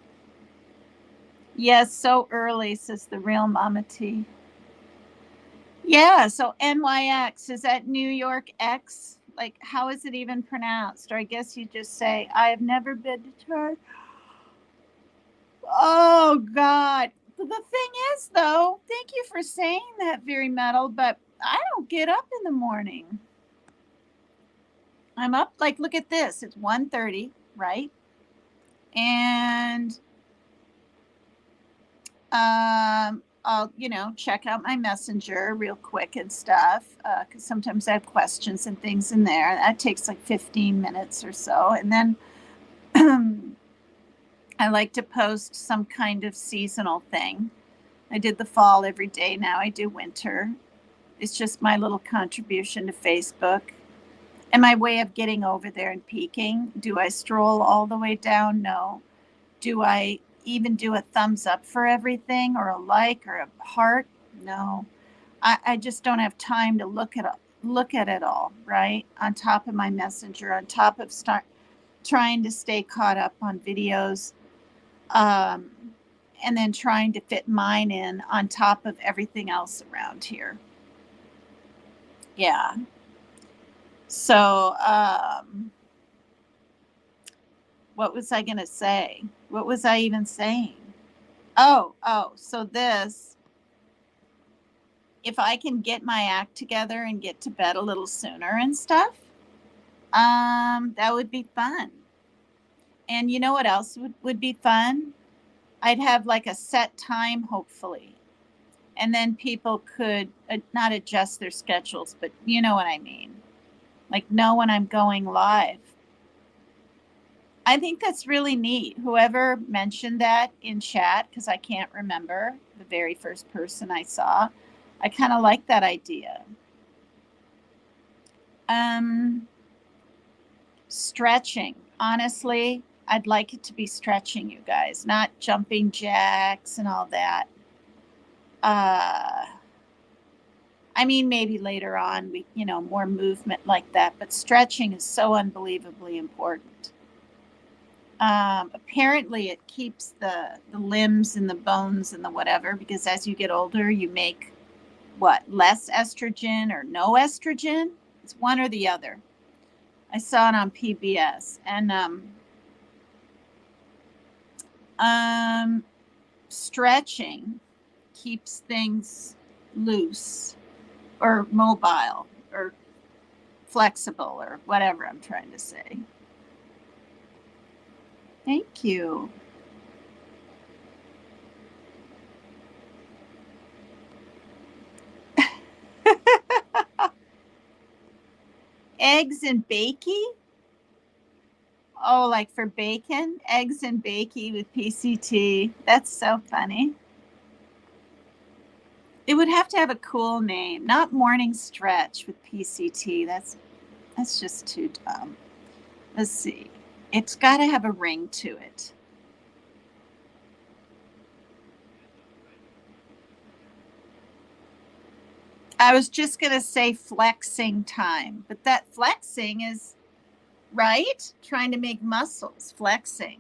Yes, so early, says the real Mama T. Yeah, so NYX, is that New York X? Like, how is it even pronounced? Or I guess you just say, I have never been to church. Oh, God. The thing is, though, thank you for saying that, Very Metal, but I don't get up in the morning. I'm up, like, look at this. It's 1:30, right? And I'll, check out my messenger real quick and stuff, because sometimes I have questions and things in there. That takes like 15 minutes or so. And then I like to post some kind of seasonal thing. I did the fall every day. Now I do winter. It's just my little contribution to Facebook and my way of getting over there and peaking. Do I stroll all the way down? No. Do I even do a thumbs up for everything or a like or a heart? No. I just don't have time to look at it all, right? On top of my messenger, on top of trying to stay caught up on videos, and then trying to fit mine in on top of everything else around here. Yeah. So, what was I going to say? What was I even saying? Oh, so this, if I can get my act together and get to bed a little sooner and stuff, that would be fun. And you know what else would be fun? I'd have like a set time, hopefully. And then people could not adjust their schedules, but you know what I mean. Like know when I'm going live. I think that's really neat. Whoever mentioned that in chat, because I can't remember the very first person I saw, I kind of like that idea. Stretching. Honestly, I'd like it to be stretching, you guys, not jumping jacks and all that. I mean, maybe later on, more movement like that, but stretching is so unbelievably important. Apparently it keeps the limbs and the bones and the whatever, because as you get older, you make less estrogen or no estrogen. It's one or the other. I saw it on PBS. And stretching keeps things loose or mobile or flexible or whatever I'm trying to say. Thank you. Eggs and bakey? Oh, like for bacon? Eggs and bakey with PCT. That's so funny. It would have to have a cool name, not morning stretch with PCT. That's just too dumb. Let's see. It's got to have a ring to it. I was just going to say flexing time, but that flexing is, right? Trying to make muscles, flexing.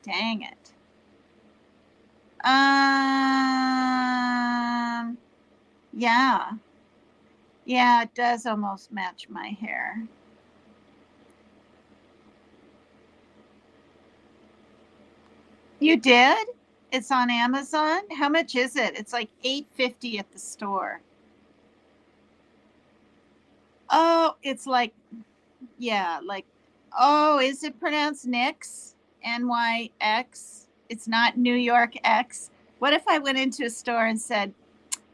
Dang it. Yeah. Yeah, it does almost match my hair. You did? It's on Amazon? How much is it? It's like $8.50 at the store. Oh, it's like, yeah, like, oh, is it pronounced NYX? NYX? It's not New York X. What if I went into a store and said,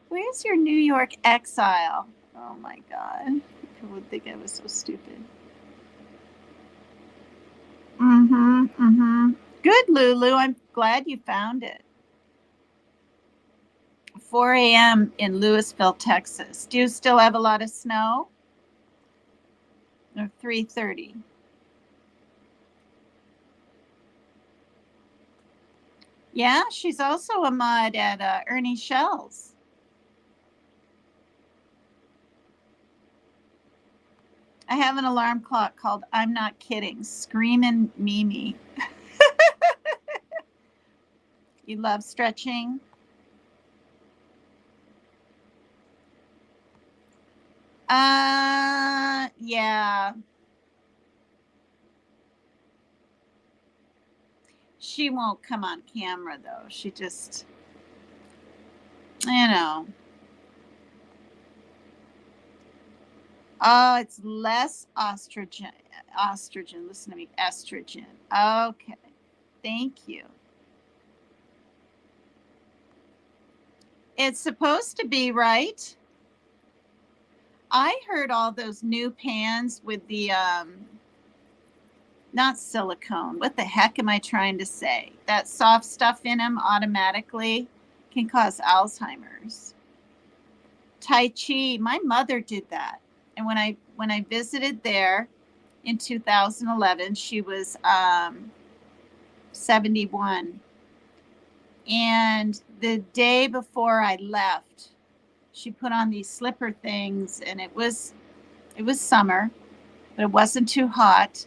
where's your New York exile? Oh my God. People would think I was so stupid. Good, Lulu. I'm glad you found it. 4 a.m. in Louisville, Texas. Do you still have a lot of snow? Or 3:30? Yeah, she's also a mod at Ernie Shells. I have an alarm clock called I'm Not Kidding, Screamin' Mimi. You love stretching? Yeah. She won't come on camera though. She just, you know. Oh, it's less estrogen. Estrogen. Listen to me. Estrogen. Okay. Thank you. It's supposed to be, right? I heard all those new pans with the not silicone. What the heck am I trying to say? That soft stuff in them automatically can cause Alzheimer's. Tai Chi, my mother did that. And when I visited there in 2011, she was 71. And the day before I left, she put on these slipper things, and it was summer, but it wasn't too hot.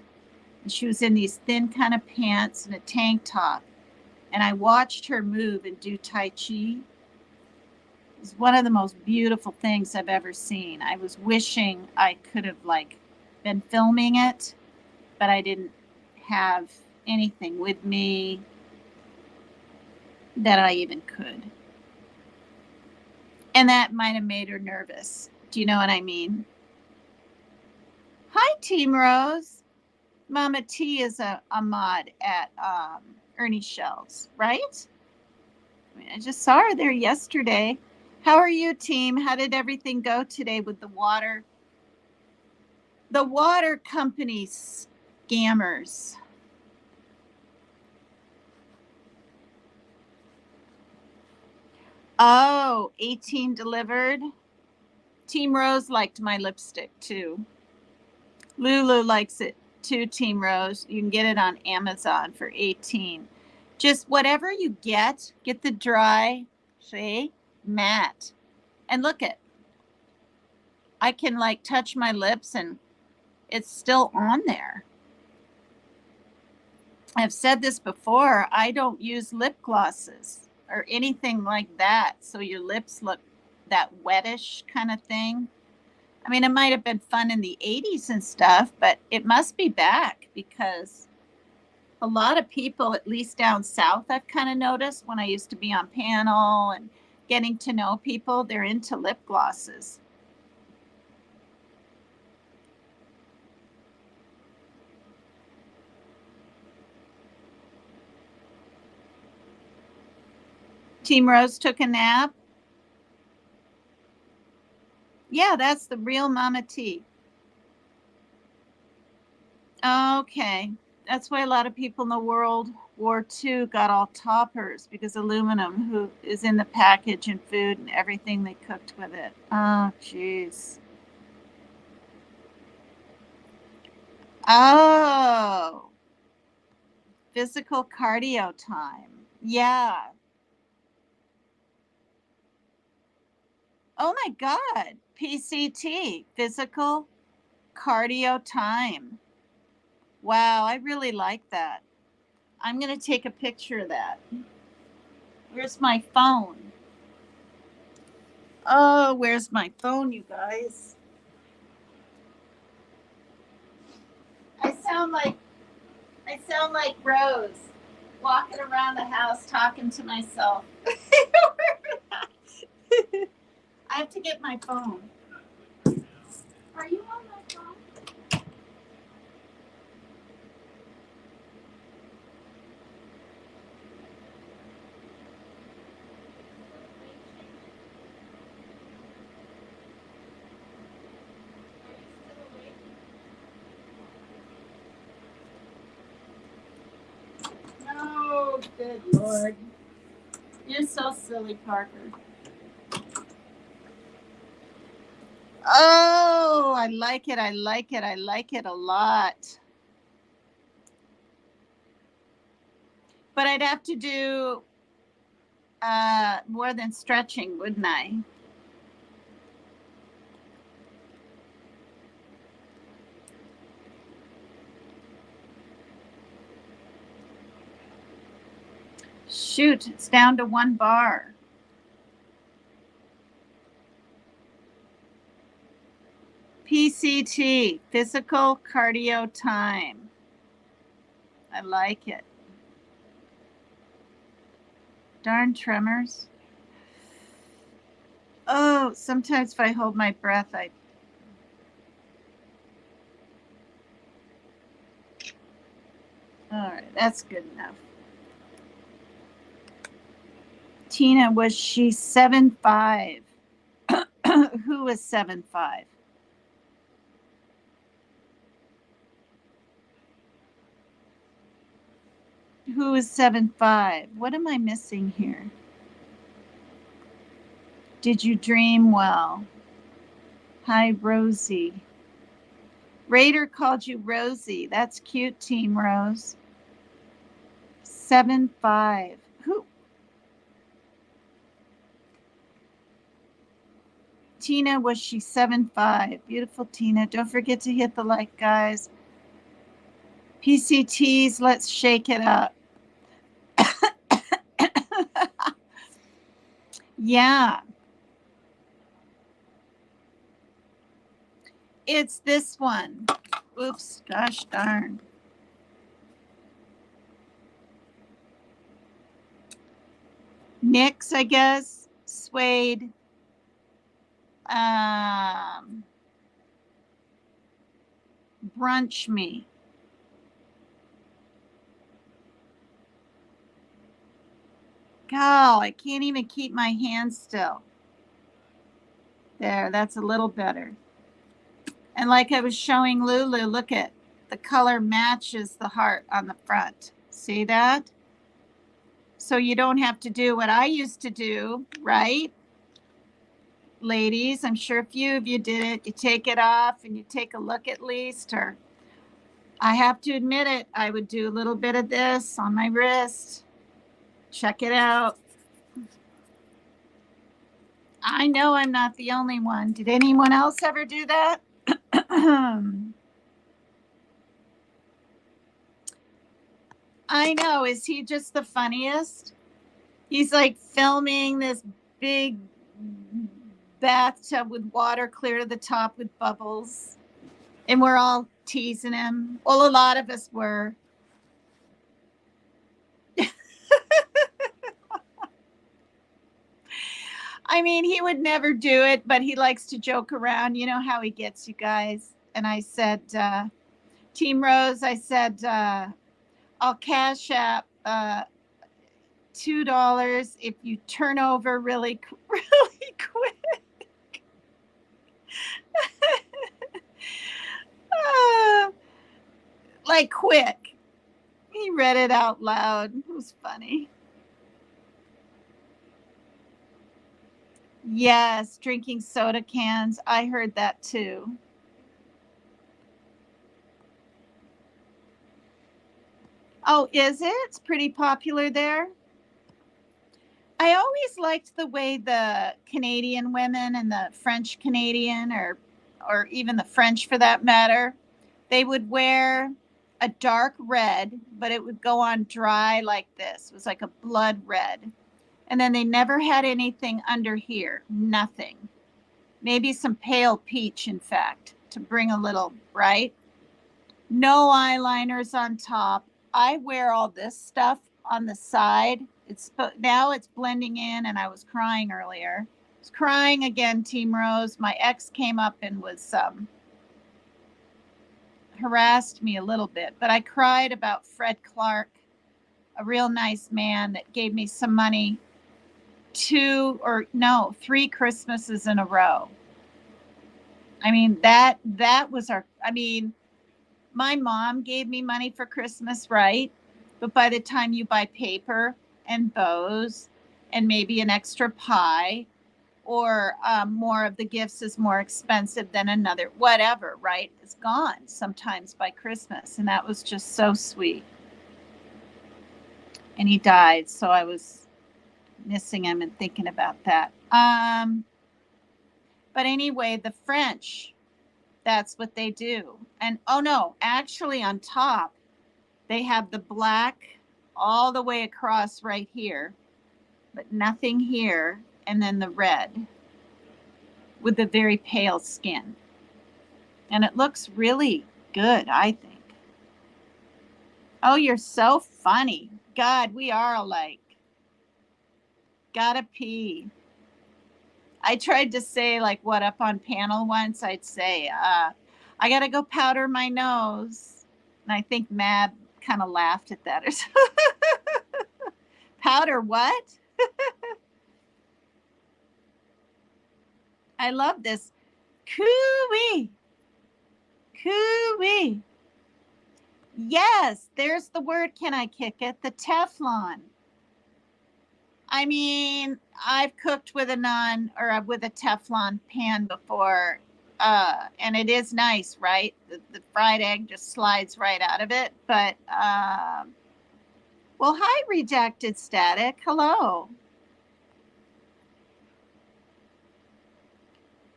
And she was in these thin kind of pants and a tank top. And I watched her move and do Tai Chi. It was one of the most beautiful things I've ever seen. I was wishing I could have been filming it, but I didn't have anything with me that I even could. And that might have made her nervous. Do you know what I mean? Hi, Team Rose. Mama T is a mod at Ernie Shells, right? I just saw her there yesterday. How are you, team? How did everything go today with the water? The water company scammers. Oh, 18 delivered. Team Rose liked my lipstick too. Lulu likes it too, Team Rose. You can get it on Amazon for 18. Just whatever you get the dry, see, matte. And look at, I can touch my lips and it's still on there. I've said this before, I don't use lip glosses or anything like that. So your lips look that wettish kind of thing. I mean, it might have been fun in the 80s and stuff, but it must be back because a lot of people, at least down south, I've kind of noticed when I used to be on panel and getting to know people, they're into lip glosses. Team Rose took a nap. Yeah, that's the real Mama T. Okay. That's why a lot of people in the World War II got all toppers because aluminum who is in the package and food and everything they cooked with it. Oh, jeez. Oh, physical cardio time. Yeah. Oh my God. PCT, physical cardio time. Wow, I really like that. I'm going to take a picture of that. Where's my phone? Oh, where's my phone, you guys? I sound like Rose walking around the house talking to myself. I have to get my phone. Are you on my phone? No, good Lord. You're so silly, Parker. Oh, I like it. I like it. I like it a lot. But I'd have to do more than stretching, wouldn't I? Shoot, it's down to 1 bar. PCT, physical cardio time. I like it. Darn tremors. Oh, sometimes if I hold my breath, all right, that's good enough. Tina, was she 7'5"? Who was 7'5"? Who is 7'5"? What am I missing here? Did you dream well? Hi, Rosie. Raider called you Rosie. That's cute, Team Rose. 7'5". Who? Tina, was she 7'5"? Beautiful, Tina. Don't forget to hit the like, guys. PCTs, let's shake it up. Yeah. It's this one. Oops, gosh darn. Knix, I guess. Suede. Brunch Me. God, I can't even keep my hands still. There, that's a little better. And like I was showing Lulu, look at the color matches the heart on the front. See that? So you don't have to do what I used to do, right? Ladies, I'm sure a few of you did it. You take it off and you take a look at least, or I have to admit it, I would do a little bit of this on my wrist. Check it out. I know I'm not the only one. Did anyone else ever do that? I know. Is he just the funniest? He's like filming this big bathtub with water clear to the top with bubbles. And we're all teasing him. Well, a lot of us were. I mean, he would never do it, but he likes to joke around. You know how he gets, you guys. And I said, Team Rose, I said, I'll cash app $2 if you turn over really quick. Like quick. He read it out loud. It was funny. Yes, drinking soda cans. I heard that too. Oh, is it? It's pretty popular there. I always liked the way the Canadian women and the French Canadian, or even the French for that matter, they would wear a dark red, but it would go on dry like this. It was like a blood red. And then they never had anything under here. Nothing. Maybe some pale peach, in fact, to bring a little, right? No eyeliners on top. I wear all this stuff on the side. Now it's blending in, and I was crying earlier. I was crying again, Team Rose. My ex came up and was harassed me a little bit, but I cried about Fred Clark, a real nice man that gave me some money 3 Christmases in a row. I mean, that was my mom gave me money for Christmas, right? But by the time you buy paper and bows and maybe an extra pie, or more of the gifts is more expensive than another, whatever, right? It's gone sometimes by Christmas. And that was just so sweet. And he died. So I was missing him and thinking about that. But anyway, the French, that's what they do. And oh no, actually on top, they have the black all the way across right here, but nothing here. And then the red with the very pale skin. And it looks really good, I think. Oh, you're so funny. God, we are alike. Gotta pee. I tried to say like what up on panel once. I'd say, I gotta go powder my nose. And I think Mab kind of laughed at that or something. Powder what? I love this. Cooey. Cooey. Yes, there's the word. Can I kick it? The Teflon. I mean, I've cooked with with a Teflon pan before, and it is nice, right? The fried egg just slides right out of it. But, well, hi, Rejected Static. Hello.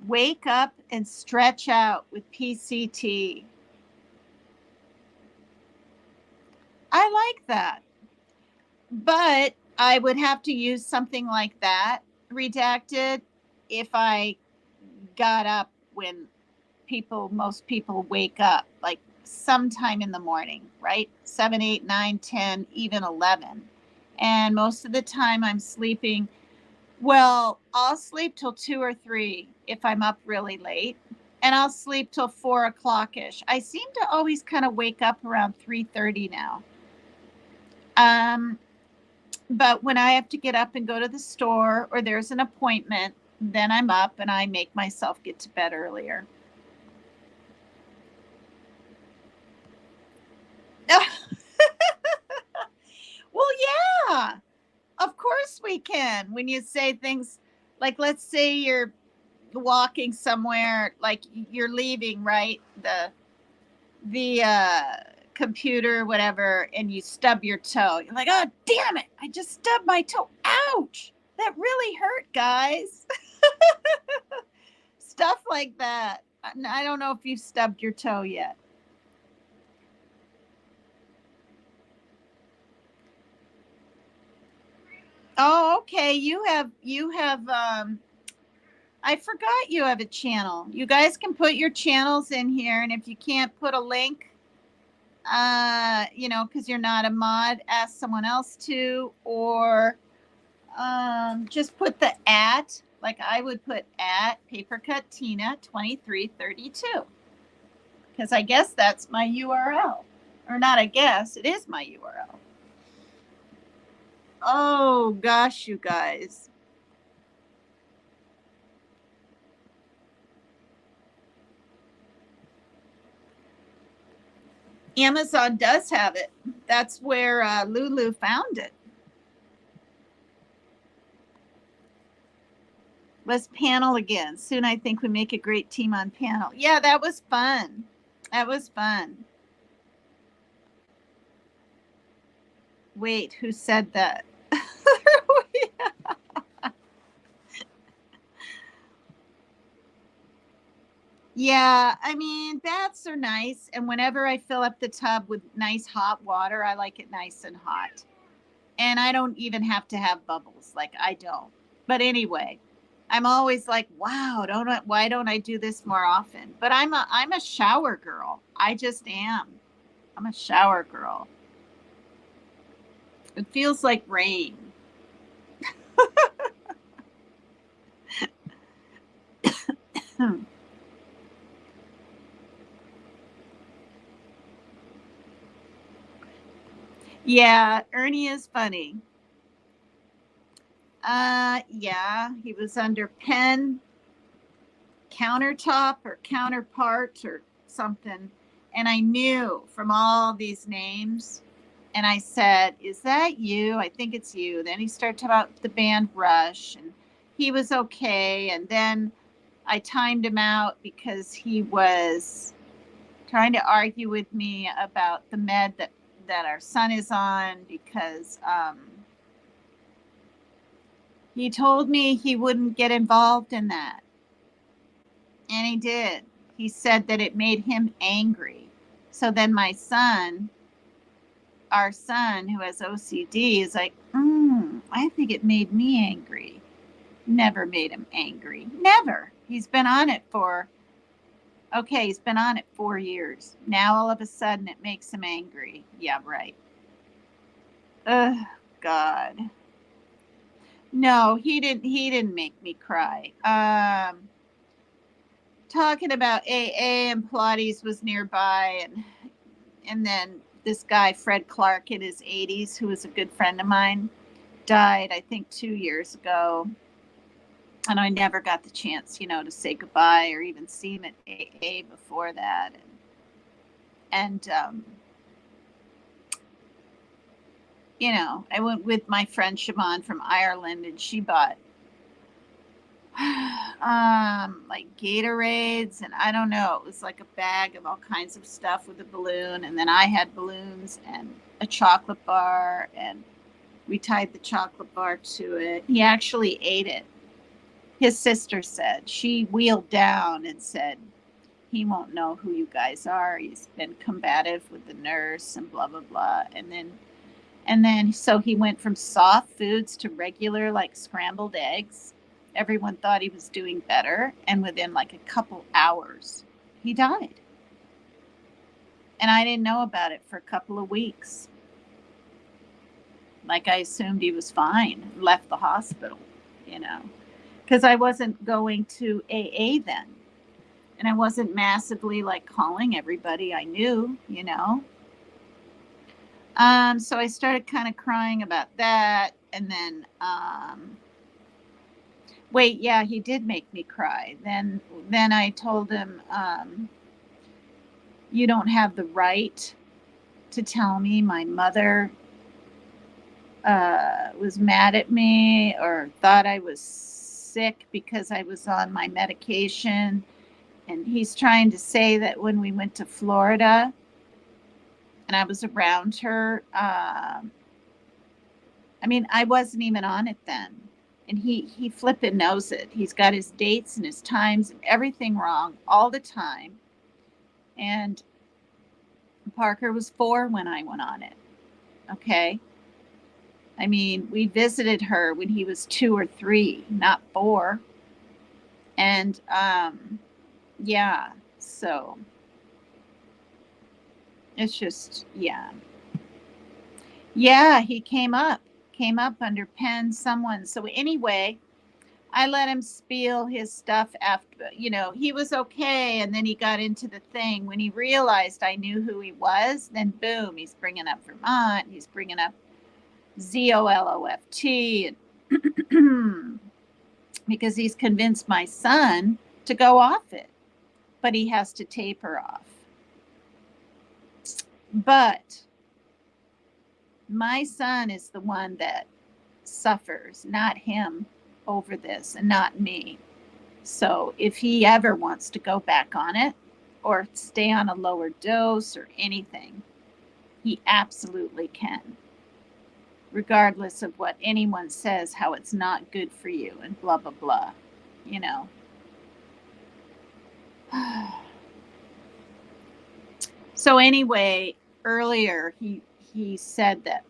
Wake up and stretch out with PCT. I like that. But I would have to use something like that, Redacted, if I got up when most people wake up, like sometime in the morning, right? 7, 8, 9, 10, even 11. And most of the time I'm sleeping. Well, I'll sleep till 2 or 3 if I'm up really late. And I'll sleep till 4 o'clock-ish. I seem to always kind of wake up around 3:30 now. But when I have to get up and go to the store or there's an appointment, then I'm up and I make myself get to bed earlier. Well, yeah, of course we can. When you say things like, let's say you're walking somewhere, like you're leaving, right? The computer, whatever, and you stub your toe. You're like, oh, damn it. I just stubbed my toe. Ouch. That really hurt, guys. Stuff like that. I don't know if you've stubbed your toe yet. Oh, okay. You have I forgot you have a channel. You guys can put your channels in here, and if you can't put a link, because you're not a mod, ask someone else to, or just put the at, like I would put at Papercut Tina 2332, because I guess that's my URL, or not. I guess it is my URL. Oh gosh, you guys. Amazon does have it. That's where Lulu found it. Let's panel again. Soon I think we make a great team on panel. Yeah, that was fun. That was fun. Wait, who said that? Yeah, I mean, baths are nice. And whenever I fill up the tub with nice hot water, I like it nice and hot. And I don't even have to have bubbles. Like, I don't. But anyway, I'm always like, wow, why don't I do this more often? But I'm a shower girl. I just am. I'm a shower girl. It feels like rain. Yeah, Ernie is funny. Yeah, he was under pen countertop or counterpart or something. And I knew from all these names. And I said, is that you? I think it's you. Then he started talking about the band Rush, and he was okay. And then I timed him out because he was trying to argue with me about the med that our son is on, because He told me he wouldn't get involved in that. And he did. He said that it made him angry. So then my son, our son who has OCD, is like, I think it made me angry. Never made him angry. Never. He's been on it for 4 years. Now all of a sudden it makes him angry. Yeah, right. Ugh, God. No, he didn't make me cry. Talking about AA and Pilates was nearby, and then this guy, Fred Clark, in his 80s, who was a good friend of mine, died, I think, 2 years ago. And I never got the chance, to say goodbye or even see him at AA before that. And I went with my friend Siobhan from Ireland, and she bought like Gatorades, and I don't know, it was like a bag of all kinds of stuff with a balloon, and then I had balloons and a chocolate bar, and we tied the chocolate bar to it. He actually ate it. His sister said, she wheeled down and said, he won't know who you guys are. He's been combative with the nurse and blah, blah, blah. And then so he went from soft foods to regular, like scrambled eggs. Everyone thought he was doing better. And within like a couple hours, he died. And I didn't know about it for a couple of weeks. Like, I assumed he was fine, left the hospital, because I wasn't going to AA then. And I wasn't massively like calling everybody I knew, So I started kind of crying about that. And then, he did make me cry. Then I told him, you don't have the right to tell me my mother was mad at me or thought I was sick because I was on my medication. And he's trying to say that when we went to Florida and I was around her, I wasn't even on it then. And he flippin' knows it. He's got his dates and his times and everything wrong all the time. And Parker was 4 when I went on it. Okay. We visited her when he was 2 or 3, not 4. And, so it's just, he came up under Penn, someone. So anyway, I let him spiel his stuff after, he was okay. And then he got into the thing when he realized I knew who he was, then boom, he's bringing up Vermont. He's bringing up ZOLOFT, and because he's convinced my son to go off it, but he has to taper off. But my son is the one that suffers, not him, over this, and not me. So if he ever wants to go back on it or stay on a lower dose or anything, he absolutely can, regardless of what anyone says, how it's not good for you and blah, blah, blah, So anyway, earlier he said that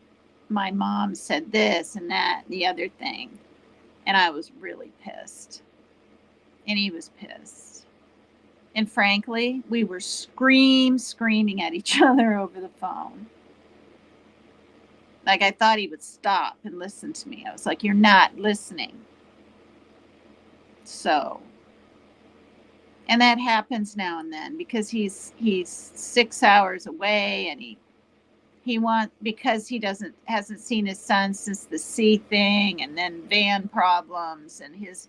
my mom said this and that and the other thing. And I was really pissed. And he was pissed. And frankly, we were screaming at each other over the phone. Like, I thought he would stop and listen to me. I was like, you're not listening. So, and that happens now and then because he's 6 hours away, and he wants, because he hasn't seen his son since the C thing, and then van problems and his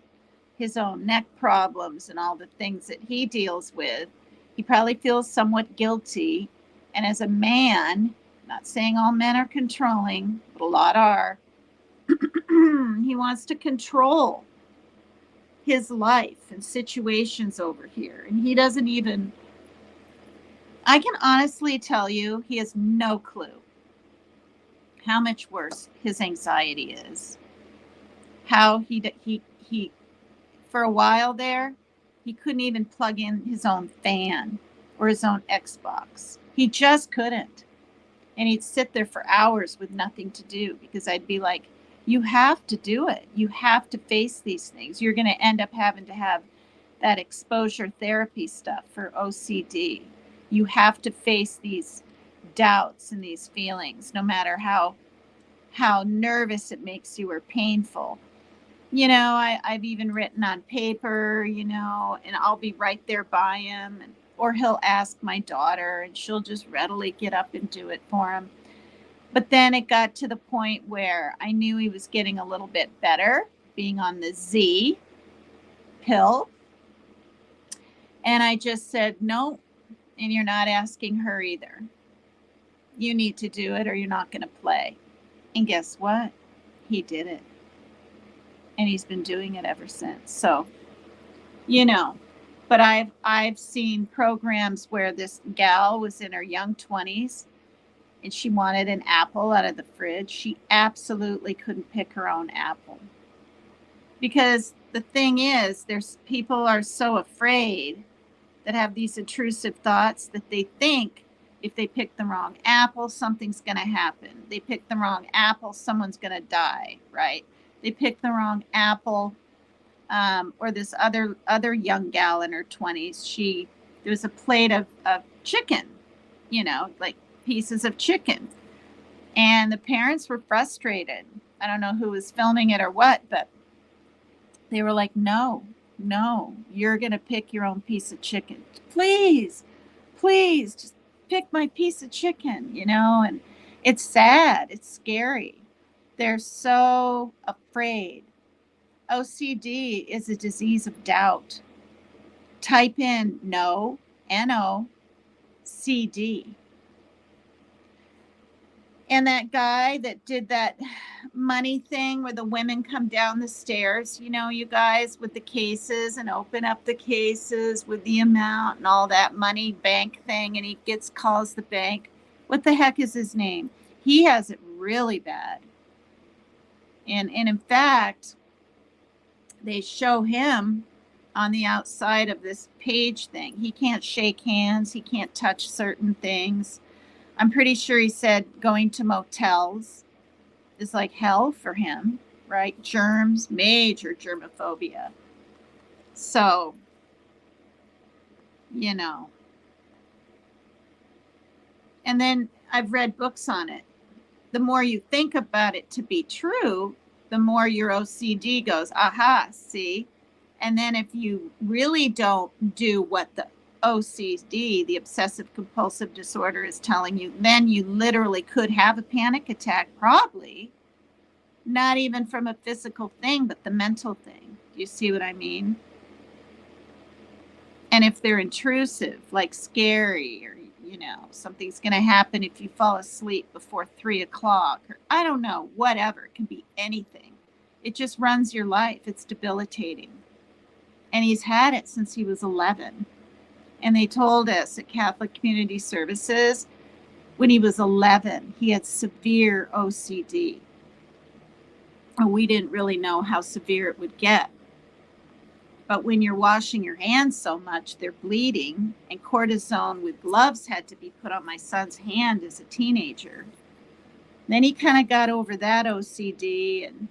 own neck problems and all the things that he deals with. He probably feels somewhat guilty. And as a man, not saying all men are controlling, but a lot are, he wants to control his life and situations over here. And he doesn't even, I can honestly tell you, he has no clue how much worse his anxiety is, how he for a while there, he couldn't even plug in his own fan or his own Xbox. He just couldn't. And he'd sit there for hours with nothing to do because I'd be like, you have to do it. You have to face these things. You're going to end up having to have that exposure therapy stuff for OCD. You have to face these doubts and these feelings, no matter how nervous it makes you or painful. I've even written on paper, and I'll be right there by him, or he'll ask my daughter and she'll just readily get up and do it for him. But then it got to the point where I knew he was getting a little bit better being on the Z pill. And I just said, no, and you're not asking her either. You need to do it or you're not going to play. And guess what? He did it. And he's been doing it ever since. So, but I've seen programs where this gal was in her young 20s and she wanted an apple out of the fridge. She absolutely couldn't pick her own apple. Because the thing is, people are so afraid that have these intrusive thoughts that they think if they pick the wrong apple, something's going to happen. They pick the wrong apple, someone's going to die, right? They picked the wrong apple, or this other young gal in her 20s. There was a plate of chicken, like pieces of chicken, and the parents were frustrated. I don't know who was filming it or what, but they were like, no, you're gonna pick your own piece of chicken, please, just pick my piece of chicken, and it's sad, it's scary. They're so afraid. OCD is a disease of doubt. Type in NOCD. And that guy that did that money thing where the women come down the stairs, you guys, with the cases and open up the cases with the amount and all that money bank thing, and he calls the bank. What the heck is his name? He has it really bad. And in fact, they show him on the outside of this page thing. He can't shake hands. He can't touch certain things. I'm pretty sure he said going to motels is like hell for him, right? Germs, major germophobia. So, And then I've read books on it. The more you think about it to be true, the more your OCD goes, aha, see? And then if you really don't do what the OCD, the obsessive compulsive disorder, is telling you, then you literally could have a panic attack, probably. Not even from a physical thing, but the mental thing. Do you see what I mean? And if they're intrusive, like scary, or something's going to happen if you fall asleep before 3 o'clock, or I don't know, whatever. It can be anything. It just runs your life. It's debilitating. And he's had it since he was 11. And they told us at Catholic Community Services, when he was 11, he had severe OCD. And we didn't really know how severe it would get. But when you're washing your hands so much, they're bleeding, and cortisone with gloves had to be put on my son's hand as a teenager. Then he kind of got over that OCD and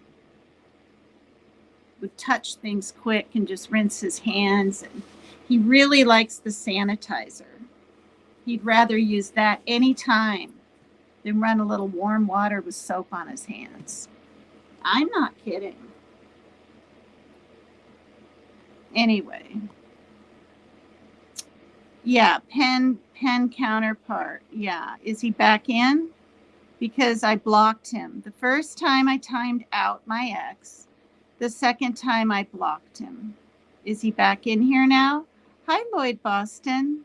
would touch things quick and just rinse his hands. And he really likes the sanitizer. He'd rather use that anytime than run a little warm water with soap on his hands. I'm not kidding. Anyway, yeah, pen counterpart. Yeah, is he back in? Because I blocked him. The first time I timed out my ex. The second time I blocked him. Is he back in here now? Hi, Lloyd Boston.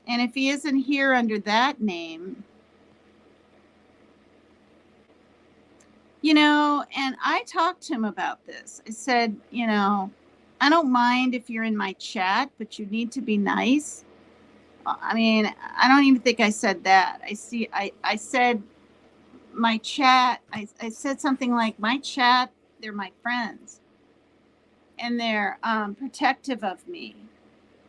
And if he isn't here under that name, and I talked to him about this. I said, I don't mind if you're in my chat, but you need to be nice. I mean, I don't even think I said that. I said my chat, I said something like, my chat, they're my friends. And they're protective of me.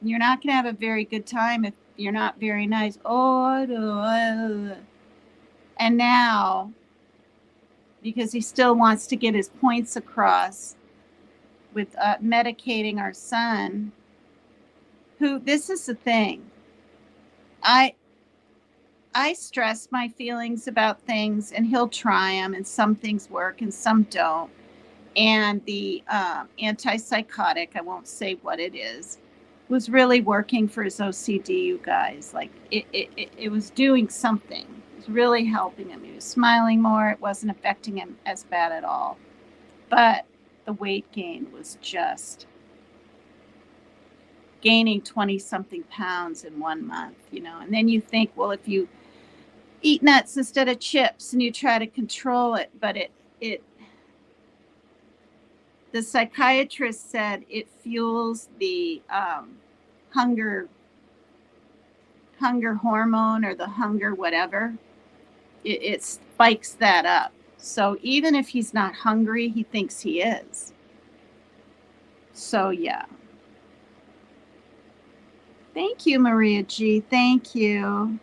You're not going to have a very good time if you're not very nice. And now, because he still wants to get his points across with medicating our son, who, this is the thing. I stress my feelings about things, and he'll try them, and some things work and some don't. And the antipsychotic, I won't say what it is, was really working for his OCD, you guys. Like it was doing something. It was really helping him. He was smiling more. It wasn't affecting him as bad at all. But the weight gain was just gaining 20 something pounds in 1 month, you know. And then you think, well, if you eat nuts instead of chips and you try to control it, but the psychiatrist said it fuels the hunger hormone, or the hunger whatever. It spikes that up. So even if he's not hungry, he thinks he is. So yeah. Thank you, Maria G. Thank you.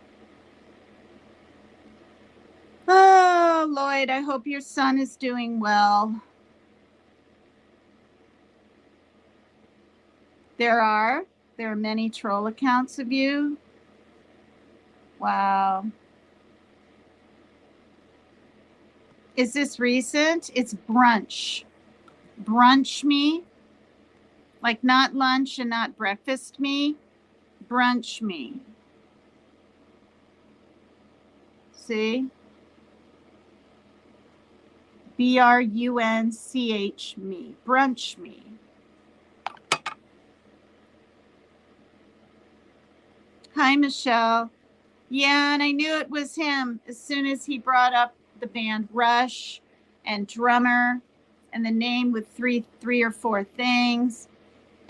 Oh, Lloyd, I hope your son is doing well. There are many troll accounts of you. Wow. Is this recent? It's brunch. Brunch me. Like not lunch and not breakfast me. Brunch me. See? BRUNCH me. Brunch me. Hi, Michelle. Yeah, and I knew it was him as soon as he brought up the band Rush and drummer and the name with three or four things.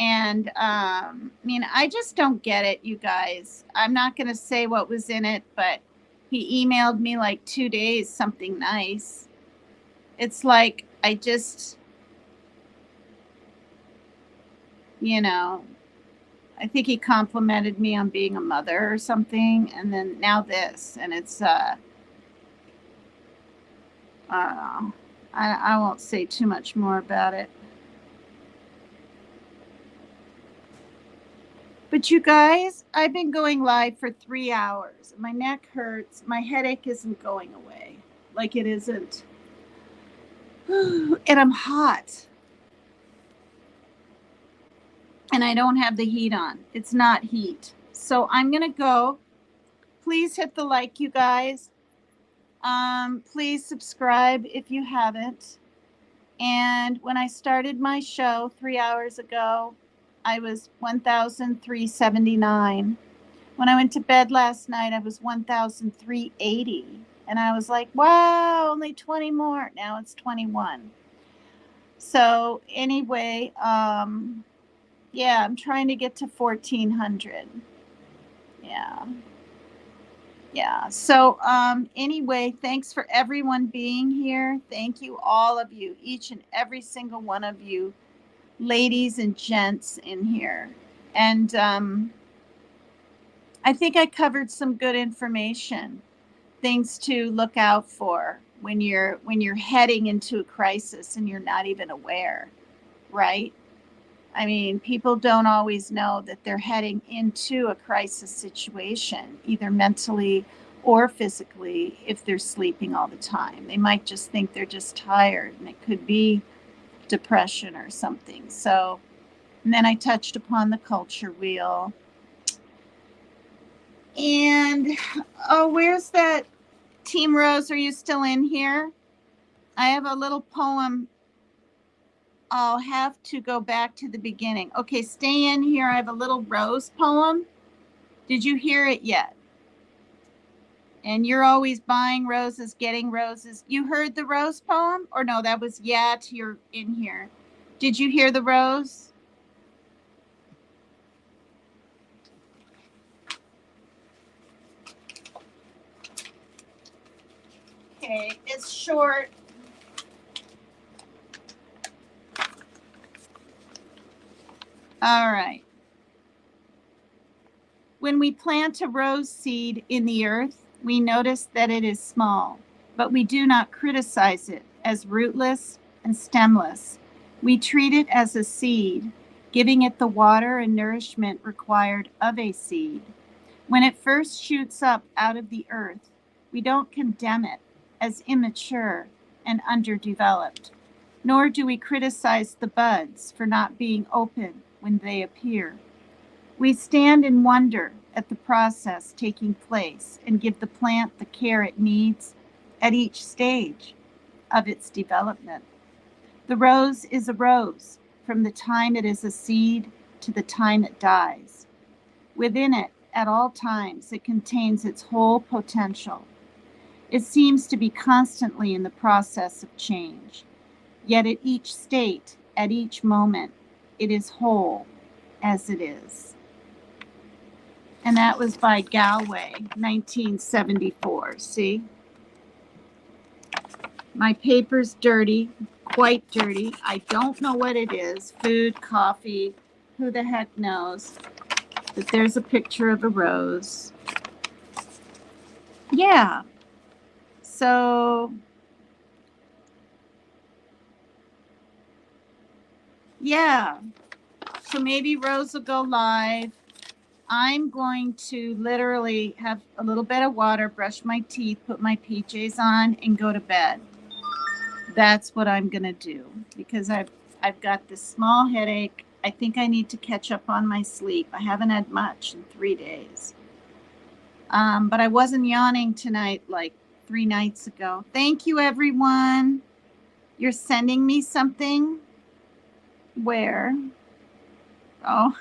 And I mean, I just don't get it, you guys. I'm not going to say what was in it, but he emailed me like 2 days, something nice. It's like, I just, you know, I think he complimented me on being a mother or something. And then now this, and it's, I won't say too much more about it. But you guys, I've been going live for 3 hours. My neck hurts. My headache isn't going away. Like it isn't. And I'm hot. And I don't have the heat on. It's not heat. So I'm going to go. Please hit the like, you guys. Please subscribe if you haven't. And when I started my show 3 hours ago, I was 1,379. When I went to bed last night, I was 1,380. And I was like, wow, only 20 more. Now it's 21. So anyway, yeah, I'm trying to get to 1,400. Yeah. So anyway, thanks for everyone being here. Thank you, all of you, each and every single one of you, ladies and gents in here. And I think I covered some good information, things to look out for when you're heading into a crisis and you're not even aware, right? I mean, people don't always know that they're heading into a crisis situation, either mentally or physically, if they're sleeping all the time. They might just think they're just tired, and it could be depression or something. So, and then I touched upon the culture wheel. And, oh, where's that? Team Rose, are you still in here? I have a little poem. I'll have to go back to the beginning. Okay, stay in here. I have a little rose poem. Did you hear it yet? And you're always buying roses, getting roses. You heard the rose poem? Or no, that was yet. You're in here. Did you hear the rose? Okay, it's short. All right. When we plant a rose seed in the earth, we notice that it is small, but we do not criticize it as rootless and stemless. We treat it as a seed, giving it the water and nourishment required of a seed. When it first shoots up out of the earth, we don't condemn it as immature and underdeveloped, nor do we criticize the buds for not being open when they appear. We stand in wonder at the process taking place and give the plant the care it needs at each stage of its development. The rose is a rose from the time it is a seed to the time it dies. Within it, at all times, it contains its whole potential. It seems to be constantly in the process of change, yet at each state, at each moment, it is whole as it is. And that was by Galway, 1974. See? My paper's dirty, quite dirty. I don't know what it is. Food, coffee, who the heck knows? But there's a picture of a rose. Yeah. So, yeah. So maybe Rose will go live. I'm going to literally have a little bit of water, brush my teeth, put my PJs on, and go to bed. That's what I'm going to do because I've got this small headache. I think I need to catch up on my sleep. I haven't had much in 3 days. But I wasn't yawning tonight like 3 nights ago. Thank you, everyone. You're sending me something? Where? Oh.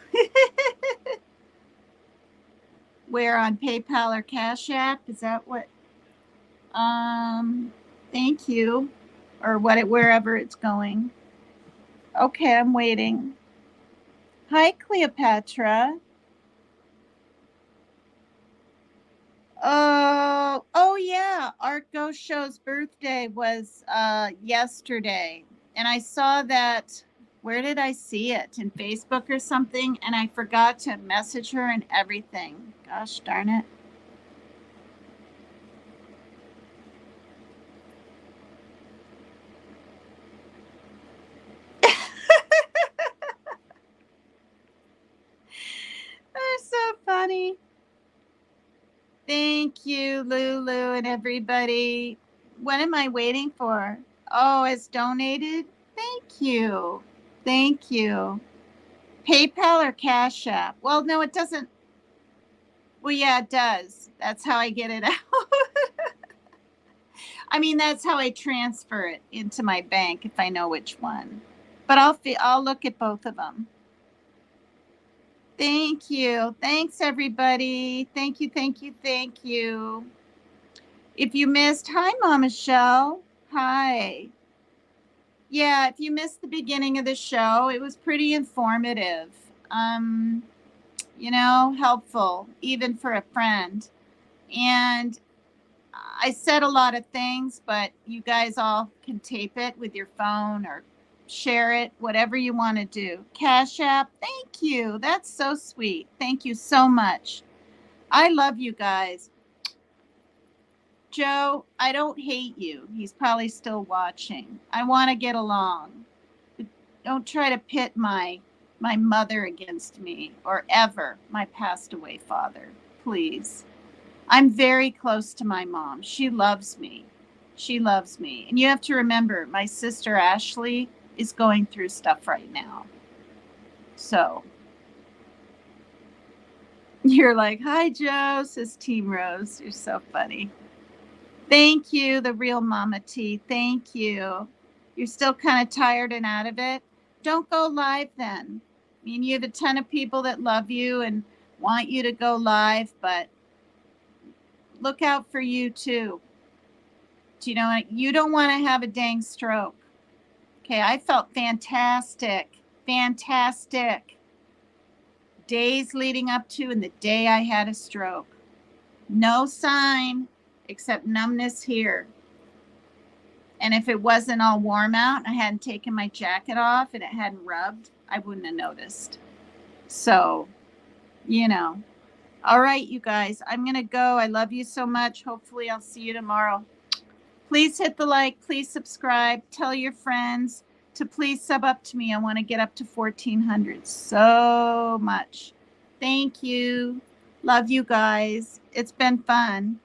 Where, on PayPal or Cash App? Is that what? Thank you. Or wherever it's going. Okay, I'm waiting. Hi, Cleopatra. Oh yeah, Art Ghost Show's birthday was yesterday. And I saw that, where did I see it? In Facebook or something, and I forgot to message her and everything. Gosh darn it. They're so funny. Thank you, Lulu, and everybody. What am I waiting for? Oh, it's donated? Thank you. Thank you. PayPal or Cash App? Well, no, it doesn't. Well, yeah, it does. That's how I get it out. I mean, that's how I transfer it into my bank if I know which one. But I'll look at both of them. Thank you. Thanks, everybody. Thank you, thank you, thank you. If you missed, hi, Mama Michelle. Hi. Yeah, if you missed the beginning of the show, it was pretty informative. Helpful, even for a friend. And I said a lot of things, but you guys all can tape it with your phone or share it, whatever you want to do. Cash App, thank you. That's so sweet. Thank you so much. I love you guys. Joe, I don't hate you. He's probably still watching. I want to get along. But don't try to pit my mother against me or ever my passed away father. Please. I'm very close to my mom. She loves me. She loves me. And you have to remember, my sister Ashley is going through stuff right now. So you're like, hi, Joe, says Team Rose. You're so funny. Thank you, the real Mama T. Thank you. You're still kind of tired and out of it? Don't go live then. I mean, you have a ton of people that love you and want you to go live, but look out for you too. Do you know, you don't want to have a dang stroke. Okay, I felt fantastic. Fantastic. Days leading up to and the day I had a stroke. No sign except numbness here. And if it wasn't all warm out, I hadn't taken my jacket off and it hadn't rubbed, I wouldn't have noticed. So, you know. All right, you guys, I'm going to go. I love you so much. Hopefully I'll see you tomorrow. Please hit the like, please subscribe, tell your friends to please sub up to me. I want to get up to 1,400 so much. Thank you. Love you guys. It's been fun.